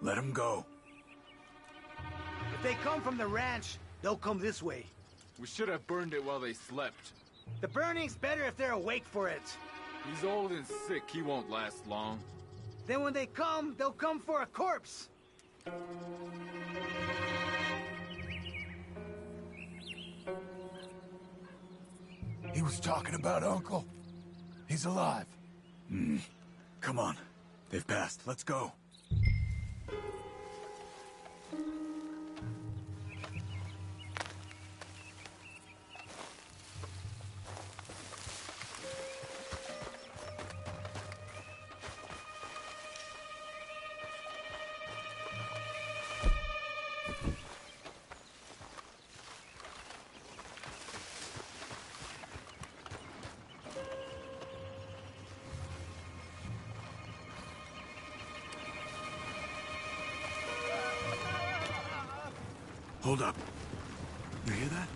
Let him go. If they come from the ranch, they'll come this way. We should have burned it while they slept. The burning's better if they're awake for it. He's old and sick. He won't last long. Then when they come, they'll come for a corpse. He was talking about Uncle. He's alive. Come on. They've passed. Let's go. Hold up. You hear that?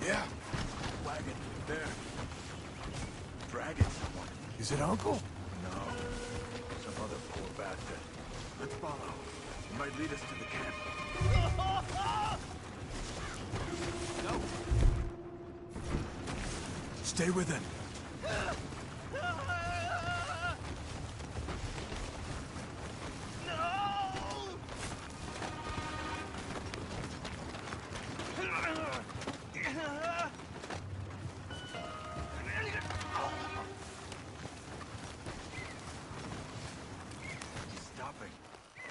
Yeah. Wagon. There. Dragging someone. Is it Uncle? No. Some other poor bastard. Let's follow. It might lead us to the camp. No. Stay with him.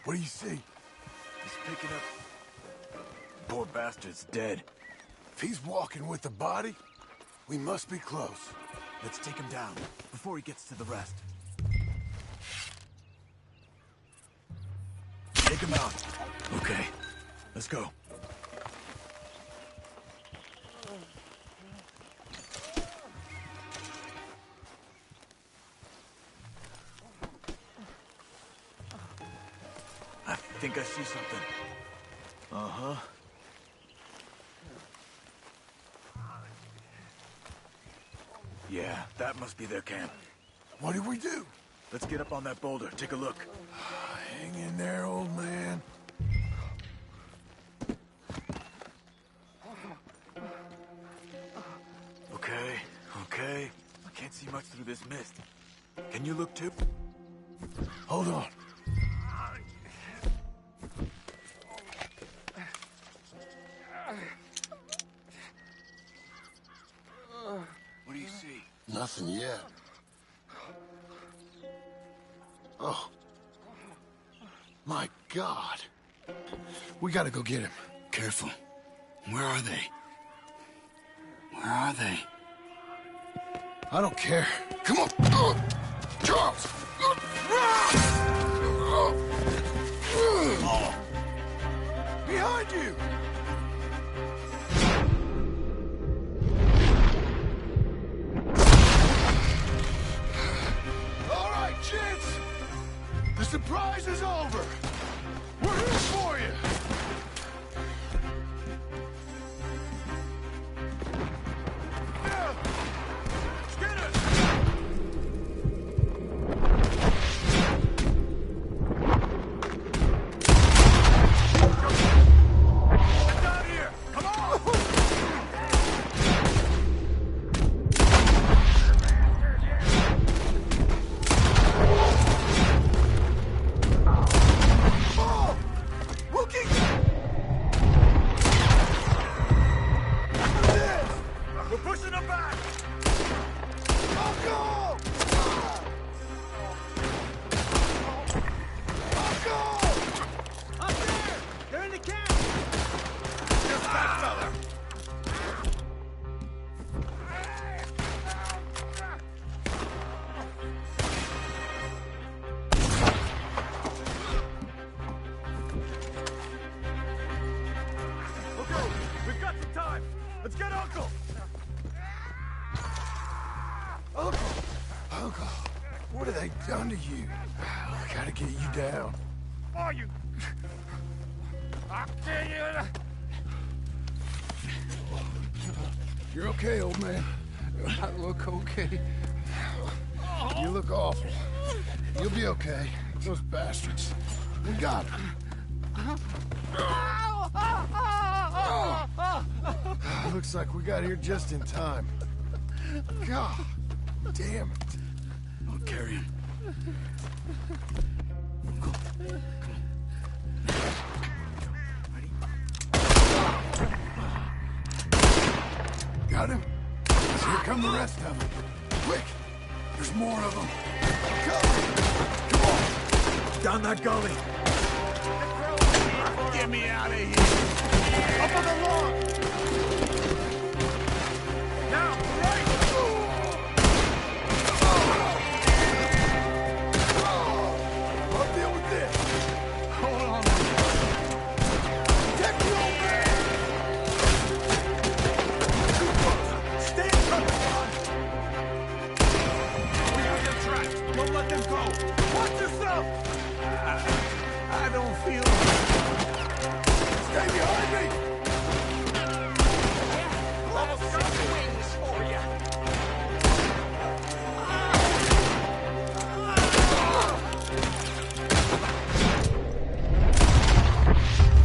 What do you see? He's picking up... Poor bastard's dead. If he's walking with the body, we must be close. Let's take him down, before he gets to the rest. Take him out. Okay, let's go. I think I see something. Uh-huh. Yeah, that must be their camp. What do we do? Let's get up on that boulder, take a look. Hang in there, old man. Okay, okay. I can't see much through this mist. Can you look too? Hold on. What do you see? Nothing yet. Oh. My God. We gotta go get him. Careful. Where are they? Where are they? I don't care. Come on. Charles! Behind you! All right, gents. The surprise is over. We're here for you. Uncle, what have they done to you? I gotta get you down. Oh, you... I'll kill you. You're okay, old man. I look okay. You look awful. You'll be okay. Those bastards. We got him. Looks like we got here just in time. God damn it. I'll carry him. Got him? Here come the rest of them. Quick! There's more of them. Come on! Down that gully. Get me out of here! Up on the lawn! Now, right! I'll deal with this. Hold on. Protect the old man! Stay in front, son! We got them trapped. Don't let them go. Watch yourself! I don't feel... Stay behind me! Almost got the wings for you.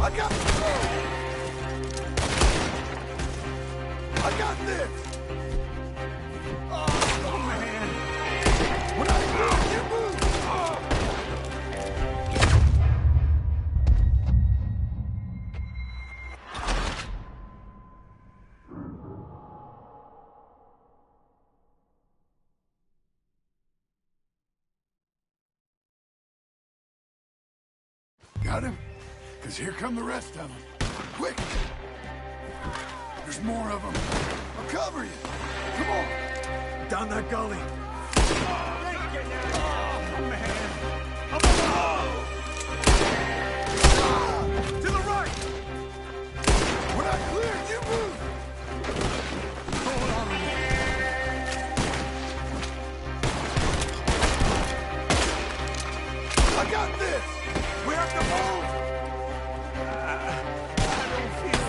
I got this! Oh, man. When I move, you move! Got him? Because here come the rest of them. Quick! There's more of them. I'll cover you. Come on. Down that gully. To the right! When I clear, you move! Hold on. I got this! We have to move! I don't feel...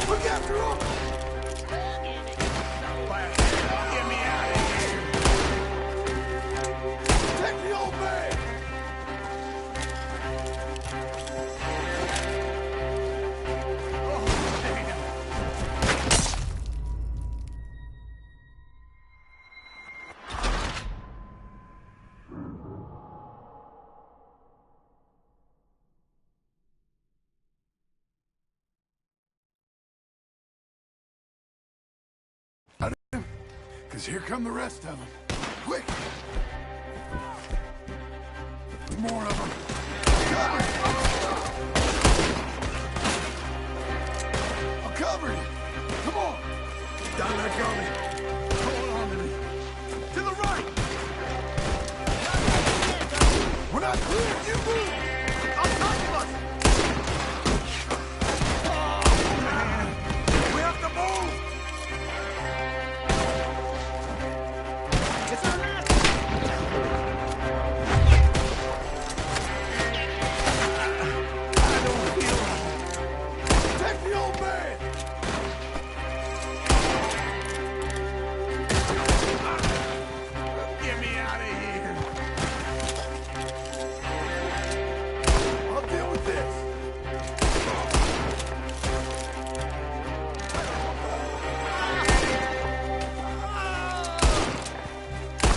Look after him! Get me out of here! Take the old man! Because here come the rest of them. Quick! More of them. I'll cover you. Come on. Down that gully. Hold on to me. To the right. We're not clear. You move. On top of us. Oh, man. We have to move. It's our last. I don't feel right. Take the old man. Get me out of here. I'll deal with this.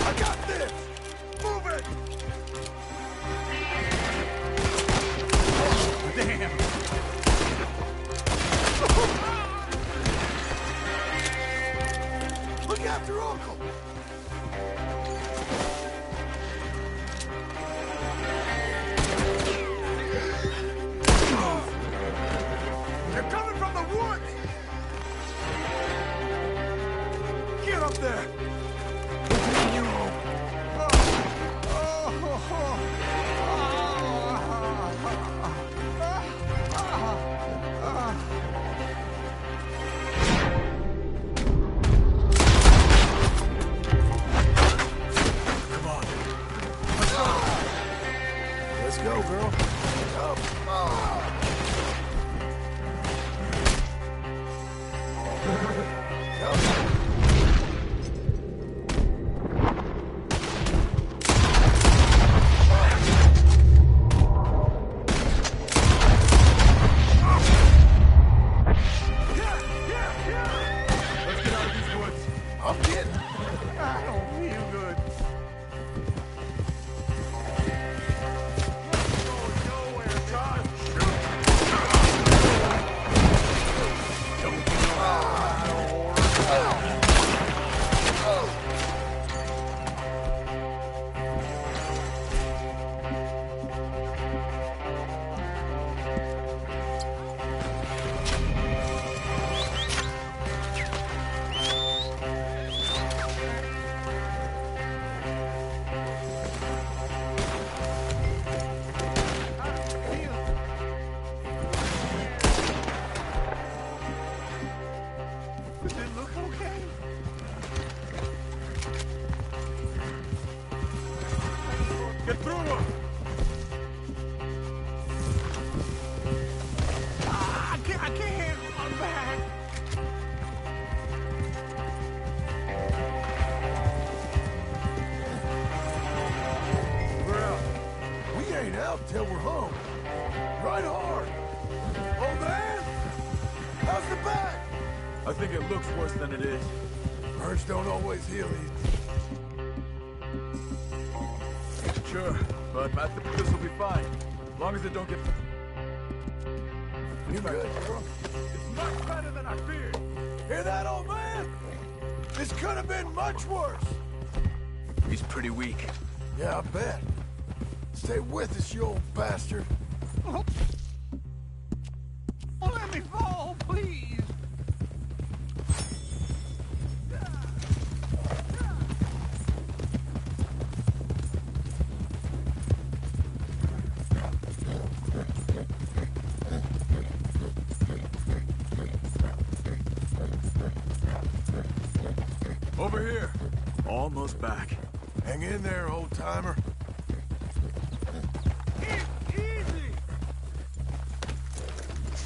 I got this. Move it. Damn. Look after Uncle. They're coming from the woods! Get up there! Between you. Come on. Let's go, girl. Let's get out of these woods. I'm getting. I don't feel good. Nowhere, John. Does it look okay? Get through them! I can't! I'm back! We're out. We ain't out till we're home. Right hard! Old man! How's the back? I think it looks worse than it is. Burns don't always heal easy. Sure, but I think this will be fine. As long as it don't get... You good, girl? It's much better than I feared. Hear that, old man? This could have been much worse. He's pretty weak. Yeah, I bet. Stay with us, you old bastard. Oh, let me fall, please. Over here. Almost back. Hang in there, old-timer. Easy!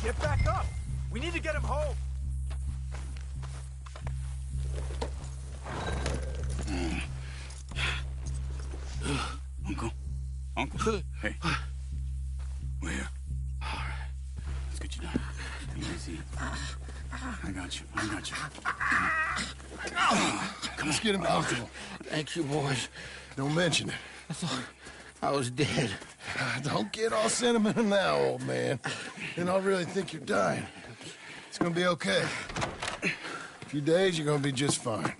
Get back up! We need to get him home! Uncle. Hey. We're here. All right. Let's get you down. Easy. I got you. Come on. Let's get him comfortable. Thank you, boys. Don't mention it. I thought I was dead. Don't get all sentimental now, old man. Then I'll really think you're dying. It's gonna be okay. A few days, you're gonna be just fine.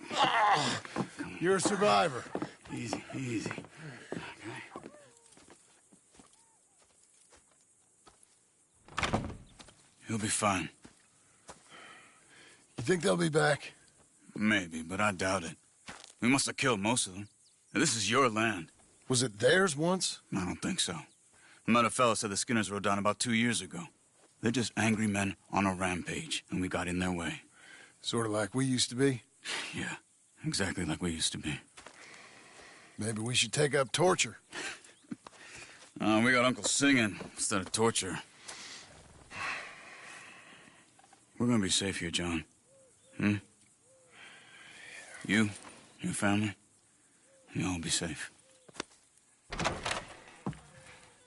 You're a survivor. Easy, easy. Okay. He'll be fine. You think they'll be back? Maybe, but I doubt it. We must have killed most of them. Now, this is your land. Was it theirs once? I don't think so. I met a fella said the Skinners rode down about 2 years ago. They're just angry men on a rampage, and we got in their way. Sort of like we used to be? Yeah, exactly like we used to be. Maybe we should take up torture. We got Uncle singing instead of torture. We're gonna be safe here, John. Hmm? You, your family, you'll all be safe.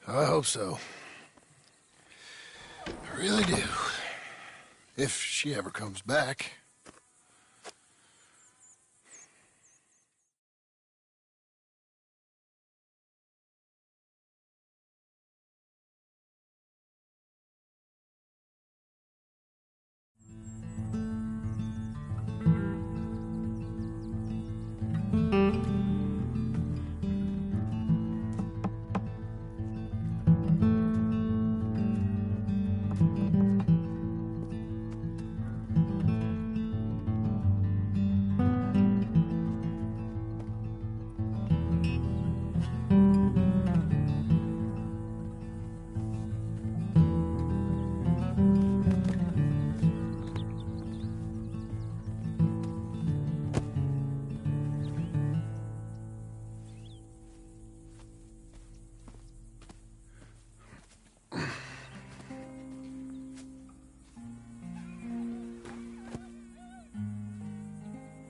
I hope so. I really do. If she ever comes back.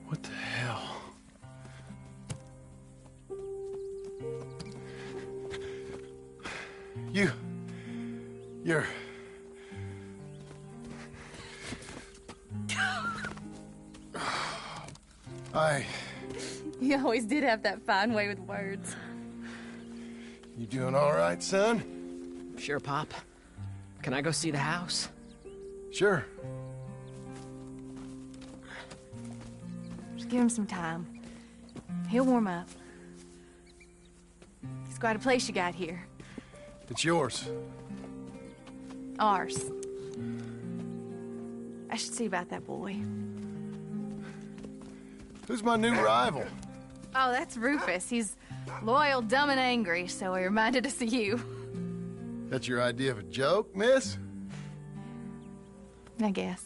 What the hell? You're... You always did have that fine way with words. You doing all right, son? Sure, Pop. Can I go see the house? Sure. Just give him some time. He'll warm up. It's quite a place you got here. It's yours. Ours. I should see about that boy. Who's my new rival? Oh, that's Rufus. He's loyal, dumb, and angry, so he reminded us of you. That's your idea of a joke, miss? I guess.